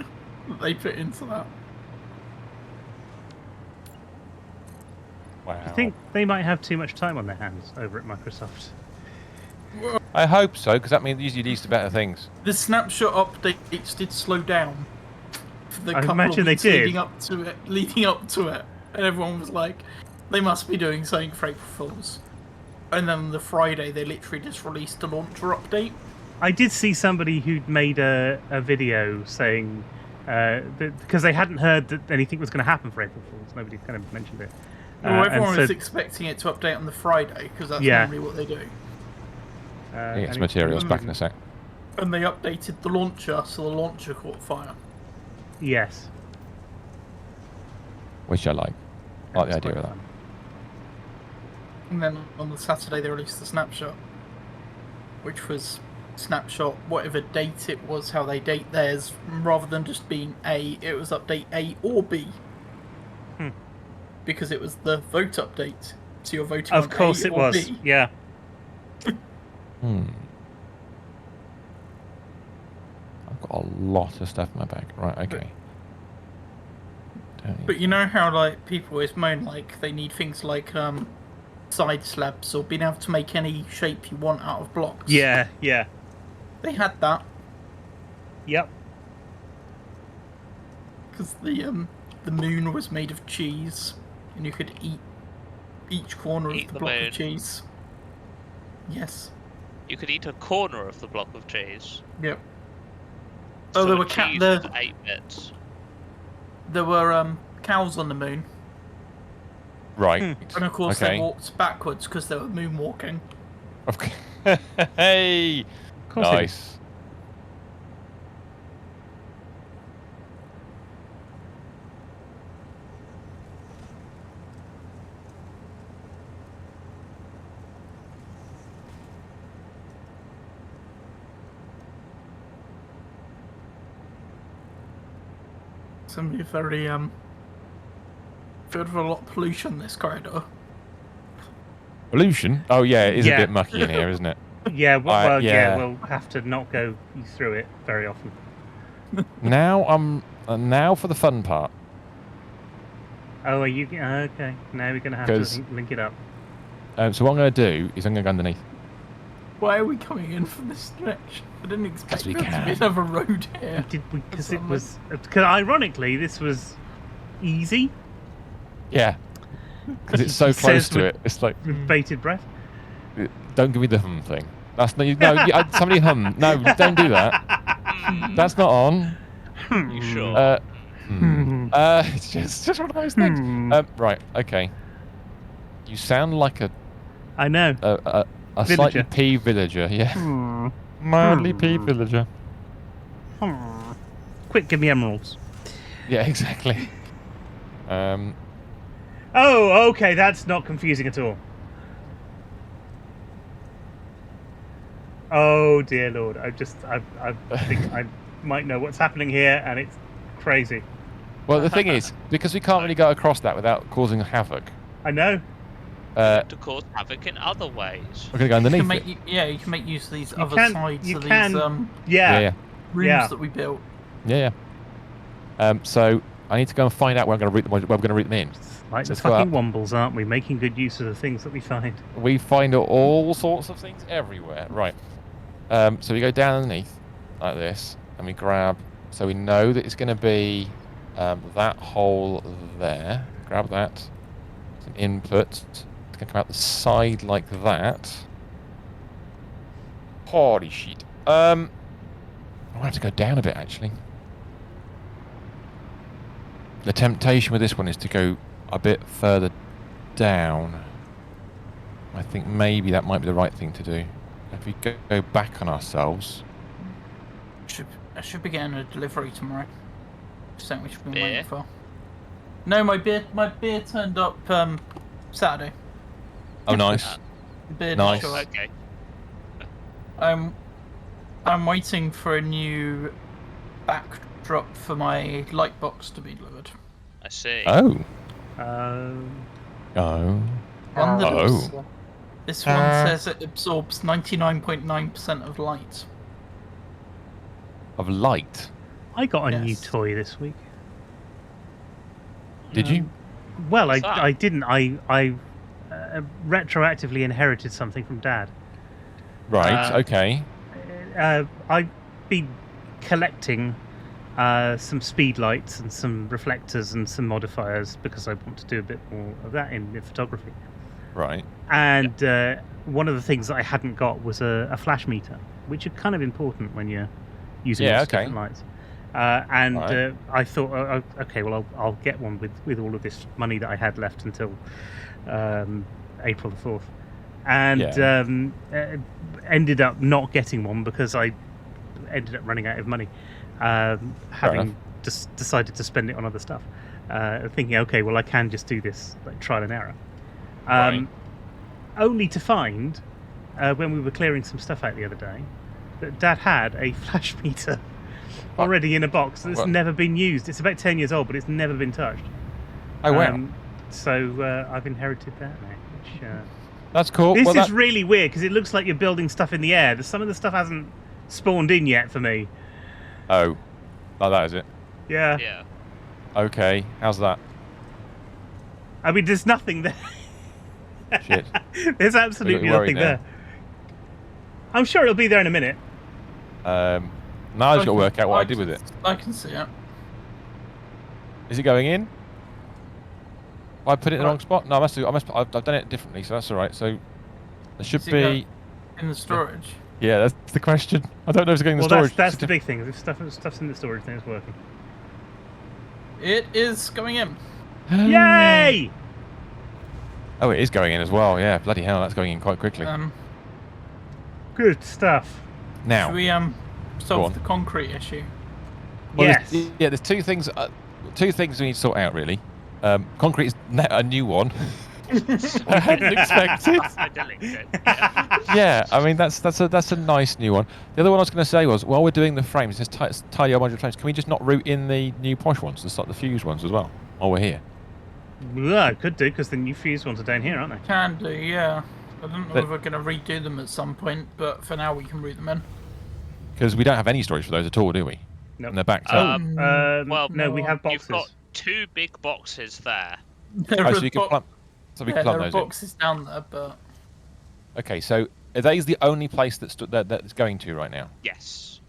that they put into that. Wow. I think they might have too much time on their hands over at Microsoft. I hope so, because that means usually leads to better things. The snapshot updates did slow down. For the I couple imagine of they weeks did. leading up to it, and everyone was like, they must be doing something for April Fools. And then the Friday, they literally just released a launcher update. I did see somebody who'd made a video saying because they hadn't heard that anything was going to happen for April Fools. Nobody kind of mentioned it. Well, everyone and so, was expecting it to update on the Friday because that's Yeah. normally what they do. I think it's and materials back in a sec. And they updated the launcher, so the launcher caught fire. Yes. Which I like. I like the That's idea quite of that. fun. And then on the Saturday, they released the snapshot, which was snapshot whatever date it was, how they date theirs, rather than just being A, it was update A or B. Because it was the vote update, so you're voting Of on course A it or was. B. Yeah. I've got a lot of stuff in my bag. Right, okay. But you know how like people always moan like they need things like side slabs or being able to make any shape you want out of blocks. Yeah. Yeah. They had that Yep. because the moon was made of cheese, and you could eat each corner Eat of the the block moon. of cheese. Yes. You could eat a corner of the block of cheese. Yep. So Oh, there a were cheese there with 8 bits. were cows on the moon, Right. and of course Okay. they walked backwards because they were moonwalking. Okay. Hey! Of course it is. Nice. Somebody very filled with a lot of pollution this corridor. Pollution? Oh yeah, it is Yeah. a bit mucky in here, isn't it? Yeah. Well, yeah. yeah. We'll have to not go through it very often. Now for the fun part. Oh, are you? Okay. Now we're going to have to 'Cause- link it up. So what I'm going to do is I'm going to go underneath. Why are we coming in from this stretch? I didn't expect we there to can. be another road here. Did we? Because For it some was. Because ironically, this was easy. Yeah. Because it's so close Says to with- it. It's like, With bated breath. don't give me the hum thing. That's no, somebody hum. No, don't do that. That's not on. You sure? It's just one of those things. Right, okay. You sound like a I know. slightly Villager. peeved villager, yeah. Mildly peeved villager. Quick, give me emeralds. Yeah, exactly. Oh, okay. That's not confusing at all. Oh dear Lord! I think I might know what's happening here, and it's crazy. Well, the thing is, because we can't really go across that without causing havoc, I know. To cause havoc in other ways. we're going to go You underneath can make, it. you can make use of these You other can- sides you of can- these Yeah, Yeah. yeah. rooms Yeah. that we built. Yeah. So I need to go and find out where I'm going to route them in. Like So the let's go fucking up. wombles, aren't we? Making good use of the things that we find. We find all sorts of things everywhere. Right. So we go down underneath like this, and we grab. So we know that it's going to be that hole there. Grab that. It's an input. It's going to come out the side like that. Holy shit. I have to go down a bit actually. The temptation with this one is to go a bit further down. I think maybe that might be the right thing to do. If we go back on ourselves. I should be getting a delivery tomorrow. Something which we've been Beer? waiting for. No, my beer turned up Saturday. Oh, nice. The beer Nice. didn't show up. Okay. I'm waiting for a new backdrop for my light box to be delivered. I see. Oh. Um, Oh. One that Oh. this one says it absorbs 99.9% of light. Of light. I got a new Yes. toy this week. Did you? Well, What's that? I didn't. I retroactively inherited something from Dad. Right. Okay. I've been collecting some speed lights and some reflectors and some modifiers because I want to do a bit more of that in photography. Right. And one of the things that I hadn't got was a flash meter, which are kind of important when you're using Yeah, lots of okay. different lights. And Right. I thought, okay, well, I'll get one with all of this money that I had left until April the 4th. And ended up not getting one because I ended up running out of money, having enough. just decided to spend it on other stuff. Thinking, okay, well, I can just do this like trial and error. Right. Only to find, when we were clearing some stuff out the other day, that Dad had a flash meter already in a box that's What? never been used. It's about 10 years old, but it's never been touched. Oh wow. So I've inherited that now. Which, That's cool. this Well, is really weird because it looks like you're building stuff in the air. Some of the stuff hasn't spawned in yet for me. Oh. Like that is it. Yeah. Yeah. Okay. How's that? I mean, there's nothing there. Shit. There's absolutely You're worried nothing there. I'm sure it'll be there in a minute. Now I've just got to work out what I did with it. I can see it. Is it going in? I put it in the wrong spot? No, I've done it differently, so that's all right. So there should Is it be. in the storage. Yeah, that's the question. I don't know if it's going in the Well, storage. that's the big thing. If stuff's in the storage, then it's working. It is going in. Yay! Oh, it is going in as well. Yeah, bloody hell, that's going in quite quickly. Good stuff. Now, Should we Go solve on. the concrete issue? well, Yes. there's two things. Two things we need to sort out really. Concrete is a new one. I hadn't expected. I deleted it. Yeah, I mean that's a nice new one. The other one I was going to say was while we're doing the frames, this tidy our modular frames. Can we just not route in the new posh ones, the fused ones as well, while we're here? Yeah, I could do because the new fused ones are down here, aren't they? Can do, yeah. I don't know But- if we're going to redo them at some point, but for now we can route them in. Because we don't have any storage for those at all, do we? Nope. And they're backed Oh, up. Well, no, we have boxes. You've got two big boxes there. There Oh, are so you can plumb. So we can plumb there are those in. boxes down there, but Okay, so are these the only place that's going to right now? Yes.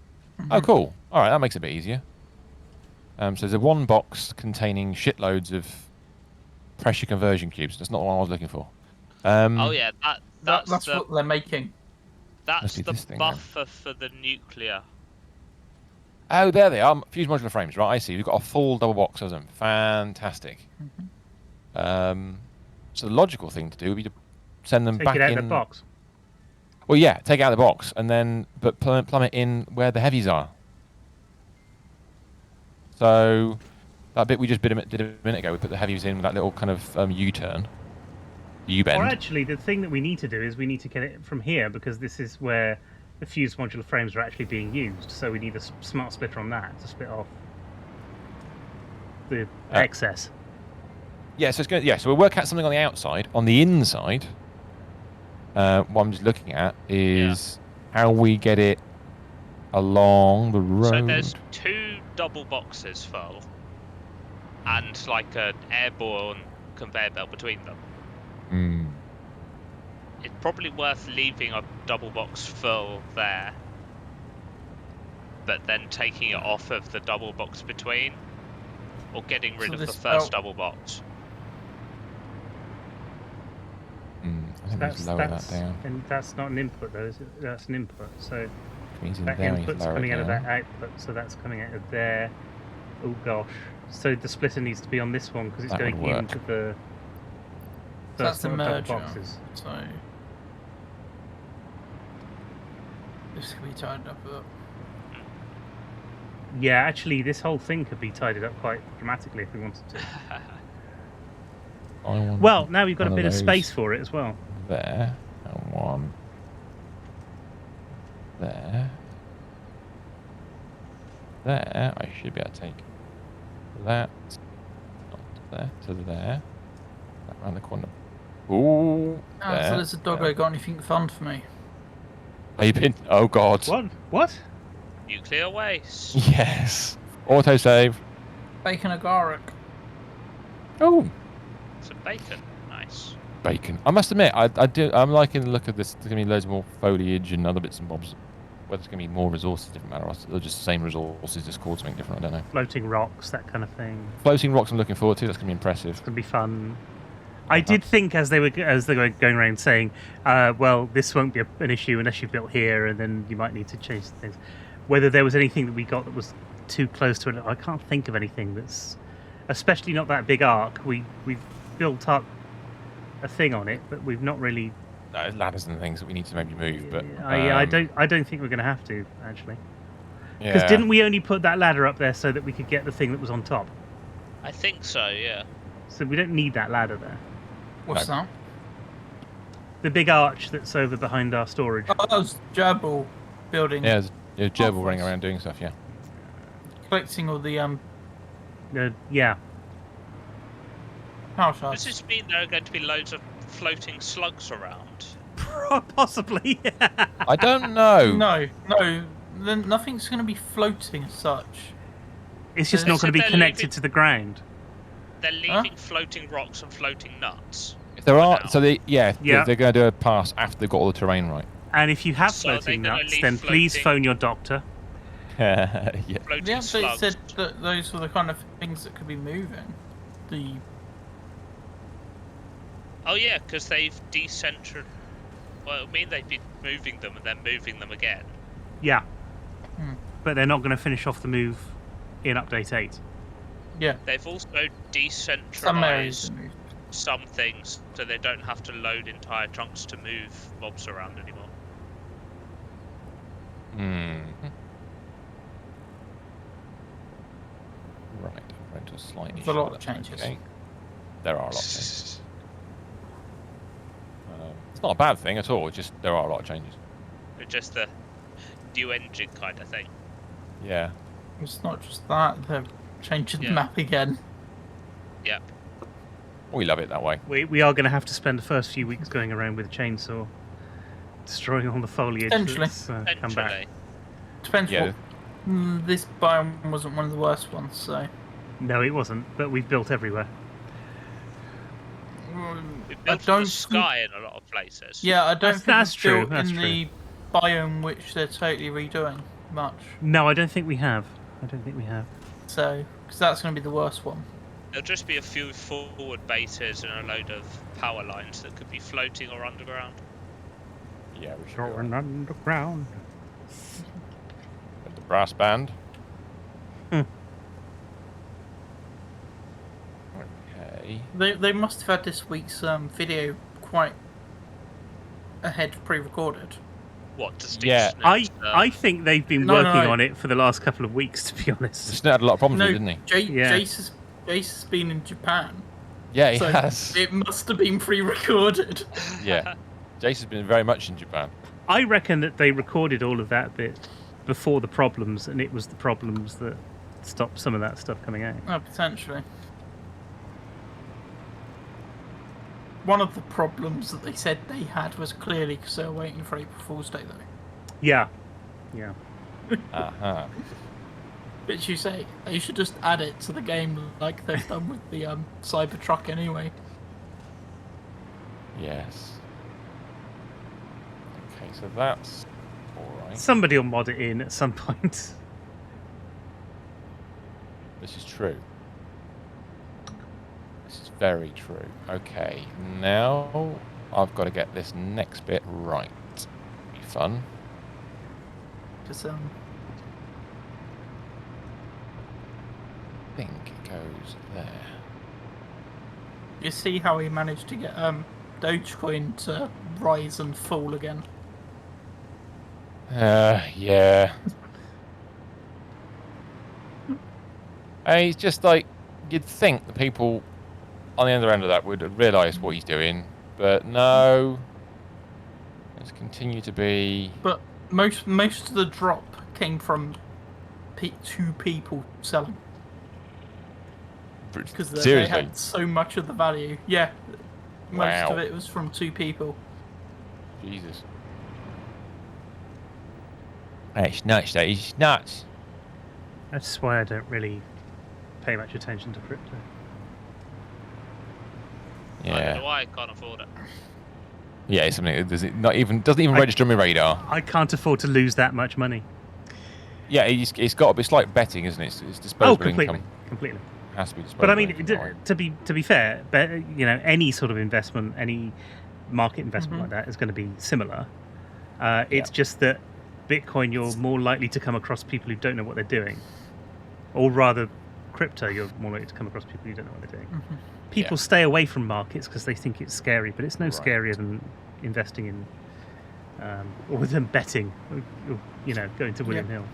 Oh, cool. All right, that makes it a bit easier. So there's a one box containing shitloads of pressure conversion cubes. That's not what I was looking for. Oh yeah, that's that's the what they're making. that's Must be the this thing then. buffer for the nuclear. Oh, there they are. Fused modular frames. Right, I see. We've got a full double box of them. Fantastic. So the logical thing to do would be to send them Take back it out in. of the box. Well, yeah, take it out of the box and then plumb it in where the heavies are. So that bit we just did a minute ago, we put the heavies in with that little kind of U-turn, U-bend. Or actually, the thing that we need to do is we need to get it from here because this is where the fused modular frames are actually being used. So we need a smart splitter on that to split off the excess. Yeah, so it's going. Yeah, so we'll work out something on the outside. On the inside, what I'm just looking at is how we get it along the road. So there's two double boxes full and like an airborne conveyor belt between them, Hmm. it's probably worth leaving a double box full there, but then taking it off of the double box between, or getting rid So of the this first belt- double box. I think we need to lower that down. And that's not an input though, is it? That's an input. So Which means in that there we need to input's lower coming it out of down. that output, so that's coming out of there. Oh gosh. So the splitter needs to be on this one because it's That going would work. into the So that's first the one of double merger. boxes. So this can be tied up. Yeah, actually, this whole thing could be tidied up quite dramatically if we wanted to. I want Well, now we've got a one bit of those space for it as well. there, and one there. There, I should be able to take that, not there, to there, that round the corner. Ooh, Ah, there. so there's a doggo got anything fun for me? Are you been? Oh God. What? What? Nuclear waste. Yes. Autosave. Bacon agaric. Oh, Some bacon. Nice. bacon. I must admit, I'm liking the look of this. There's gonna be loads more foliage and other bits and bobs. Whether it's gonna be more resources, different matter, or just the same resources, just called something different. I don't know. Floating rocks, that kind of thing. Floating rocks, I'm looking forward to. That's gonna be impressive. It's gonna be fun. I did think as they were going around saying, well, this won't be an issue unless you built here, and then you might need to change things. Whether there was anything that we got that was too close to it, I can't think of anything that's, especially not that big arc. We've built up a thing on it, but we've not really. No, ladders and things that we need to maybe move, but I don't think we're going to have to actually. Yeah. Because didn't we only put that ladder up there so that we could get the thing that was on top? I think so, yeah. So we don't need that ladder there. What's that? The big arch that's over behind our storage. Oh, that was Gerbil building. Yeah, there's gerbil Oh, running nice. around doing stuff. Yeah. Collecting all the Yeah. power Does shards. this mean there are going to be loads of floating slugs around? Possibly. I don't know. No, then nothing's going to be floating as such. It's just They not going to said be they're connected leaving- to the ground. They're leaving floating rocks and floating nuts. If there are, now. so Yeah. they're going to do a pass after they've got all the terrain right. And if you have So are they floating gonna nuts, leave then please floating- phone your doctor. Yeah. Floating The update slugs. said that those were the kind of things that could be moving. Oh yeah, because they've decentralized. Well, I mean they've been moving them and then moving them again. Yeah. Hmm. But they're not going to finish off the move in update 8. Yeah, They've also some areas decentralized are moved. some things, so they don't have to load entire chunks to move mobs around anymore. Right. I'm going to slightly. There's a lot short of that. changes. Okay. There are a lot of changes. It's not a bad thing at all. It's just there are a lot of changes. It's just the new engine kind of thing. Yeah. It's not just that, they're changing Yeah. the map again. Yep. We love it that way. We are going to have to spend the first few weeks going around with a chainsaw, destroying all the foliage Potentially. that's come back. Potentially. Depends Yeah. what. This biome wasn't one of the worst ones, so. No, it wasn't, but we've built everywhere. We've I built from don't the sky in a lot of places. Yeah, I don't think That's we've true, built that's in the biome which they're totally redoing much. No, I don't think we have. So, because that's going to be the worst one. There'll just be a few forward bases and a load of power lines that could be floating or underground. Yeah, we should. Going underground. With the brass band. Okay. They must have had this week's video quite ahead pre-recorded. What does Yeah. I think they've been No, no, working no. on it for the last couple of weeks, to be honest. Snit had a lot of problems No, with it, didn't he? Yeah. Jace has been in Japan, Yeah, he so has. it must have been pre-recorded. Yeah. Jason's been very much in Japan. I reckon that they recorded all of that bit before the problems, and it was the problems that stopped some of that stuff coming out. Oh, potentially. One of the problems that they said they had was clearly because they were waiting for April Fool's Day, though. Yeah. Uh-huh. But you say they should just add it to the game like they've done with the Cybertruck anyway. Yes. Okay, so that's all right. Somebody will mod it in at some point. This is true. This is very true. Okay, now I've got to get this next bit right. Be fun. Because I think it goes there. you see how he managed to get Dogecoin to rise and fall again. Yeah. And he's just like, you'd think the people on the other end of that would realise what he's doing, but no. Let's continue to be. But most of the drop came from two people selling. Because they had so much of the value. Yeah, most of it was from two people. Jesus. It's nuts, that is nuts. That's why I don't pay much attention to crypto. Yeah. I don't know why I can't afford it. Yeah, it's something that doesn't even register on my radar. I can't afford to lose that much money. Yeah, it's got. It's like betting, isn't it? It's disposable income. Completely. It has to be disposable. But I mean, income, to be fair, any sort of investment, any market investment like that is going to be similar. It's just that Bitcoin, you're more likely to come across people who don't know what they're doing, or rather, crypto, you're more likely to come across people who don't know what they're doing. People stay away from markets because they think it's scary, but it's no scarier than investing in, or than betting, or, going to William Hill.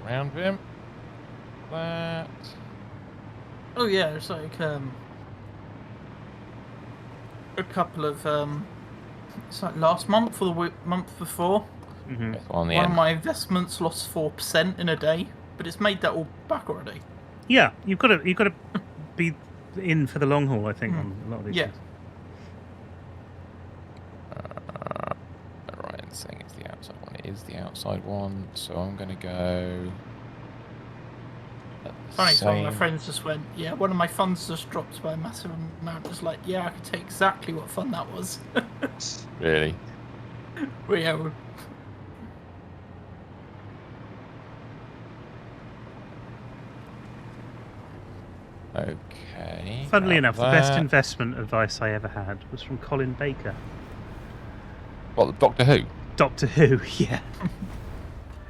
Around him. That. Oh yeah, it's like a couple of it's like last month or the month before. One of my investments lost 4% in a day, but it's made that all back already. Yeah, you've got to be in for the long haul, I think, on a lot of these things. Ryan's saying it's the outside one. It is the outside one, so I'm going to go. Funny, so my friends just went, yeah, one of my funds just dropped by a massive amount. Just like, yeah, I could tell exactly what fund that was. Really? Well, yeah. Okay. Funnily enough, the best investment advice I ever had was from Colin Baker. What, Doctor Who? Doctor Who, yeah.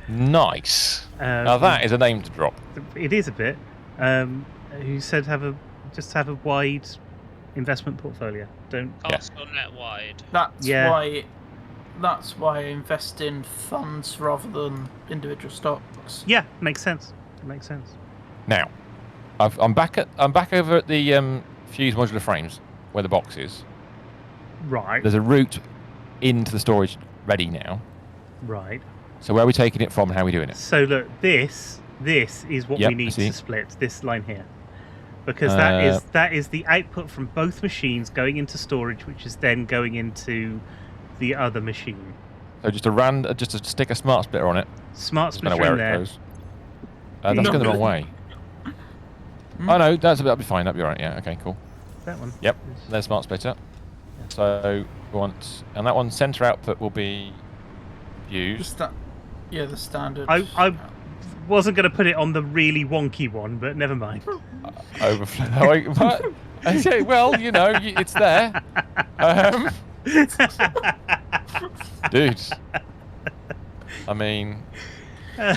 Nice. Now that is a name to drop. It is a bit. Who said have a wide investment portfolio. Don't cast on net wide. That's why I invest in funds rather than individual stocks. Yeah, makes sense. It makes sense. Now, I'm back over at the Fuse modular frames where the box is. Right. There's a route into the storage ready now. Right. So where are we taking it from and how are we doing it? So look, this is what we need to split, this line here. Because that is the output from both machines going into storage, which is then going into the other machine. So just to stick a smart splitter on it. Smart splitter where in there. It goes. That's going the wrong way. Oh no, that'll be fine. That'll be alright. Yeah. Okay. Cool. That one. Yep. There's smart splitter. So we want, and that one center output will be used. The standard. I wasn't going to put it on the really wonky one, but never mind. Overflow. Okay, well, it's there. Dude. I mean. I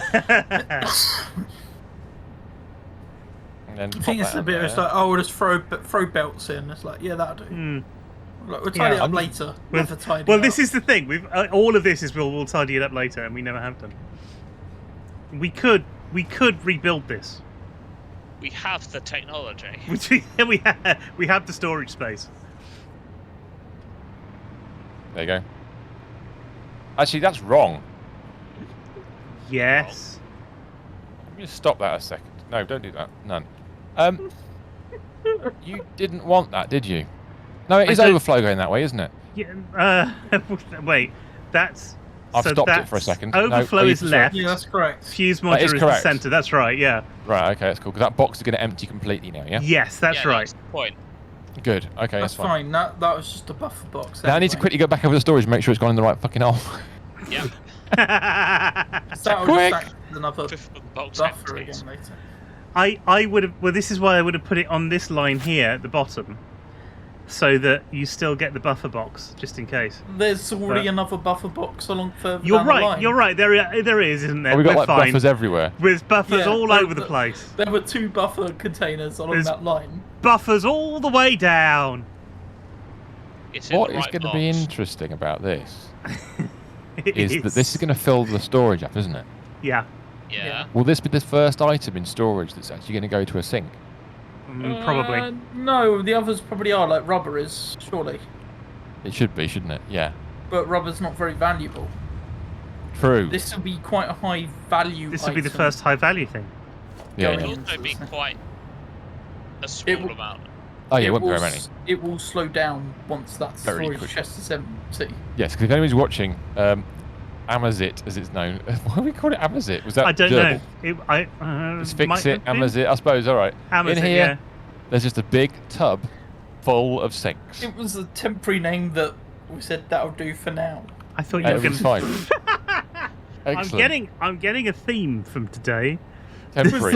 think it's a bit. It's like, we'll just throw belts in. It's like, yeah, that'll do. Like, we'll tidy it up later. This is the thing. We've all of this is we'll tidy it up later, and we never have done. We could rebuild this. We have the technology. We have the storage space. There you go. Actually, that's wrong. Yes. Let me just stop that a second. No, don't do that. None. You didn't want that, did you? No, it is overflow going that way, isn't it? Yeah. Wait, that's I've So stopped it that's for a second. Overflow No, is left. Yeah, that's correct. Fuse That module is is the correct. centre. That's right. Yeah. Right, okay, that's cool. Because that box is going to empty completely now, yeah? Yes, that's yeah, right. That's the point. Good, okay, That's fine. That was just a buffer box. Now I need to anyway. quickly go back over the storage and make sure it's gone in the right fucking hole. Yep. So I'll Quick. just act as another Fifth of the box buffer empties. again later. I would have. Well, this is why I would have put it on this line here at the bottom, so that you still get the buffer box just in case. There's already But- another buffer box along further You're down the right. line. You're right. There is, isn't there? Oh, we got We're like fine. buffers everywhere. With buffers Yeah, all there- over the place. There were 2 buffer containers along There's- that line. Buffers all the way down. It's in What the is right going to box. be interesting about this It is that this is going to fill the storage up, isn't it? Yeah. Yeah. Will this be the first item in storage that's actually going to go to a sink? Probably. No, the others probably are, like rubber is, surely. It should be, shouldn't it? Yeah. But rubber's not very valuable. True. This will be quite a high value This will be the item. first high value thing. yeah, going yeah. It would also be quite a It small will- amount. Oh, yeah, it It won't be will very many. It will slow down once that Very storage quickly. chest is empty. Yes, because if anybody's watching, Amazit, as it's known. Why do we call it Amazit? Was that I don't gerbil? know. Let's fix might it, have been. Amazit, I suppose, alright. Amazit, In here, yeah. there's just a big tub full of sinks. It was a temporary name that we said that'll do for now. I thought you were It going was to. fine. Excellent. I'm getting a theme from today. Temporary.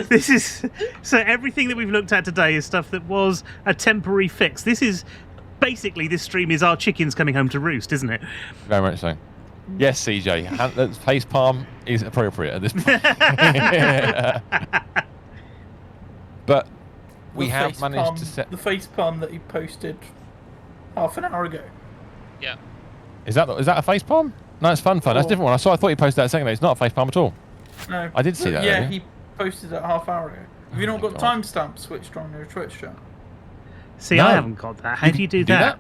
This is so everything that we've looked at today is stuff that was a temporary fix. This is basically this stream is our chickens coming home to roost, isn't it? Very much so. Yes, CJ. That face palm is appropriate at this point. But we The have face managed palm- to set. the face palm that he posted half an hour ago. Yeah. Is that a face palm? No, it's fun. That's a Oh. different one. I thought he posted that a second ago. It's not a face palm at all. No, I did see that Yeah, earlier. he posted it half hour ago. Have you Oh not my got God. timestamps switched on your Twitch chat? See, No. I haven't got that. How do you do that?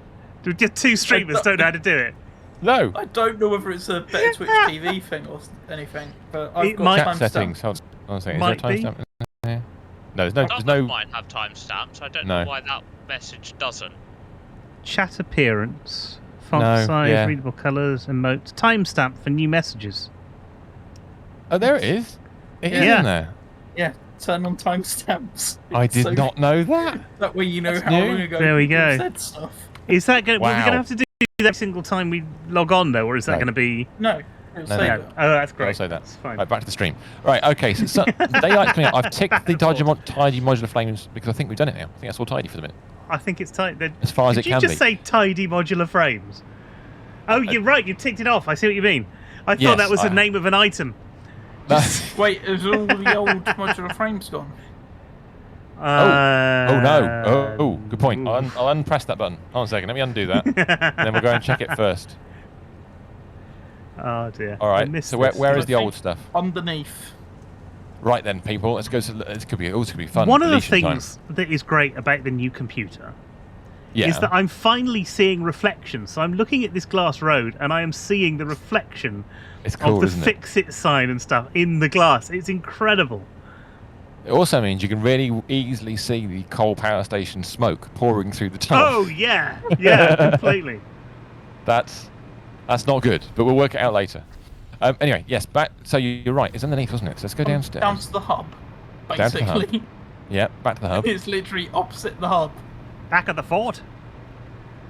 Just 2 streamers don't know how to do it. No. I don't know whether it's a better Twitch TV thing or anything, but I've It got might- Chat settings. timestamps. Hold on a second. Might Is there a be. timestamp? Yeah. No, there's Some no. of mine have timestamps. I don't No. know why that message doesn't. Chat appearance, font No, size, yeah. readable colours, emotes, timestamp for new messages. Oh, there it is. It is Yeah. in there. Yeah, turn on timestamps. I It's did so- not know that. That way you know That's how new. long ago There we people go. said stuff. Is that going? Are we Wow. going to have to do that every single time we log on though, or is that No. going to be? No, it'll No, say no. that. Oh, that's I'll great. say that. That's fine. Right, back to the stream. Right, okay. So daylight's coming out. I've ticked the tidy modular flames because I think we've done it now. I think that's all tidy for the minute. I think it's tight. As far as Did it you can just be. say tidy modular frames? Oh, you're right. You ticked it off. I see what you mean. I thought Yes, that was the I- name of an item. No. Wait, is all the old modular frames gone? Oh no! Oh, good point. Ooh. I'll unpress that button. Hold on a second. Let me undo that, and then we'll go and check it first. Oh dear. All I right. missed So where this. is the old stuff? Underneath. Right then, people. Let's go. This could be fun. One of the deletion time. things that is great about the new computer Yeah. is that I'm finally seeing reflections. So I'm looking at this glass road and I am seeing the reflection It's cool, of the isn't it? fix-it sign and stuff in the glass. It's incredible. It also means you can really easily see the coal power station smoke pouring through the tunnel. Oh yeah, yeah, completely. That's not good, but we'll work it out later. Anyway, yes, back. So you're right. It's underneath, wasn't it? So let's go downstairs. Down to the hub, Down to the hub. basically. Yeah, back to the hub. It's literally opposite the hub. Back at the fort.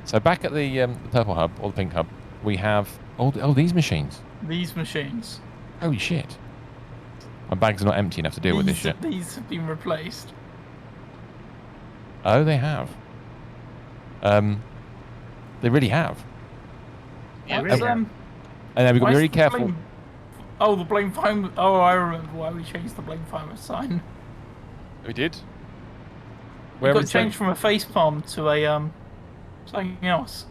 So back at the purple hub or the pink hub, we have these machines. These machines. Holy shit! My bags are not empty enough to deal with this shit. These have been replaced. Oh, they have. They really have. Yeah, really? And then we've got to be why is very the careful. blame- Oh, the blame fire. Oh, I remember why we changed the blame fire sign. We did. We Where got was that? changed from a face palm to a something else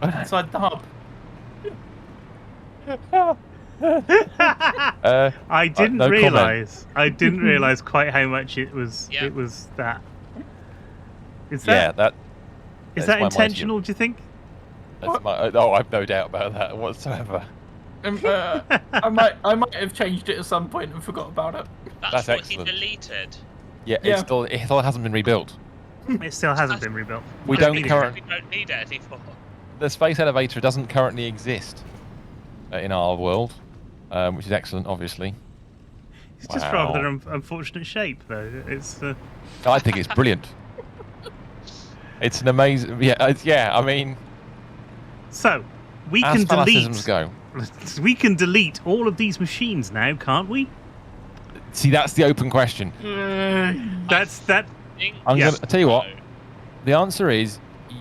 inside the hub. I didn't no comment. realise. I didn't realise quite how much it was. Yeah. It was that. Is Yeah, that that's is that my mind's view. intentional? Do you think? That's my, oh, I've no doubt about that whatsoever. I might have changed it at some point and forgot about it. That's That's what excellent. he deleted. Yeah, Yeah. it still hasn't been rebuilt. It still hasn't been rebuilt. We don't don't need it. current- We don't need it anymore. The space elevator doesn't currently exist. in our world, which is excellent, obviously. It's just rather unfortunate shape, though. It's. I think it's brilliant. It's an amazing. Yeah. I mean. So, we as can fanaticisms go. We can delete all of these machines now, can't we? See, that's the open question. That's that. I'm gonna tell you what. The answer is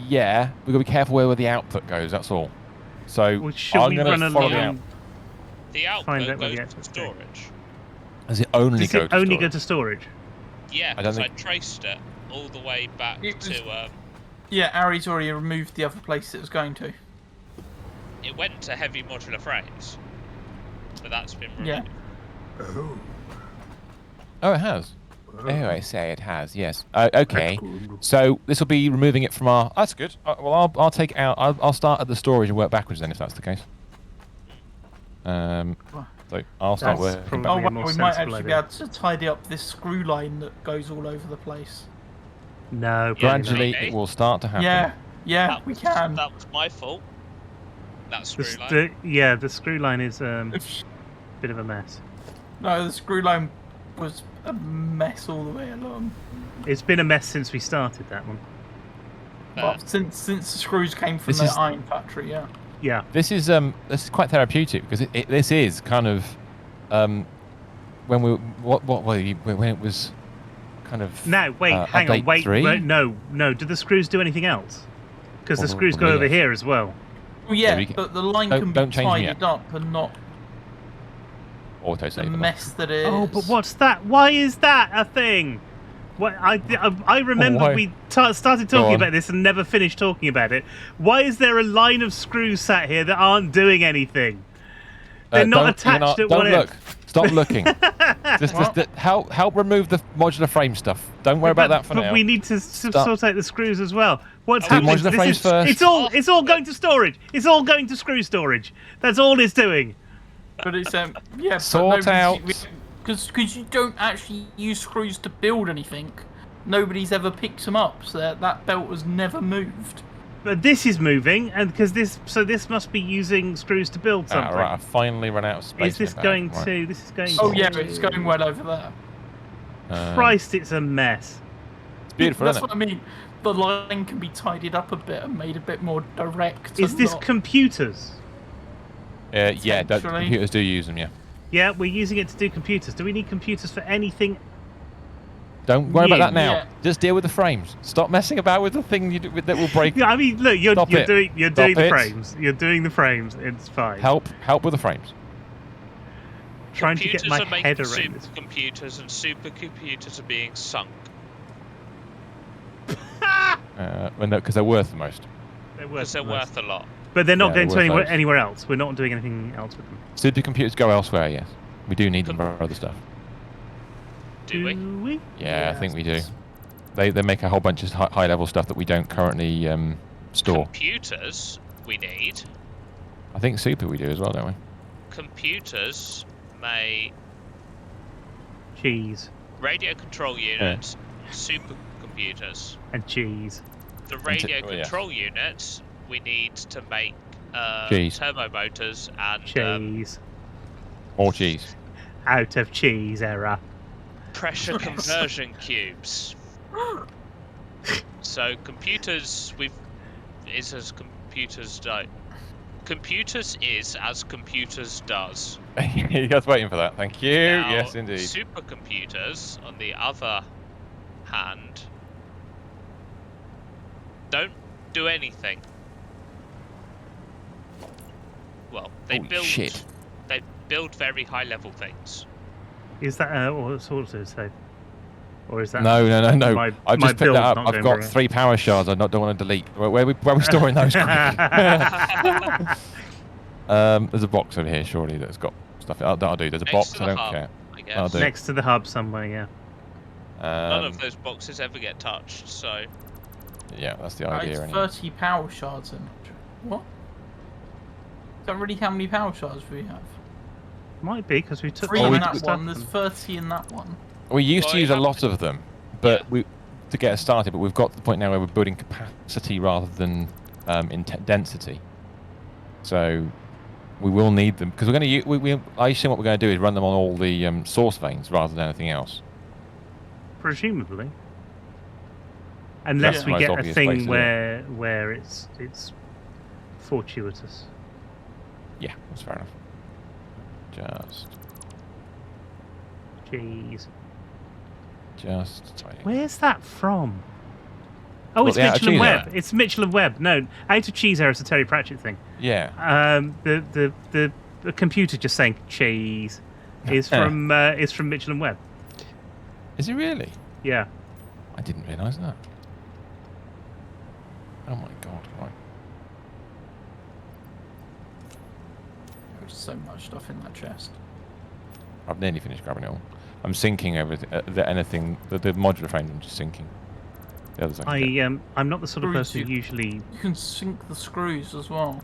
yeah. We've got to be careful where the output goes. That's all. So I'm going to follow the output. The output goes to storage. Does it only go to storage? Only go to storage? Yeah, because I traced it all the way back to. Yeah, Ari's already removed the other place it was going to. It went to heavy modular frames, but that's been removed. Yeah. Oh, it has. Oh, I say it has. Yes. Okay. So this will be removing it from our. That's good. Well, I'll take it out. I'll start at the storage and work backwards then, if that's the case. So I'll start working. Oh, well, we might actually be able to tidy up this screw line that goes all over the place. No. Gradually, it will start to happen. Yeah, we can. That was my fault. That screw line. The screw line is a bit of a mess. No, the screw line was a mess all the way along. It's been a mess since we started that one. Well, since the screws came from the iron factory, yeah. Yeah. This is quite therapeutic because this is kind of when it was kind of. Now wait, hang on, wait, no. Do the screws do anything else? Because the screws go over here as well. Well, yeah, but the line can be tidied up and not auto-save the mess that it is. Oh, but what's that? Why is that a thing? What I remember we started talking about this and never finished talking about it. Why is there a line of screws sat here that aren't doing anything? They're not attached at one end. Don't look. Stop looking. just help remove the modular frame stuff. Don't worry about that for now. But we need to sort out the screws as well. What's happening? Modular frames first. It's all going to storage. It's all going to screw storage. That's all it's doing. But it's sort out. Because you don't actually use screws to build anything. Nobody's ever picked them up, so that belt was never moved. But this is moving, and this must be using screws to build something. Right, I finally run out of space. Is this going to? This is going. Oh yeah, it's going well over there. Christ, it's a mess. It's beautiful. That's what I mean. The line can be tidied up a bit and made a bit more direct. Is this computers? Yeah, computers do use them. Yeah. Yeah, we're using it to do computers. Do we need computers for anything? Don't worry about that now. Yeah. Just deal with the frames. Stop messing about with the thing that will break. Yeah, I mean, look, you're doing the frames. You're doing the frames. It's fine. Help with the frames. Trying to get my head around this. Supercomputers and supercomputers are being sunk. Because they're worth the most. They're worth a lot. But they're not going to anywhere else. We're not doing anything else with them. Supercomputers go elsewhere, yes. We do need them for other stuff. Do we? Yeah, I think we do. They make a whole bunch of high-level stuff that we don't currently store. Computers we need. I think super we do as well, don't we? Computers may... Cheese. Radio control units, supercomputers. And cheese. The radio control units we need to make turbo motors and... Cheese. More cheese. Out of cheese era. Pressure conversion cubes. So computers is as computers do. Computers is as computers does. You guys waiting for that? Thank you. Now, yes, indeed. Supercomputers, on the other hand, don't do anything. Well, they build very high-level things. Is that what sort of say? Or is that no? I've just picked that up. I've got 3 power shards. I don't want to delete. Where are we storing those? There's a box over here, surely, that's got stuff. That'll do. There's a box. I don't care. I guess. Next to the hub somewhere, yeah. None of those boxes ever get touched, so. Yeah, that's the idea. It's 30 power shards in. What? Is that really how many power shards we have? Might be because we took 3 in that one. There's 30 in that one. We used to use a lot of them, but to get us started. But we've got to the point now where we're building capacity rather than density. So we will need them because we're going to. I assume what we're going to do is run them on all the source veins rather than anything else. Presumably, unless That's the we most get a obvious place thing to do where it's fortuitous. Yeah, that's fair enough. Jeez. Just tidy. Where's that from? Oh, What, it's the Out of Mitchell and Cheese Webb. error? It's Mitchell and Webb. No, Out of Cheese error is a Terry Pratchett thing. Yeah. The computer just saying cheese is from Mitchell and Webb. Is it really? Yeah. I didn't realise that. Oh my god! Right. There's so much stuff in that chest. I've nearly finished grabbing it all. I'm sinking everything. The modular frame. I'm just sinking. The others I can get. I'm not the sort of Screws person who usually. You can sink the screws as well.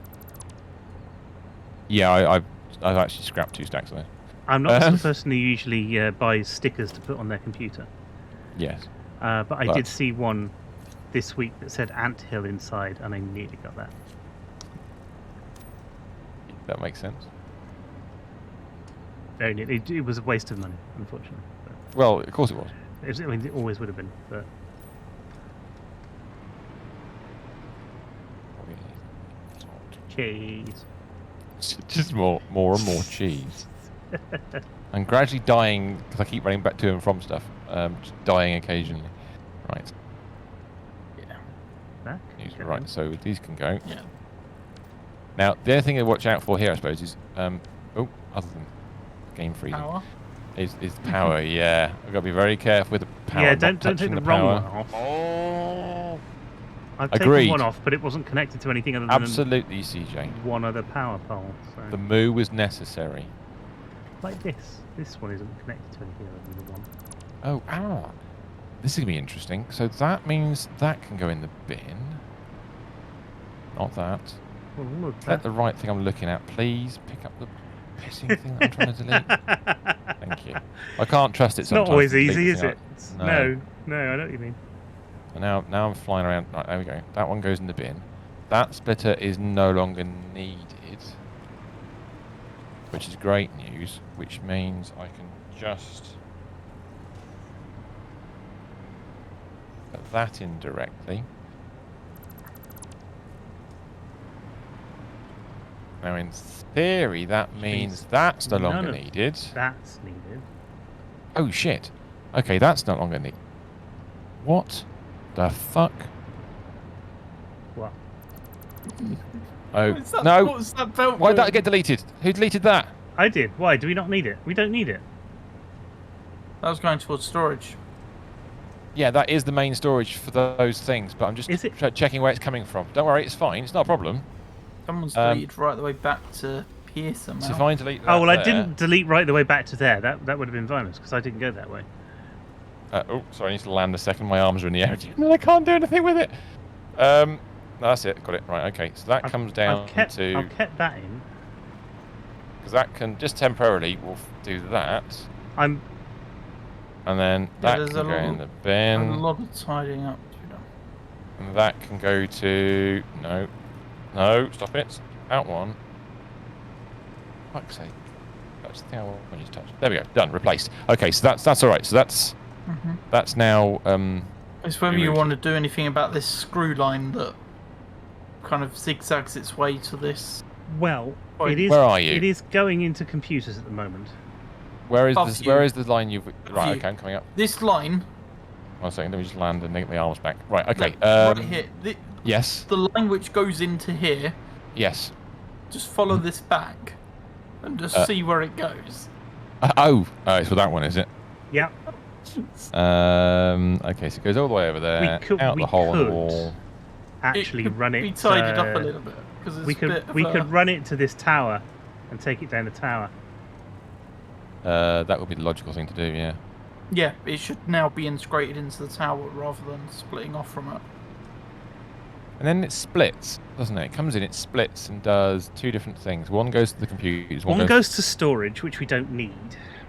Yeah, I've actually scrapped 2 stacks of those. I'm not the sort of person who usually buys stickers to put on their computer. Yes. But I did see one this week that said Anthill inside, and I nearly got that. That makes sense. Very nearly. It was a waste of money, unfortunately. But Well, of course it was. it always would have been. But cheese. Just more and more cheese. I'm gradually dying because I keep running back to and from stuff. Just dying occasionally. Right. Yeah. That Right. So these can go. Yeah. Now the other thing to watch out for here, I suppose, is other than game freezing, Power. is power. Yeah, I've got to be very careful with the power. Yeah, not don't take touching the the wrong power. one off. Oh. I've Agreed. taken one off, but it wasn't connected to anything other than Absolutely, CJ. one other power pole. So. The moo was necessary. Like this. This one isn't connected to anything other than the one. Oh, this is going to be interesting. So that means that can go in the bin. Not that. Well, look, Is that the right thing I'm looking at? Please pick up the pissing thing that I'm trying to delete. Thank you. I can't trust it It's not sometimes. always to delete easy, the is thing it? No. No, I know what you mean. And now I'm flying around. Right, there we go. That one goes in the bin. That splitter is no longer needed, which is great news, which means I can just put that in directly. Now, in theory, that means that's no longer needed. That's needed. Oh, shit. Okay, that's no longer needed. What the fuck? What? Oh, What is that, no. What was that belt? Why did that doing? get deleted? Who deleted that? I did. Why? Do we not need it? We don't need it. That was going towards storage. Yeah, that is the main storage for those things, but I'm just Is it? checking where it's coming from. Don't worry, it's fine. It's not a problem. Someone's deleted right the way back to here somehow. So if I delete that Oh, well, I there- didn't delete right the way back to there. That would have been violence, because I didn't go that way. oh, sorry, I need to land a second. My arms are in the air. No, I can't do anything with it. No, that's it. Got it. Right, okay. So that comes down I've kept that in. Because that can, just temporarily, we'll do that. I'm... And then Yeah, that there's can go in the a bin. lot of tidying up to be done. And that can go to... No, stop it. Out one. Fuck's sake. That's the thing I want you to touch. There we go. Done. Replaced. Okay, so that's all right. So that's now... It's whether you removed. want to do anything about this screw line that kind of zigzags its way to this. Well, Wait, it is. where are you? It is going into computers at the moment. Where is Above this? you. Where is the line you've... Right, you. okay, I'm coming up. This line, 1 second, let me just land and get my arms back. Right, okay. look, right here, Yes, the line which goes into here, yes. just follow this back and just see where it goes. It's for that one, is it? Yeah. Okay, so it goes all the way over there, out the hole in the wall. Actually could run it. be tidied up a little bit because it's We a bit could of we a- could run it to this tower, and take it down the tower. That would be the logical thing to do, yeah. Yeah, it should now be integrated into the tower rather than splitting off from it. And then it splits, doesn't it? It comes in, it splits and does 2 different things. One goes to the computers, One goes to storage, which we don't need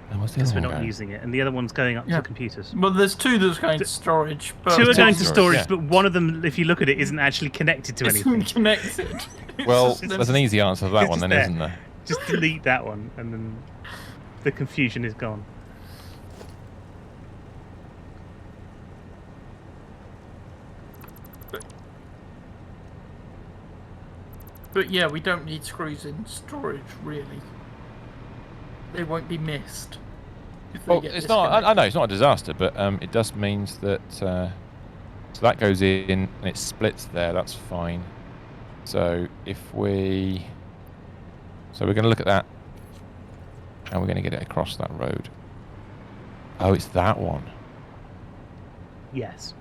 And what's the because other we're one not going? using it, and the other one's going up Yeah. to computers. Well, there's 2 that's going to storage, but 2 are Two going to to storage, storage, but one of them, if you look at it, isn't actually connected to it's anything. connected. It's Well, just- there's an easy answer to that it's one just then, there. isn't there? Just delete that one, and then the confusion is gone. But yeah, we don't need screws in storage, really. They won't be missed. If they Well, get it's not. I know disconnected. it's not a disaster, but it just means that so that goes in and it splits there. That's fine. So if we're going to look at that, and we're going to get it across that road. Oh, it's that one. Yes.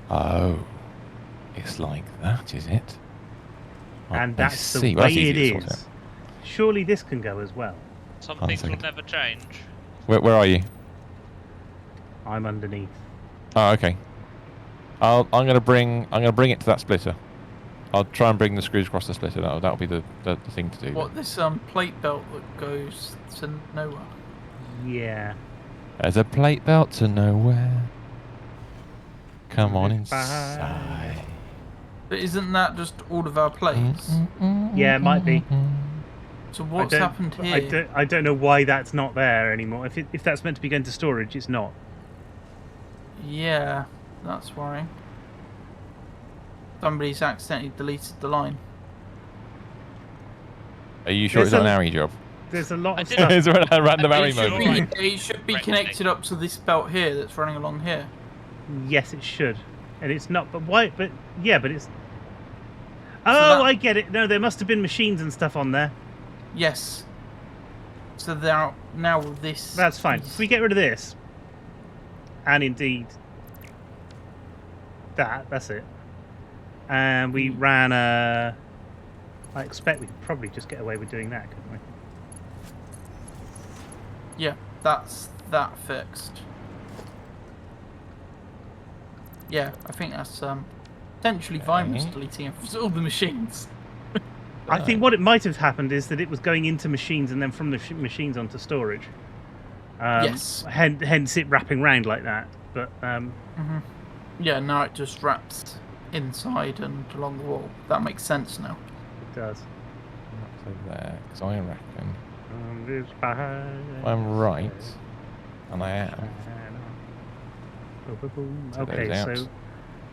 Oh, it's like that, is it? And I that's the see. Well, way that's it easy to sort is. Surely this can go as well. Some Hold on a things will second. never change. Where are you? I'm underneath. Oh, okay. I'm gonna bring it to that splitter. I'll try and bring the screws across the splitter. That'll be the thing to do. What, this plate belt that goes to nowhere? Yeah. There's a plate belt to nowhere. Come on Goodbye. inside. But isn't that just all of our plates? Yeah, it might be. So what's happened here? I don't know why that's not there anymore. If that's meant to be going to storage, it's not. Yeah, that's worrying. Somebody's accidentally deleted the line. Are you sure it's not an ARRI job? There's a lot of didn't- stuff. Is there a random I ARRI think mode? you're right. It should be Right, connected up to this belt here that's running along here. Yes, it should, and it's not. But why? But yeah, but it's. Oh, that- I get it. No, there must have been machines and stuff on there. Yes. So now this. That's fine. If we get rid of this, and indeed that's it. And we ran a. I expect we could probably just get away with doing that, couldn't we? Yeah, that's that fixed. Yeah, I think that's potentially Vimer's deleting all the machines. I think what it might have happened is that it was going into machines and then from the machines onto storage. Yes. Hence it wrapping round like that. But Yeah, now it just wraps inside and along the wall. That makes sense now. it does. So there, because I reckon If I'm right, and I am. So Okay, those so out.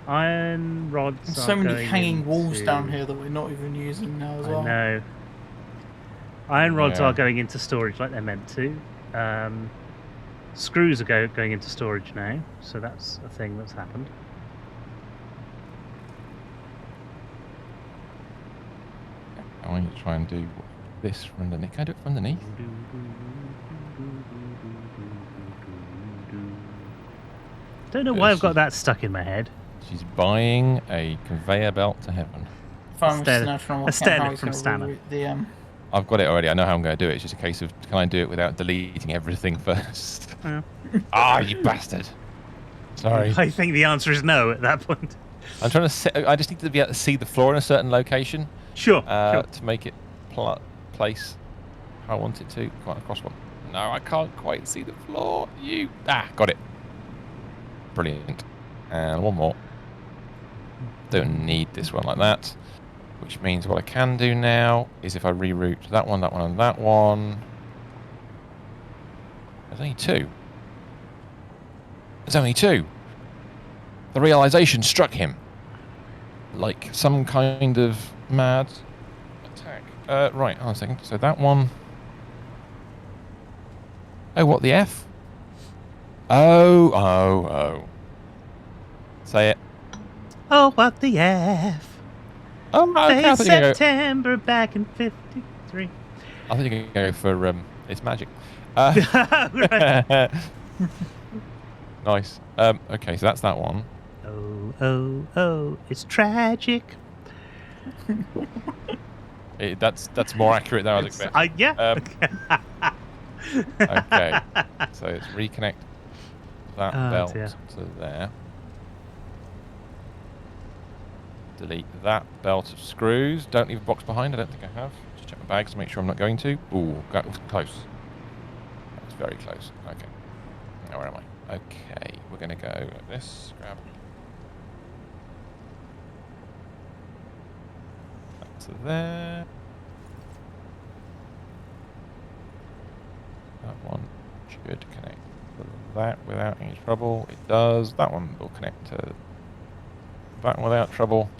iron rods. There's are so many going hanging walls into- down here that we're not even using now as well. I know. Iron rods Yeah. are going into storage like they're meant to. Screws are going into storage now, so that's a thing that's happened. I want you to try and do this from underneath. Can I do it from underneath? Don't know why I've got that stuck in my head. She's buying a conveyor belt to heaven. Farmers Stair- now trying to a work stair out how lift he's from gonna Stammer. reroute the I've got it already. I know how I'm going to do it. It's just a case of can I do it without deleting everything first? Yeah. You bastard! Sorry. I think the answer is no at that point. I'm trying to set. I just need to be able to see the floor in a certain location Sure. to make it place how I want it to. Quite across one. No, I can't quite see the floor. Got it. Brilliant. And one more. Don't need this one like that. Which means what I can do now is if I reroute that one, and that one. There's only two. There's only two. The realization struck him. Like some kind of mad attack. Right, hold on a second. So that one. Oh, what the F? Oh. Say it. Oh, what the F? Oh, okay. I Say thought you were gonna go- September back in '53. I think you can go for it's magic. Right. Nice. Okay, so that's that one. Oh, it's tragic. That's more accurate than I was expecting. Yeah. Okay. So let's reconnect that Oh, belt dear. to there. Delete that belt of screws. Don't leave a box behind. I don't think I have. Just check my bags to make sure I'm not going to. Ooh, that was close. That was very close. Okay. Now where am I? Okay, we're going to go like this. Grab that to there. should connect to that without any trouble. It does. That one will connect to that one without trouble.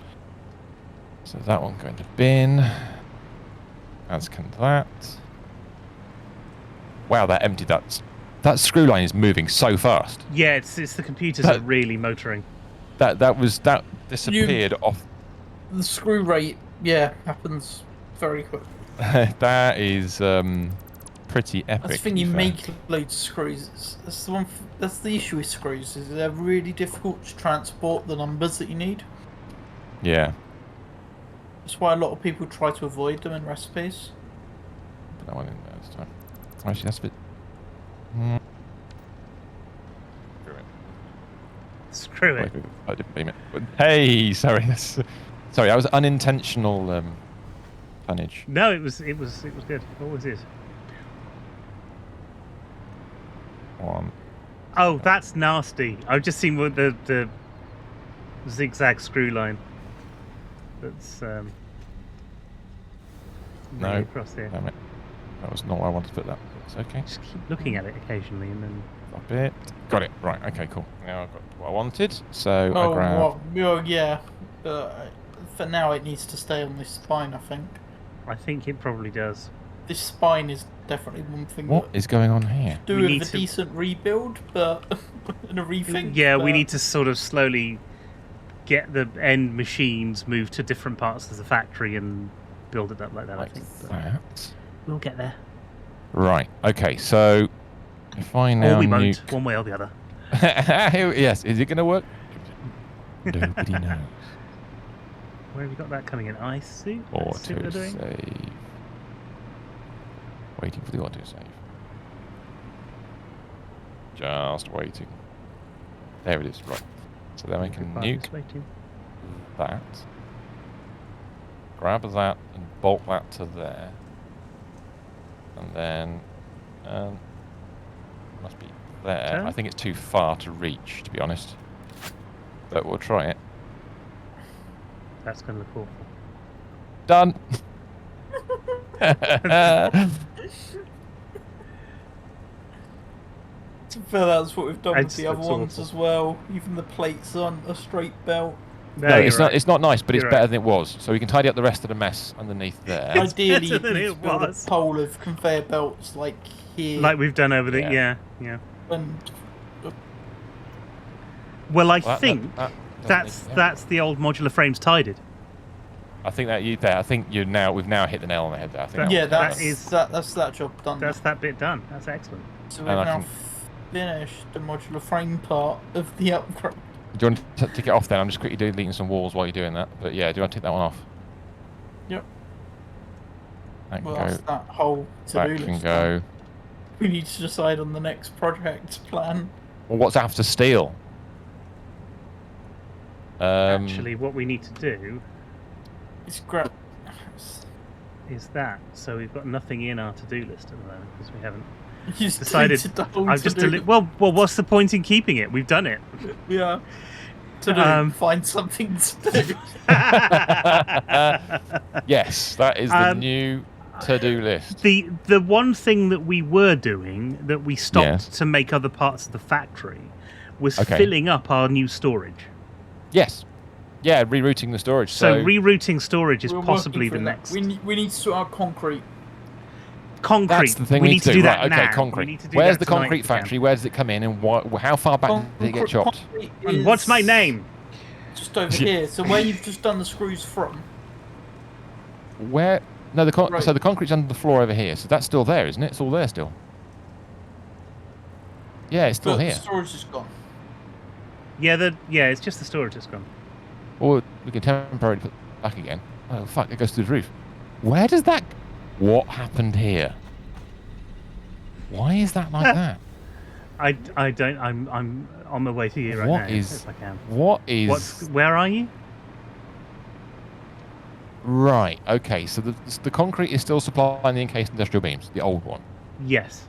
So that one going to bin. As can that. Wow, that emptied that screw line is moving so fast. Yeah, it's the computers are really motoring. That disappeared off. The screw rate, yeah, happens very quick. That is pretty epic. That's the thing, you make loads of screws. That's the issue with screws, is they're really difficult to transport the numbers that you need. Yeah. That's why a lot of people try to avoid them in recipes. Put that one in there this time. Actually, that's a bit. Screw it. I didn't beam it. Hey, sorry. Sorry, that was unintentional tonnage. No, it was good. What was it? One. Oh, that's nasty. I've just seen what the zigzag screw line. That's no. across here. Damn it. That was not where I wanted to put that. It's okay. Just keep looking at it occasionally and then. Up it. Got it. Right. Okay. Cool. Now I've got what I wanted. So I grab. Well, yeah. For now, it needs to stay on this spine, I think. I think it probably does. This spine is definitely one thing. What is going on here? Do with a decent rebuild, but and a rethink. Yeah, we need to sort of slowly get the end machines moved to different parts of the factory and build it up like that. Like I think. That. We'll get there. Right. Okay. So if I now or we won't, nuke... one way or the other. Yes. Is it going to work? Nobody knows. Where have you got that coming in? I see. Auto save. Waiting for the auto save. Just waiting. There it is. Right. So then I can nuke that. Grab that and bolt that to there. And then must be there. Okay. I think it's too far to reach, to be honest. But we'll try it. That's going to look awful. Done. Fair, that's what we've done with the other It's ones awful. as well. Even the plates aren't a straight belt. No, it's right. not. It's not nice, but it's You're better right. than it was. So we can tidy up the rest of the mess underneath there. It's Ideally, better than you it could build was. a pole of conveyor belts like here. Like we've done over the Yeah. yeah. and Well, I Well, think that doesn't that's the old modular frames tidied. I think that you there. I think we've now hit the nail on the head there. I think That- yeah, that that's is- that's that job done. That's that bit done. That's excellent. So we've and I now can- finished the modular frame part of the upgrade. Do you want to take it off then? I'm just quickly deleting some walls while you're doing that. But yeah, do you want to take that one off? Yep. That can Well, go. that's that whole That to-do can list. go. We need to decide on the next project plan. Well, what's after steel? Actually, what we need to do It's great. is that. So we've got nothing in our to-do list at the moment because we haven't You just decided. deleted the whole I've just to-do well, what's the point in keeping it? We've done it. Yeah. To do, find something to do. Yes, that is the new to-do list. The one thing that we were doing that we stopped Yes. to make other parts of the factory was Okay. filling up our new storage. Yes. Yeah, rerouting the storage. So rerouting storage is We're possibly working the through that. next. We need to sort out concrete. Concrete. That's the thing we we need to do that right, now. okay, concrete. We need to do Where's that the tonight concrete if we can. factory? Where does it come in, and how far back did it get chopped? Concrete And what's my is name? Just over here. So where you've just done the screws from. Where? No, Right. so the concrete's under the floor over here. So that's still there, isn't it? It's all there still. Yeah, it's still But here. the storage is gone. Yeah, it's just the storage that's gone. Or we can temporarily put it back again. Oh fuck! It goes through the roof. Where does that? What happened here? Why is that like that? I don't. I'm on my way to you right What now. is- If I can. What is? Where are you? Right. Okay. So the concrete is still supplying the encased industrial beams, the old one. Yes.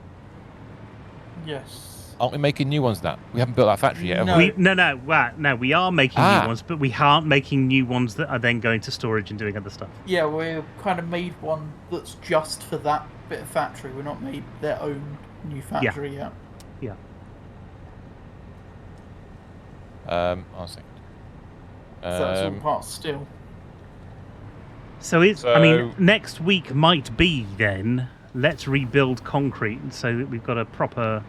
Yes. Aren't we making new ones? That we haven't built that factory yet. Have No. we? No. We are making Ah. new ones, but we aren't making new ones that are then going to storage and doing other stuff. Yeah, we kind of made one that's just for that bit of factory. We're not made their own new factory. Yeah. Yeah. One second. So that's all part steel. So it's. I So- mean, next week might be then. Let's rebuild concrete so that we've got a proper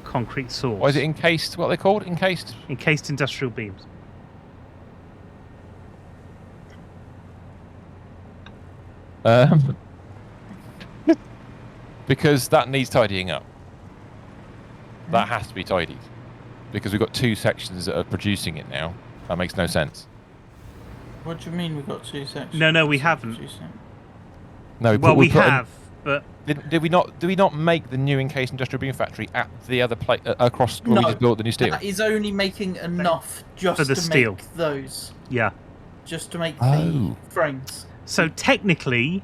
concrete source. What is it, encased? What are they called? Encased? Encased industrial beams. Because that needs tidying up. That has to be tidied. Because we've got 2 sections that are producing it now. That makes no sense. What do you mean we've got 2 sections? No, we haven't. No, Well, we have, but Did we not make the new encased industrial beam factory at the other place across where we just built the new steel? That is only making enough just For the to steel. make those. yeah. Just to make Oh. the frames. So technically,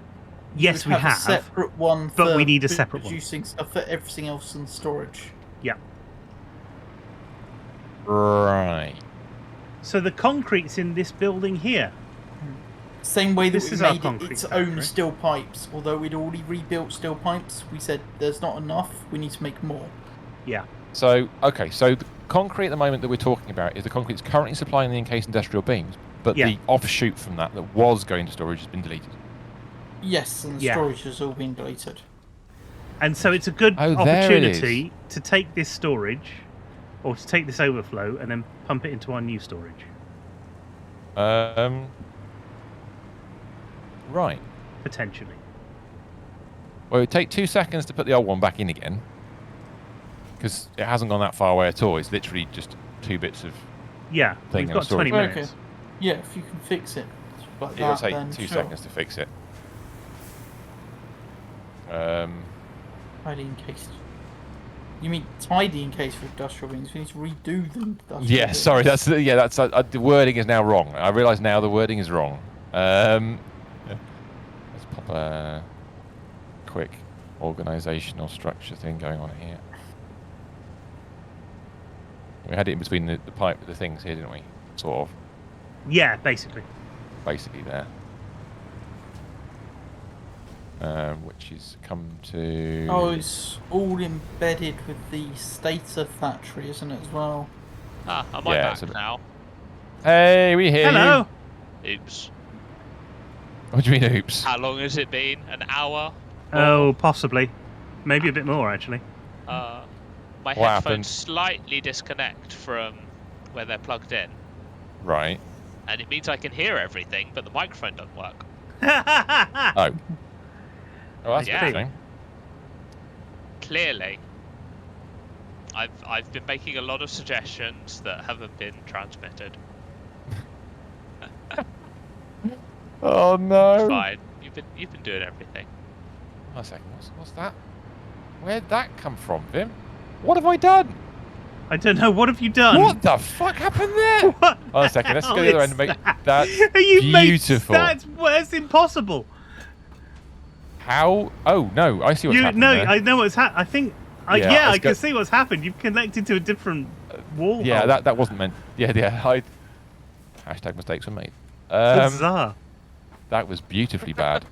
yes, You we would have have. a separate one but for we need a separate one. producing stuff for everything else in storage. Yeah. Right. So the concrete's in this building here. Same way that This we is our made it concrete its factory. own steel pipes. Although we'd already rebuilt steel pipes, we said there's not enough, we need to make more. Yeah. So, okay, so the concrete at the moment that we're talking about is the concrete that's currently supplying the encased industrial beams, but Yeah. the offshoot from that was going to storage has been deleted. Yes, and the Yeah. storage has all been deleted. And so it's a good Oh, there it opportunity to take this storage, or to take this overflow, and then pump it into our new storage. Right. Potentially. Well, it would take 2 seconds to put the old one back in again, because it hasn't gone that far away at all. It's literally just 2 bits of Yeah. Thing We've on got 20 storage. minutes. Okay. Yeah, if you can fix it like It'll that, take then 2 sure. seconds to fix it. Highly encased. You mean tidy encased for industrial beams? We need to redo the industrial Yeah, beams. sorry. That's the wording is now wrong. I realise now the wording is wrong. Let's pop a quick organisational structure thing going on here. We had it in between the things here, didn't we? Sort of, Yeah, basically. basically there. Which is come to. Oh, it's all embedded with the stator factory, isn't it, as well? Ah, am I Yeah, back it's a bit- now? Hey, we hear Hello. Oops. you. What do you mean, oops? How long has it been? An hour? Oh, possibly. Maybe a bit more, actually. My What headphones happened? slightly disconnect from where they're plugged in, Right. and it means I can hear everything, but the microphone doesn't work. Oh. Oh, that's Yeah. interesting. Clearly, I've been making a lot of suggestions that haven't been transmitted. Oh no. It's fine. You've been doing everything. One second. What's that? Where'd that come from, Vim? What have I done? I don't know. What have you done? What the fuck happened there? What One second. Let's the go to the other hell end and is make that You made- beautiful. That's impossible. How? Oh no! I see what's happened No, there. I know what's happened. I think. Yeah, Yeah, I let's go- can see what's happened. You've connected to a different wall. Yeah, hole. that wasn't meant. Yeah. Hashtag mistakes were made. Bizarre. That was beautifully bad.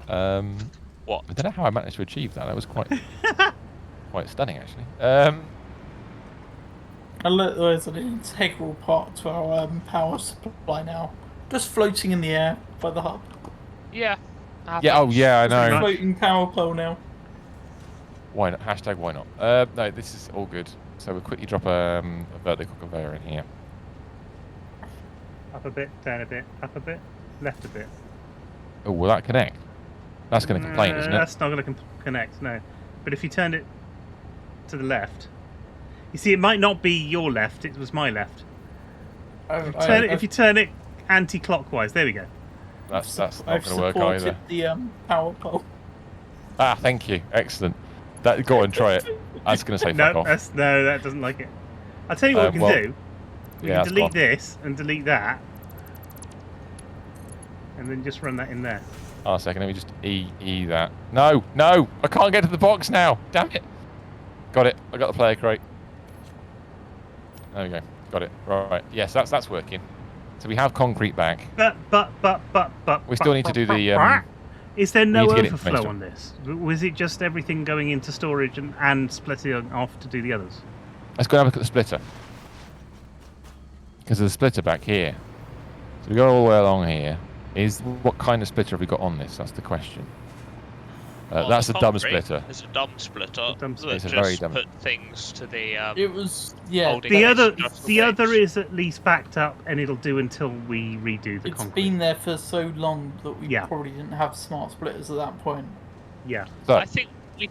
What? I don't know how I managed to achieve that. That was quite stunning, actually. And look, there's an integral part to our power supply now. Just floating in the air by the hub. Yeah. Yeah. Oh, yeah. I It's a know. floating power pole now. Why not? Hashtag why not? No, this is all good. So we'll quickly drop a vertical conveyor in here. Up a bit, down a bit, up a bit, left a bit. Oh, will that connect? That's going to complain, isn't it? That's not going to connect, no. But if you turned it to the left, you see, it might not be your left. It was my left. If you turn it anti-clockwise, there we go. That's not I've going to work supported either. the power pole. Ah, thank you. Excellent. Go on, try it. That's going to say fuck No, off. that doesn't like it. I'll tell you what we can well, do. We yeah, can that's delete gone. this and delete that, and then just run that in there. Oh, a second. Let me just E that. No. I can't get to the box now. Damn it. Got it. I got the player crate. There we go. Got it. Right. Yes, that's working. So we have concrete back. But. We still need to do the. Is there We no need to get it overflow based on this? Was it just everything going into storage and splitting off to do the others? Let's go have a look at the splitter. Because there's a splitter back here. So we go all the way along here. What kind of splitter have we got on this? That's the question. That's a dumb concrete, splitter. It's a dumb splitter. It's a That very just dumb. put things to the. It was, yeah. holding The things other, just the other weights. is at least backed up, and it'll do until we redo the It's concrete. been there for so long that we Yeah. probably didn't have smart splitters at that point. Yeah. So, I think we.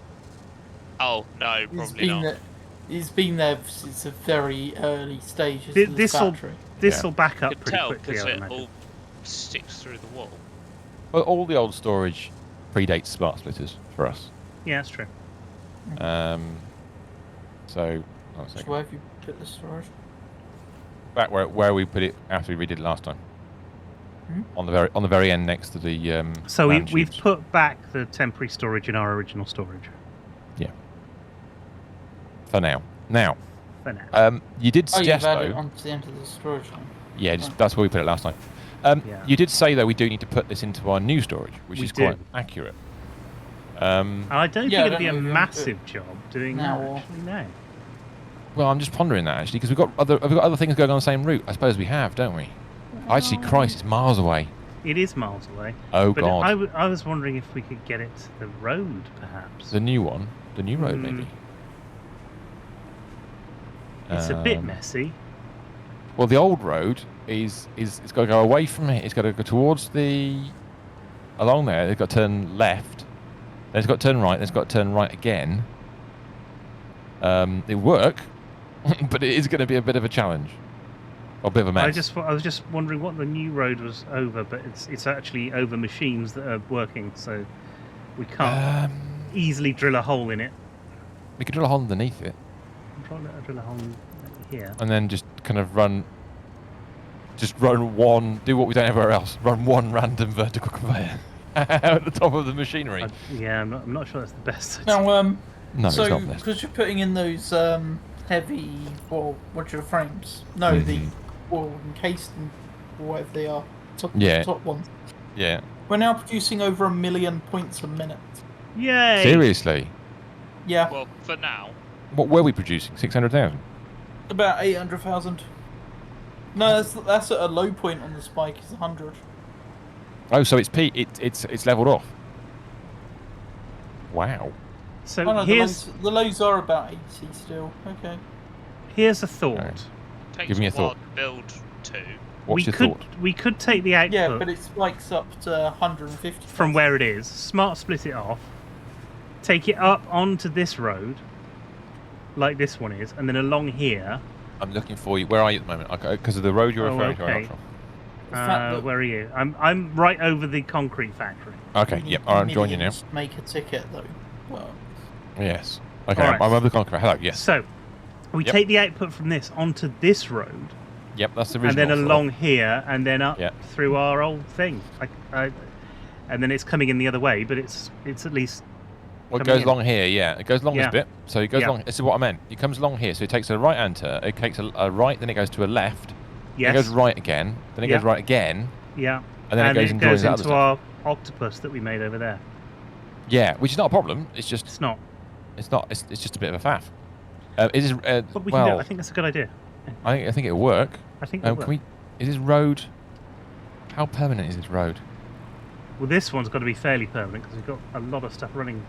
Oh no, It's probably been not. there. It's been there since the very early stages Th- of this this'll- factory. This will Yeah. back You up can pretty tell quickly, because I it imagine. all sticks through the wall. well, all the old storage predates smart splitters for us. Yeah, that's true. So, hold on a So second. where have you put the storage? Back where we put it after we redid it last time. Hmm? On the very end next to the So man we've tubes. put back the temporary storage in our original storage Yeah. For now. Now, for now. you did Oh, you've suggest added it though. onto the end of the storage line. Yeah, Right. that's where we put it last time. Yeah. You did say though we do need to put this into our new storage, which We is do. quite accurate. I don't Yeah, I think it'd be a don't know if you want to massive job doing now that. or- Actually, no. Well, I'm just pondering that actually because we've got other things going on the same route. I suppose we have, don't we? Actually, Christ, it's miles away. It is miles away. Oh But God, I was wondering if we could get it to the road, perhaps. the new one, the new road Hmm. maybe. It's a bit Um, messy. Well, the old road is it's got to go away from it. It's got to go towards along there. It's got to turn left. Then it's got to turn right. Then it's got to turn right again. It work, but it is going to be a bit of a challenge, or a bit of a mess. I was just wondering what the new road was over, but it's actually over machines that are working, so we can't easily drill a hole in it. We could drill a hole underneath it, Drill a hole here. and then just kind of run one. Do what we don't everywhere else. Run one random vertical conveyor at the top of the machinery. I'm not sure that's the best idea. Now, No, so it's not this. because you're putting in those heavy, modular frames. No, the encased and whatever they are. Top ones. Yeah. We're now producing over 1 million points a minute. Yay! Seriously, Yeah, Well, for now. what were we producing? 600,000. about 800,000. No, that's at a low point on the spike. Is 100. Oh, so it's it's leveled off. Wow. So Oh no, here's the lows are about 80 still. Okay. here's a thought. Alright. Takes Give me a a while thought. to build to. What's your thought? We could take the output Yeah, but it spikes up to 150. from where it is, smart split it off, take it up onto this road, like this one is, and then along here. I'm looking for you. Where are you at the moment? Okay, because of the road you're Oh, referring to. I'm okay. not sure. fact that- Where are you? I'm right over the concrete factory. Okay, We yep. need All right, I'm joining you now. millions to Make a ticket though. Well, Yes. Okay, Alright. I'm over the concrete. Hello. Yes. So we Yep. take the output from this onto this road, Yep, that's the and original. then sort of- along here, and then up Yeah. through our old thing. And then it's coming in the other way, but it's at least. Well, it coming goes in. along here, yeah. It goes along Yeah. this bit. So it goes Yeah. along. This is what I meant. It comes along here. So it takes a right hand turn. It takes a right, then it goes to a left. Yes. Then it goes right again. Then it Yeah. goes right again. Yeah. And then it goes and joins that other into stuff. our octopus that we made over there. Yeah, which is not a problem. It's just It's not. it's not. It's just a bit of a faff. It is. But we can do it. Well, I think that's a good idea. I think it'll work. I think. Can we? Is this road? How permanent is this road? Well, this one's got to be fairly permanent because we've got a lot of stuff running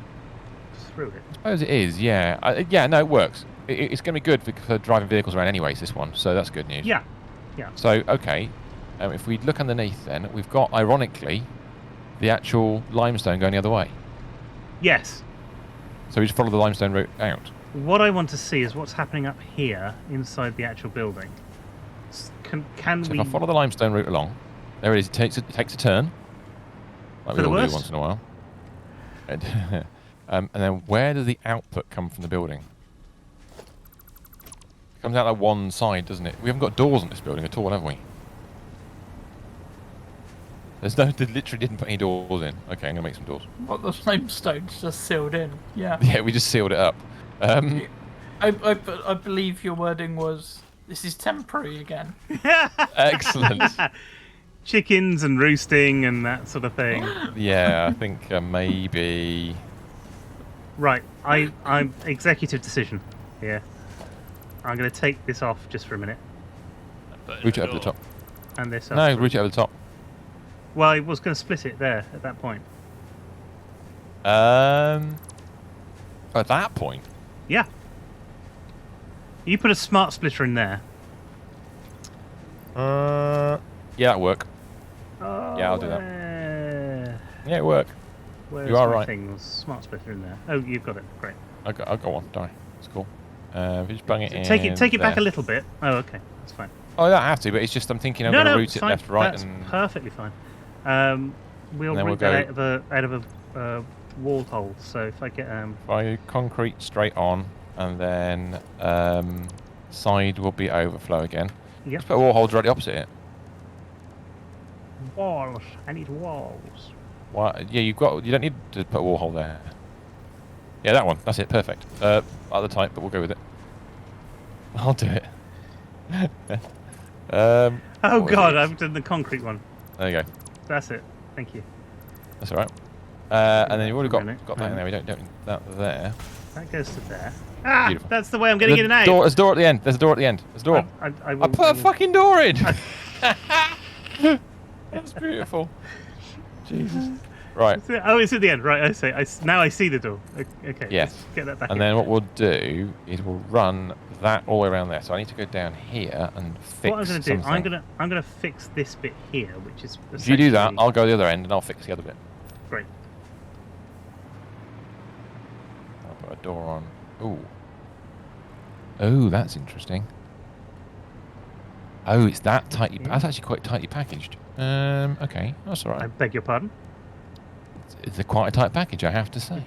through it. I suppose it is. Yeah. Yeah. No, it works. It's going to be good for driving vehicles around, anyways. This one, so that's good news. Yeah. So okay, if we look underneath, then we've got, ironically, the actual limestone going the other way. Yes. So we just follow the limestone route out. What I want to see is what's happening up here inside the actual building. Can So we? if I follow the limestone route along, there it is. It takes a turn, like For we the all do worst? once in a while. And then where does the output come from the building? It comes out that one side, doesn't it? We haven't got doors on this building at all, have we? They literally didn't put any doors in. Okay, I'm gonna make some doors. what the limestone's just sealed in. Yeah. Yeah, we just sealed it up. I believe your wording was, this is temporary again. Excellent. chickens and roosting and that sort of thing. Yeah, I think maybe. Right, I'm executive decision here. I'm going to take this off just for a minute, Route it over the top. and this. No, route it over the top. Well, I was going to split it there at that point. At that point. Yeah. You put a smart splitter in there. Yeah, that'll work. Oh, Yeah, I'll do that. Yeah, it'll work. Where's You are my right. things? Smart splitter in there. Oh, you've got it. Great. I'll go on. Don't worry. It's cool. Just bang it in. Take it back a there. little bit. Oh, okay, that's fine. Oh, I don't have to, but it's just I'm thinking I'm No, going to no, route it's it fine. left, right, That's and perfectly fine. We'll then route we'll that go- out of a wall hole. So if I get if I concrete straight on, and then side will be overflow again. Yep. Let's put a wall hole directly opposite it. walls, I need walls. Why? Yeah, you don't need to put a wall hole there. Yeah, that one. That's it. Perfect. Other type, but we'll go with it. I'll do it. Oh what was God, it? I've done the concrete one. There you go. That's it. Thank you. That's all right. And then you've already For a got minute. that in there. We don't need that there. That goes to there. Ah, Beautiful. that's the way I'm getting in and out. There's a door at the end. There's a door at the end. There's a door. I I put a fucking door in. That's beautiful. Jesus. Right. Oh, it's at the end. Right, I see. Now I see the door. Okay. Yes. let's get that back And in. then what we'll do is we'll run that all the way around there. So I need to go down here and fix What I'm going to do, something. I'm going to fix this bit here, which is. If you do that, essentially- I'll go the other end and I'll fix the other bit. Great. I'll put a door on. Ooh. Oh, that's interesting. Oh, it's that tightly. Yeah. That's actually quite tightly packaged. Okay, that's all I right. beg your pardon. It's quite a tight package, I have to say.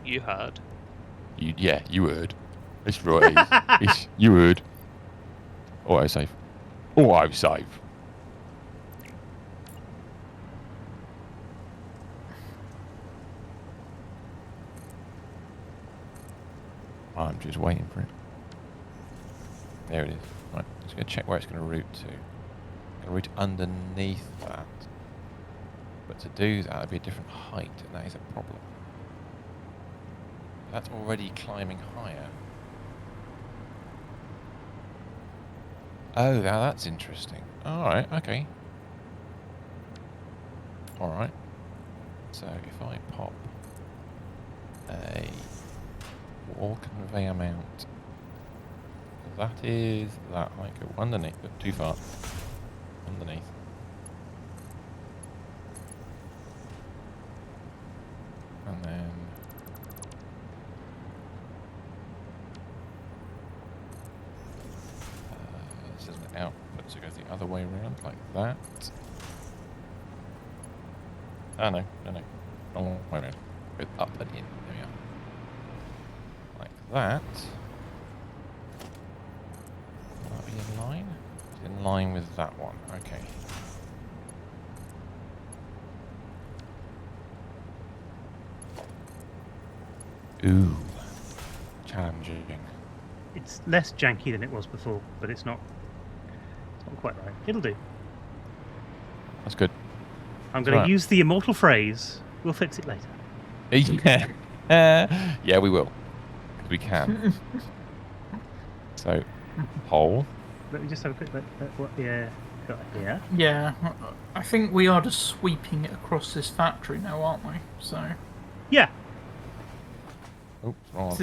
You heard. You heard. It's right. You heard. Autosave. Autosave. I'm just waiting for it. There it is. Right, just going to check where it's going to route to. Going to route underneath that. But to do that, it'd be a different height, and that is a problem. That's already climbing higher. Oh, now that's interesting. Alright, okay. Alright. So if I pop a wall conveyor mount, that is that might go underneath, but too far. Underneath. And then this is an output, so it goes the other way around, like that. Ah, no. Wrong way around. Go up and in. There we are. Like that. Will that be in line? It's in line with that one. Okay. Ooh. Challenging. It's less janky than it was before, but it's not quite right. It'll do. That's good. I'm going Right. to use the immortal phrase, we'll fix it later. Yeah. Yeah, we will. 'Cause we can. So, hole. Let me just have a quick look at what got here. Yeah, I think we are just sweeping it across this factory now, aren't we? So Yeah. Oops, wrong one.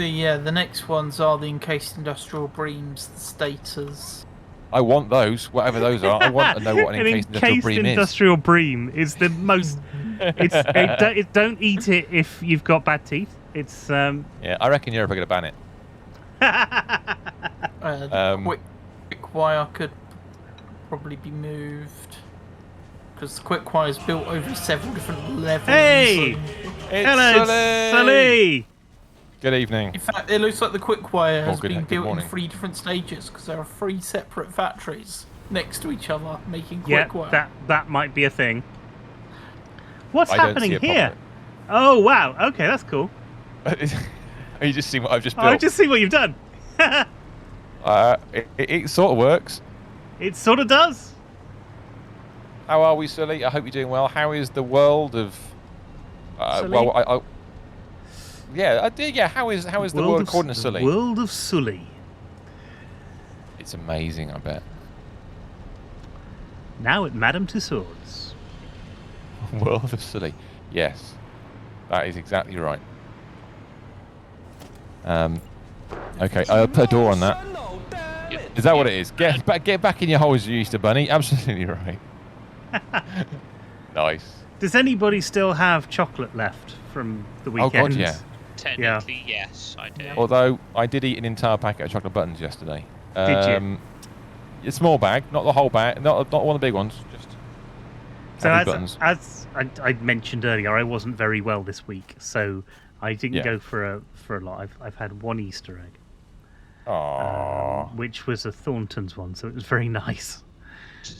the next ones are the encased industrial beams, the stators. I want those, whatever those are. I want to know what an encased industrial bream is. industrial bream is the most. Don't eat it if you've got bad teeth. It's Yeah, I reckon Europe are going to ban it. Quick wire could probably be moved because the quick wire is built over several different levels. Hey! and- It's Hello, Sully. Good evening. In fact, it looks like the quick wire has good- been good built in morning. 3 different stages because there are 3 separate factories next to each other making Yeah, quick wire. that might be a thing. What's I don't happening see a here? Oh wow. Okay, that's cool. You just see what I've just built. Oh, just see what you've done. It sort of works. It sort of does. How are we, Sully? I hope you're doing well. How is the world of... Sully? well, yeah. How is the world according to Sully? The world of Sully. It's amazing, I bet. Now at Madame Tussauds. World of Sully. Yes, that is exactly right. Okay, I'll put a door on that. Is that what it is? Get back in your holes, you Easter Bunny. Absolutely right. Nice. Does anybody still have chocolate left from the weekend? Oh God, yeah. Technically, yes, I do. Although I did eat an entire packet of chocolate buttons yesterday. Did you? A small bag, not the whole bag, not one of the big ones. Just buttons. As I mentioned earlier, I wasn't very well this week, so I didn't go for a lot. I've had one Easter egg. Which was a Thornton's one, so it was very nice.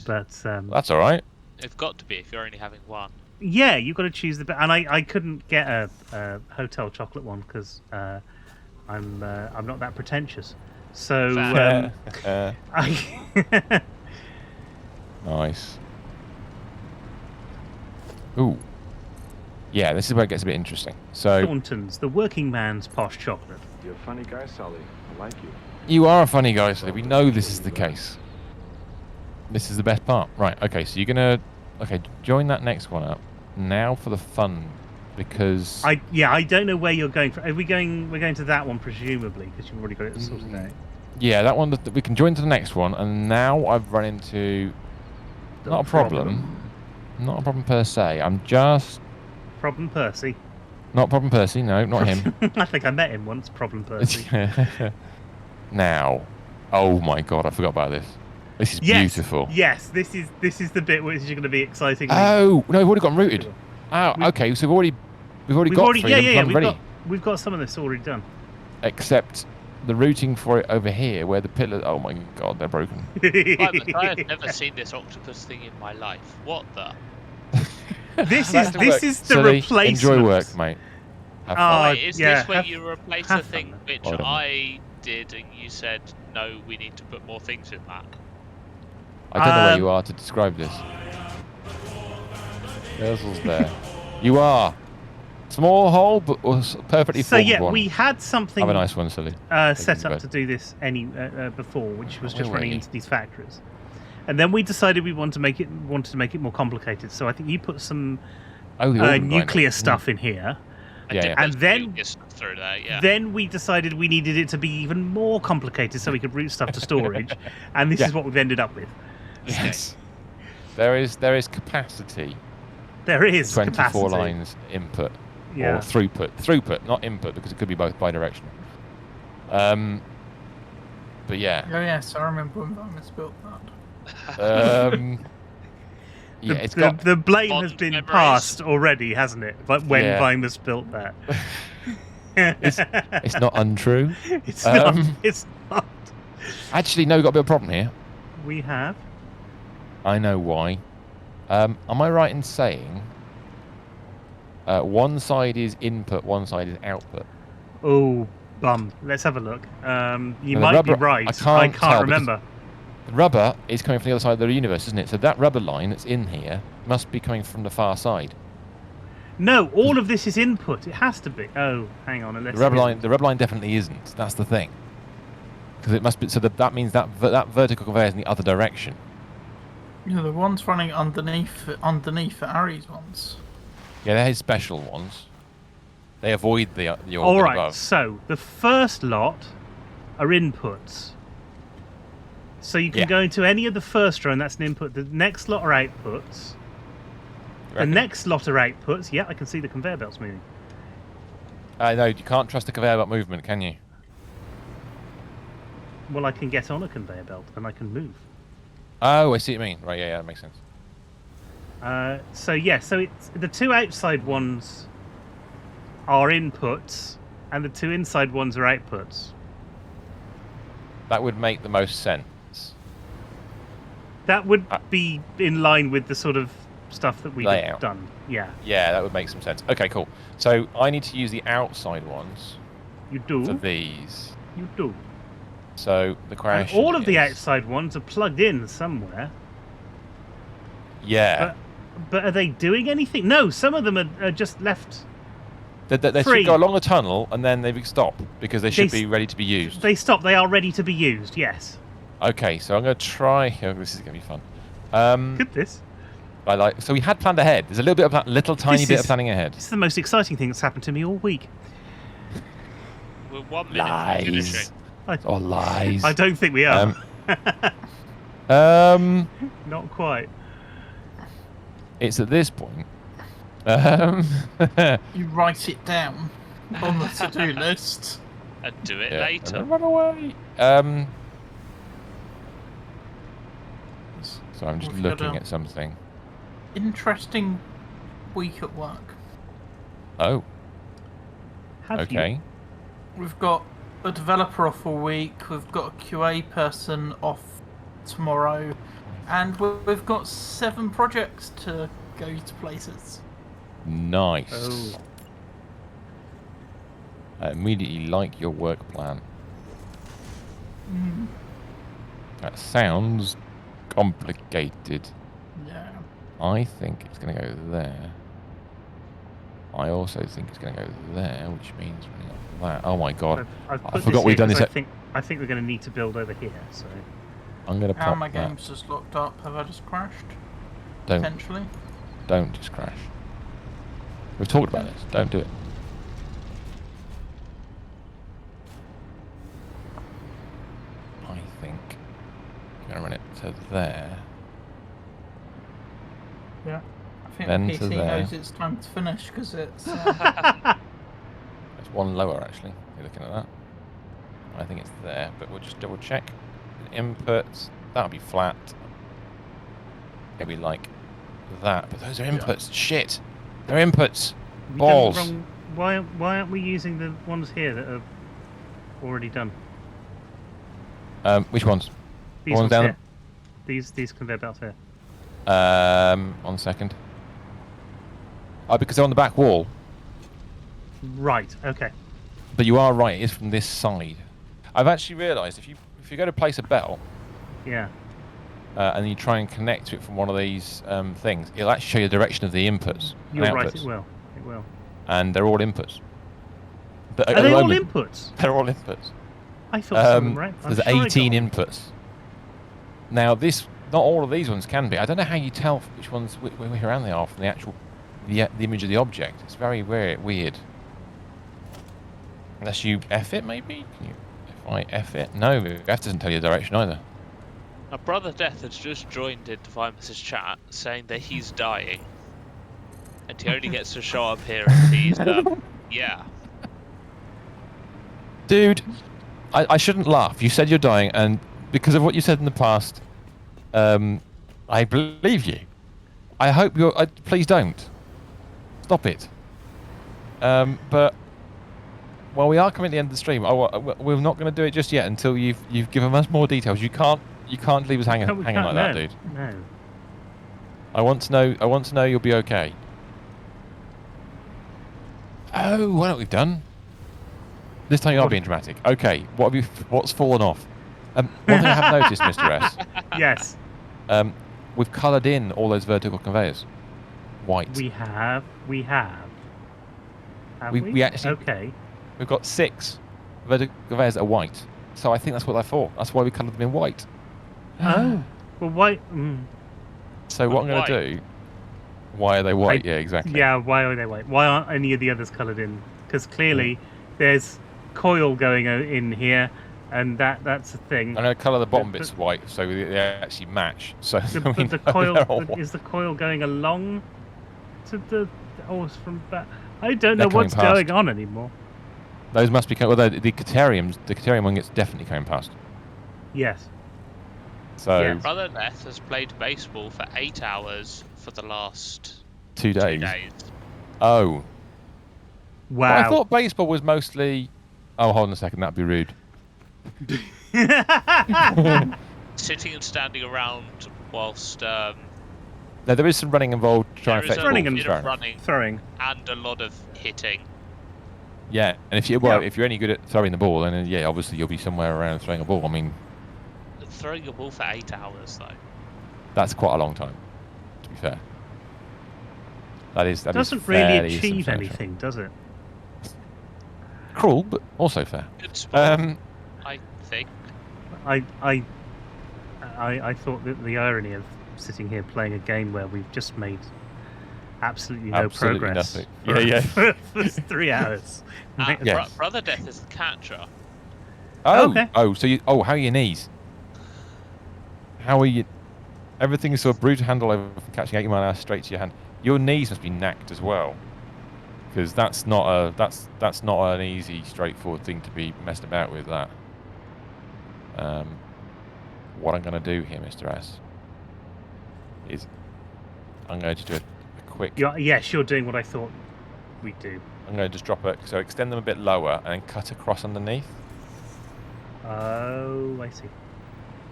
But that's all right. It's got to be if you're only having one. Yeah, you've got to choose the. And I couldn't get a hotel chocolate one because I'm not that pretentious. So nice. Ooh. Yeah, this is where it gets a bit interesting. So Thornton's, the working man's posh chocolate. You're a funny guy, Sully. I like you. You are a funny guy, Sully. We know this is the case. This is the best part. Right, okay, so you're gonna join that next one up. Now for the fun, because I don't know where you're going. We're going to that one presumably because you've already got it sorted out. Yeah, that one we can join to the next one, and now I've run into not a problem per se. I'm just Problem Percy. Not Problem Percy. No, not him. I think I met him once. Problem Percy. Now, oh my God, I forgot about this. This is beautiful. Yes, this is the bit which is going to be exciting. Oh no, we've already gotten routed. Oh, okay, so we've already got three of them ready. We've got some of this already done. Except the routing for it over here, where the pillars. Oh my God, they're broken. I have never seen this octopus thing in my life. What the? This is the Sully, replacement. Enjoy work, mate. Wait, is this where you replace a thing which I did and you said no, we need to put more things in that? I don't know where you are to describe this. Urzel's there. You are. Small hole, but was perfectly formed one. So yeah, we had something. Have a nice one, Sully. Set up to do this before, which was just running into these factories, and then we decided we wanted to make it more complicated. So I think you put some nuclear stuff in here. And then through there, then we decided we needed it to be even more complicated so we could route stuff to storage, and this is what we've ended up with. Yes. There is capacity. There is 24 capacity. lines input or throughput, not input because it could be both bidirectional. But yeah. Oh yes, I remember when Vimus built that. Yeah, the blame has been passed already, hasn't it? But when Vimus built that, it's not untrue. It's not. It's not. Actually, no, we've got a bit of a problem here. We have. I know why. Am I right in saying one side is input, one side is output? Oh, bum. Let's have a look. You might be right. I can't remember. The rubber is coming from the other side of the universe, isn't it? So that rubber line that's in here must be coming from the far side. No, all of this is input. It has to be. Oh, hang on. The rubber line definitely isn't. That's the thing. Because it must be. So that means that vertical conveyor is in the other direction. Yeah, the ones running underneath Ari's ones. Yeah, they're his special ones. They avoid the orbit all right, above. So the first lot are inputs. So you can go into any of the first row, and that's an input. The next lot are outputs. The next lot are outputs. Yeah, I can see the conveyor belts moving. No, you can't trust the conveyor belt movement, can you? Well, I can get on a conveyor belt, and I can move. Oh, I see what you mean. Right, yeah, that makes sense. So it's the two outside ones are inputs, and the two inside ones are outputs. That would make the most sense. That would be in line with the sort of stuff that we've done. Yeah. Yeah, that would make some sense. Okay, cool. So I need to use the outside ones. You do. For these. You do. So the question all of the outside ones are plugged in somewhere. Yeah. But are they doing anything? No, some of them are just left. They free. should go along the tunnel and then they stop because they should be ready to be used. They stop. They are ready to be used. Yes. Okay, so I'm going to try. Oh, this is going to be fun. Good. This. So we had planned ahead. There's a little bit of tiny bit of planning ahead. This is the most exciting thing that's happened to me all week. We're 1 minute from finishing. Lies. I don't think we are. Not quite. It's at this point. You write it down on the to-do list. And do it later. Run away. So I'm just looking at something. Interesting week at work. Oh. Have okay. You? We've got a developer off all week. We've got a QA person off tomorrow, and we've got 7 projects to go to places. Nice. Oh. I immediately like your work plan. That sounds complicated. Yeah. I think it's going to go there. I also think it's going to go there, which means running up that. Oh my god! I forgot we've done this. I think we're going to need to build over here. So I'm going to pop my that. game's just locked up. Have I just crashed? Don't. Potentially. Don't just crash. We've talked about this. Don't do it. I think I'm going to run it to there. Yeah. I think Then the to PC there. knows it's time to finish because it's. It's one lower actually. You're looking at that. I think it's there, but we'll just double check. Inputs. That'll be flat. Maybe like that, but those are inputs. Shit, they're inputs. Balls. Why aren't we using the ones here that are already done? Which ones? These ones down here. These conveyor belts here. 1 second. Oh, because they're on the back wall. Right. Okay. But you are right. It is from this side. I've actually realised if you go to place a bell. Yeah. And you try and connect to it from one of these things, it'll actually show you the direction of the inputs. You're and right. outputs. It will. It will. And they're all inputs. But Are they all inputs? They're all inputs. I thought some of them were. There's 18 inputs. Now, not all of these ones can be. I don't know how you tell which ones which around they are from the actual the image of the object. It's very weird. Unless you F it, maybe. If I F it, no, F doesn't tell you the direction either. My brother Death has just joined into Vimus's chat saying that he's dying, and he only gets to show up here and he's yeah. Dude, I shouldn't laugh. You said you're dying, and because of what you said in the past, I believe you. I hope you're. Please don't. Stop it. But well, we are coming to the end of the stream. We're not going to do it just yet until you've given us more details. You can't leave us hanging like that, dude. No. I want to know you'll be okay. Oh, what have we done? This time you are being dramatic. Okay, what's fallen off? One thing I have noticed, Mr. S. Yes. We've coloured in all those vertical conveyors. White. We have. Have we actually. Okay. We've got 6 vertical conveyors that are white. So I think that's what they're for. That's why we coloured them in white. Oh. Well, white. So what I'm going to do... Why are they white? Yeah, exactly. Yeah, why are they white? Why aren't any of the others coloured in? Because clearly there's coil going in here, and that's a thing. I'm going to colour the bottom bits white so they actually match. So but the coil is the coil going along to the from back? I don't know what's going on anymore. Those must be well, the Caterium one gets definitely coming past. Yes. So yes. Brother Death has played baseball for 8 hours for the last 2 days. 2 days. Oh. Wow. Well, I thought baseball was mostly. Oh, hold on a second. That'd be rude. Sitting and standing around whilst. No, there is some running involved. Trying to fetch running ball, and throwing, and a lot of hitting. Yeah, and if you're any good at throwing the ball, then yeah, obviously you'll be somewhere around throwing a ball. I mean, Throwing a ball for 8 hours though. that's quite a long time. To be fair, that doesn't is really fairly achieve substantial. anything, does it? Cruel, but also fair. Good spot, I think. I thought that the irony of sitting here playing a game where we've just made absolutely no Absolutely progress nothing. for, Yeah. for 3 hours. Yes. Brother Death is the catcher. Oh, Okay. how are your knees? How are you? Everything is so brutal to handle over from catching 80 mile an hour straight to your hand. Your knees must be knacked as well, because that's not an easy, straightforward thing to be messed about with. That. What I'm going to do here, Mr. S, is I'm going to do a quick. Yes, you're doing what I thought we'd do. I'm going to just drop it, so extend them a bit lower and then cut across underneath. Oh, I see.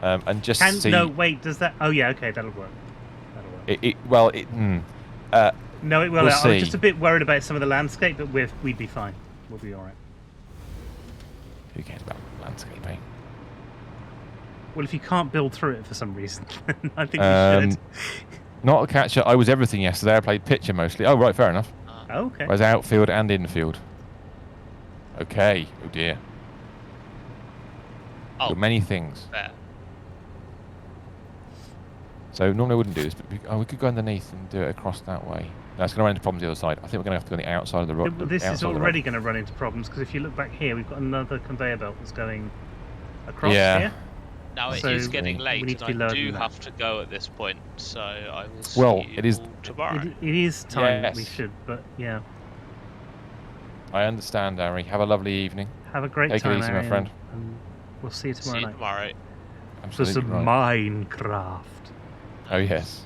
And just see. No, wait. Does that? Oh, yeah. Okay, that'll work. No, No, it will. We'll I see. was just a bit worried about some of the landscape, but we'd be fine. We'll be all right. Who cares about landscaping? Well, if you can't build through it for some reason, I think we should. Not a catcher. I was everything yesterday. I played pitcher mostly. Oh, right, fair enough. Okay. I was outfield and infield. Okay. Oh dear. Oh, Got many things. fair. So normally I wouldn't do this, but we could go underneath and do it across that way. No, it's going to run into problems the other side. I think we're going to have to go on the outside of the road. This is already going to run into problems because if you look back here, we've got another conveyor belt that's going across here. Now it So is getting we late, need to be and I lower do than that. have to go at this point, so I will see Well, you it is- all tomorrow. It is time that we Yes. should, but yeah. I understand, Harry. Have a lovely evening. Have a great Take it time, easy, my Arian, friend. and we'll see you See tomorrow you night. tomorrow. For Absolutely some right. Minecraft. Oh yes.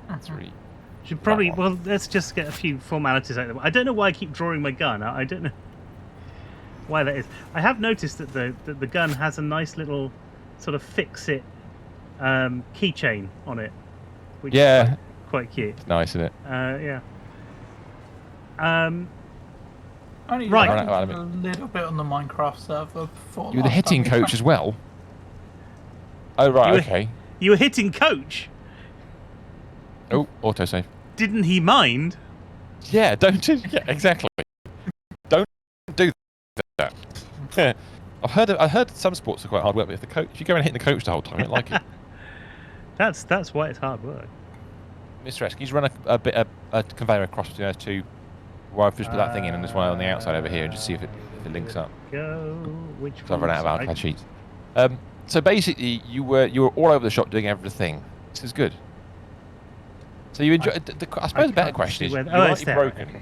That's really. Should probably, That one. well, let's just get a few formalities out of the way. I don't know why I keep drawing my gun. I don't know why that is. I have noticed that the gun has a nice little sort of fix-it keychain on it, which Yeah. is quite cute. It's nice, isn't it? Yeah. Only Right. right. A little bit on the Minecraft server before. You were the last hitting time we coach as well. Oh right, You were- okay. You were hitting Coach. Oh, autosave. Didn't he mind? Yeah, don't. Yeah, exactly. Don't do that. I heard some sports are quite hard work, but if you go and hit the coach the whole time, I don't like it. That's why it's hard work. Mr. S, can you just run a conveyor across between those two? Where I've just put that thing in, and there's one on the outside over here, and just see if it links up. Go. Which So I've run out of one's- arcade sheets. So basically, you were all over the shop doing everything. This is good. So you enjoy. I suppose the better can't question see is, where you oh, are it's there. broken.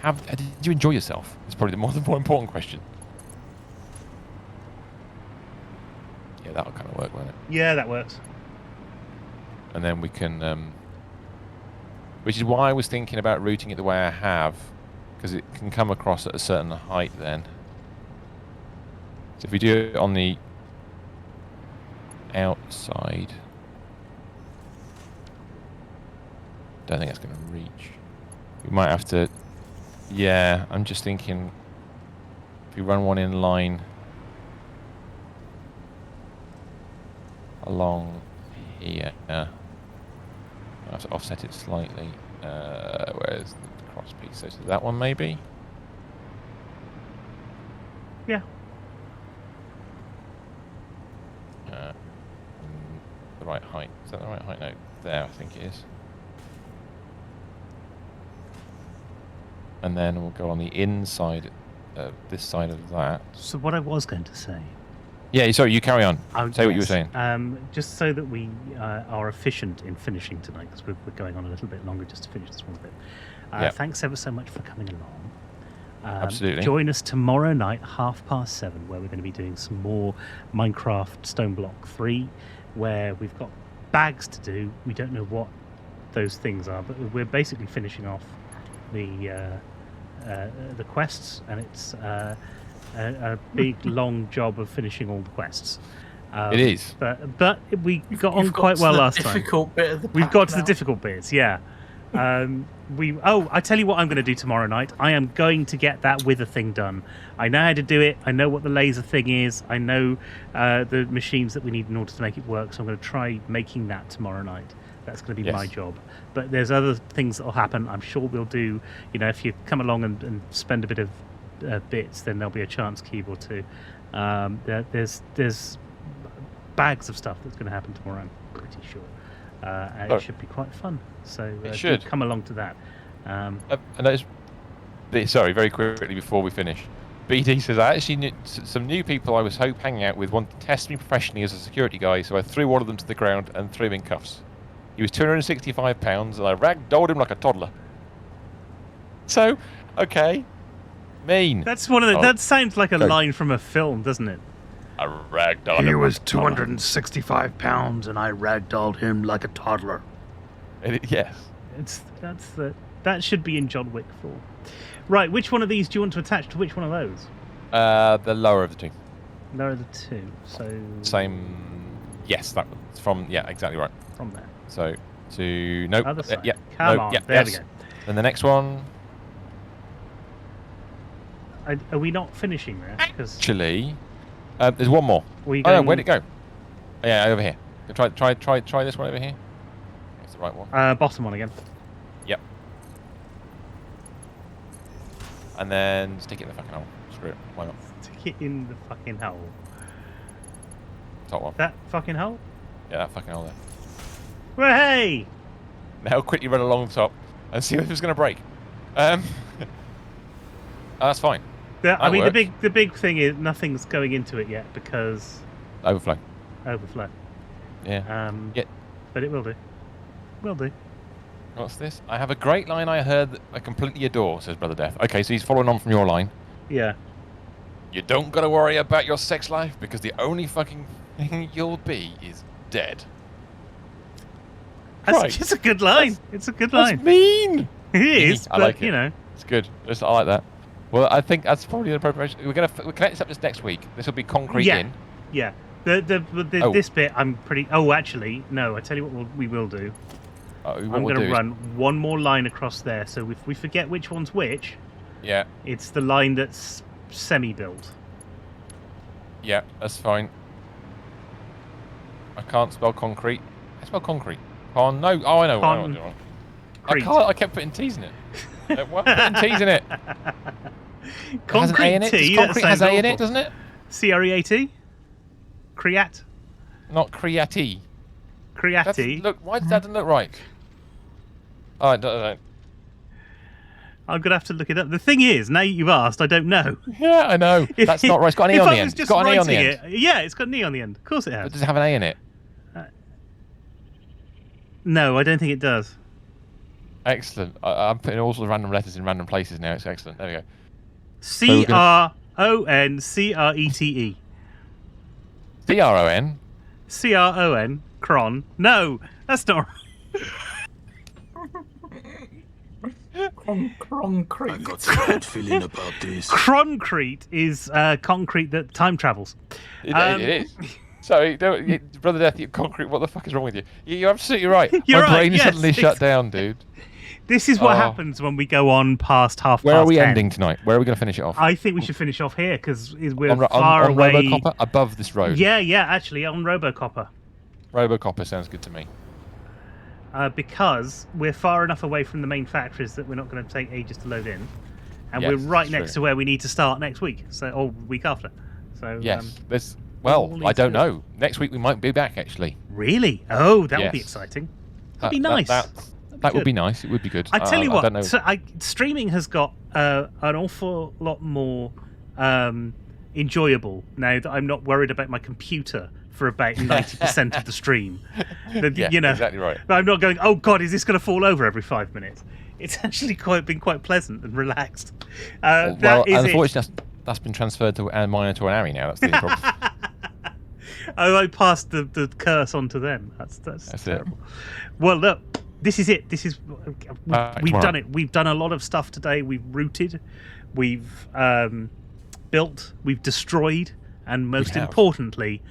Okay. Did you enjoy yourself? It's probably the more important question. Yeah, that'll kind of work, won't it? Yeah, that works. And then we can, which is why I was thinking about routing it the way I have, because it can come across at a certain height then. So if we do it on the outside, don't think that's going to reach. We might have to, yeah, I'm just thinking if we run one in line along here, I have to offset it slightly. Where's the cross piece? So that one maybe? Yeah. The right height. Is that the right height? No, there I think it is. And then we'll go on the inside, this side of that. So what I was going to say. Yeah, sorry, you carry on. Say what you were yes, saying. Just so that we are efficient in finishing tonight, because we're going on a little bit longer just to finish this one bit. Yeah. Thanks ever so much for coming along. Absolutely. Join us tomorrow night, 7:30, where we're going to be doing some more Minecraft Stone Block 3, where we've got bags to do. We don't know what those things are, but we're basically finishing off the quests, and it's a big long job of finishing all the quests. It is. But we got on quite well last time. Difficult bit of the We've pack got to the now. difficult bits, yeah. I tell you what I'm going to do tomorrow night. I am going to get that wither thing done. I know how to do it. I know what the laser thing is. I know the machines that we need in order to make it work. So I'm going to try making that tomorrow night. That's going to be Yes. my job. But there's other things that will happen. I'm sure we'll do. You know, if you come along and spend a bit of bits, then there'll be a chance cube or two. There's bags of stuff that's going to happen tomorrow. I'm pretty sure. And it should be quite fun. So do come along to that. And sorry, very quickly before we finish. BD says, I actually knew some new people I was hanging out with wanted to test me professionally as a security guy, so I threw one of them to the ground and threw him in cuffs. He was 265 pounds, and I ragdolled him like a toddler. So, okay. Mean. That's one of the. That sounds like a line from a film, doesn't it? I ragdolled him. He was 265 pounds, and I ragdolled him like a toddler. Yes. That should be in John Wick 4. Right, which one of these do you want to attach to which one of those? The lower of the two. Lower of the two. So same. Yes, that's from. Yeah, exactly right. From there. So to nope. Other side. Yeah. Come no, on. Yeah, there yes. we go. And the next one. Are we not finishing there? Actually, there's one more. Oh no, where'd it go? Yeah, over here. Try this one over here. It's the right one. Bottom one again. Yep. And then stick it in the fucking hole. Screw it. Why not? Stick it in the fucking hole. Top one. That fucking hole? Yeah, that fucking hole there. Well, hey! Now quickly run along the top and see if it's going to break. That's fine. I mean, the big thing is nothing's going into it yet because overflow. Yeah. Yeah. But it will do. Will do. What's this? I have a great line I heard that I completely adore, says Brother Death. Okay, so he's following on from your line. Yeah. You don't got to worry about your sex life because the only fucking thing you'll be is dead. It's a good line. It's a good line. That's mean. It is, I like it. You know. It's good. I like that. Well, I think that's probably the appropriation. We connect this up this next week. This will be concrete in. Yeah. This bit, I'm pretty. Oh, actually, no. I tell you what, we will do. I'm going to run one more line across there. So if we forget which one's which, it's the line that's semi-built. Yeah, that's fine. I can't spell concrete. I spell concrete. Oh no! Oh, I know. I can't. I kept putting T's in it. Why putting T's in it? Concrete T. Concrete has A in it, doesn't it? C-R-E-A-T. Creat. Not creati. Creati. Look, why does that look right? Oh, I don't. I'm going to have to look it up. The thing is, now you've asked, I don't know. Yeah, I know. That's not right. It's got an E on the end. It's got an E on the end. Yeah, it's got an E on the end. Of course it has. But does it have an A in it? No, I don't think it does. Excellent. I'm putting all sorts of random letters in random places now. It's excellent. There we go. C-R-O-N-C-R-E-T-E. C-R-O-N? C-R-O-N. Cron. No, that's not right. Concrete. I got a bad feeling about this. Concrete is concrete that time travels. It is. Sorry, Brother Death, concrete, what the fuck is wrong with you? You're absolutely right. You're My right, brain is yes, suddenly shut down, dude. This is what happens when we go on past half Where past are we 10. ending tonight? Where are we going to finish it off? I think we should finish off here because we're on far away. Robocopper, above this road. Yeah, actually, on Robocopper. Robocopper sounds good to me. Because we're far enough away from the main factories that we're not going to take ages to load in. And Yes, we're right true. next to where we need to start next week, or week after. So Yes, well, I don't know. Next week we might be back, actually. Really? Oh, that would be Yes. exciting. That'd be nice. That would be nice. It would be good. I tell you I what, don't know. streaming has got an awful lot more enjoyable now that I'm not worried about my computer for about 90% of the stream. Yeah, you know, exactly right. I'm not going, oh God, is this going to fall over every 5 minutes? It's actually been quite pleasant and relaxed. Unfortunately, that's been transferred to mine to an Ari now. That's the problem. I passed the curse on to them. That's terrible. It. Well, look, this is it. We've tomorrow. done it. We've done a lot of stuff today. We've routed, we've built, we've destroyed, and most importantly,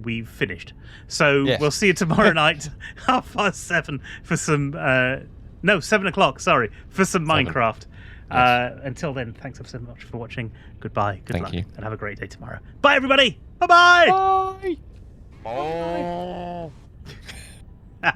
we've finished. So we'll see you tomorrow night, 7:30 for some. 7 o'clock. Sorry, for some Minecraft. Yes. Until then, thanks ever so much for watching. Goodbye. Good luck, and have a great day tomorrow. Bye, everybody. Bye-bye. Bye. Bye.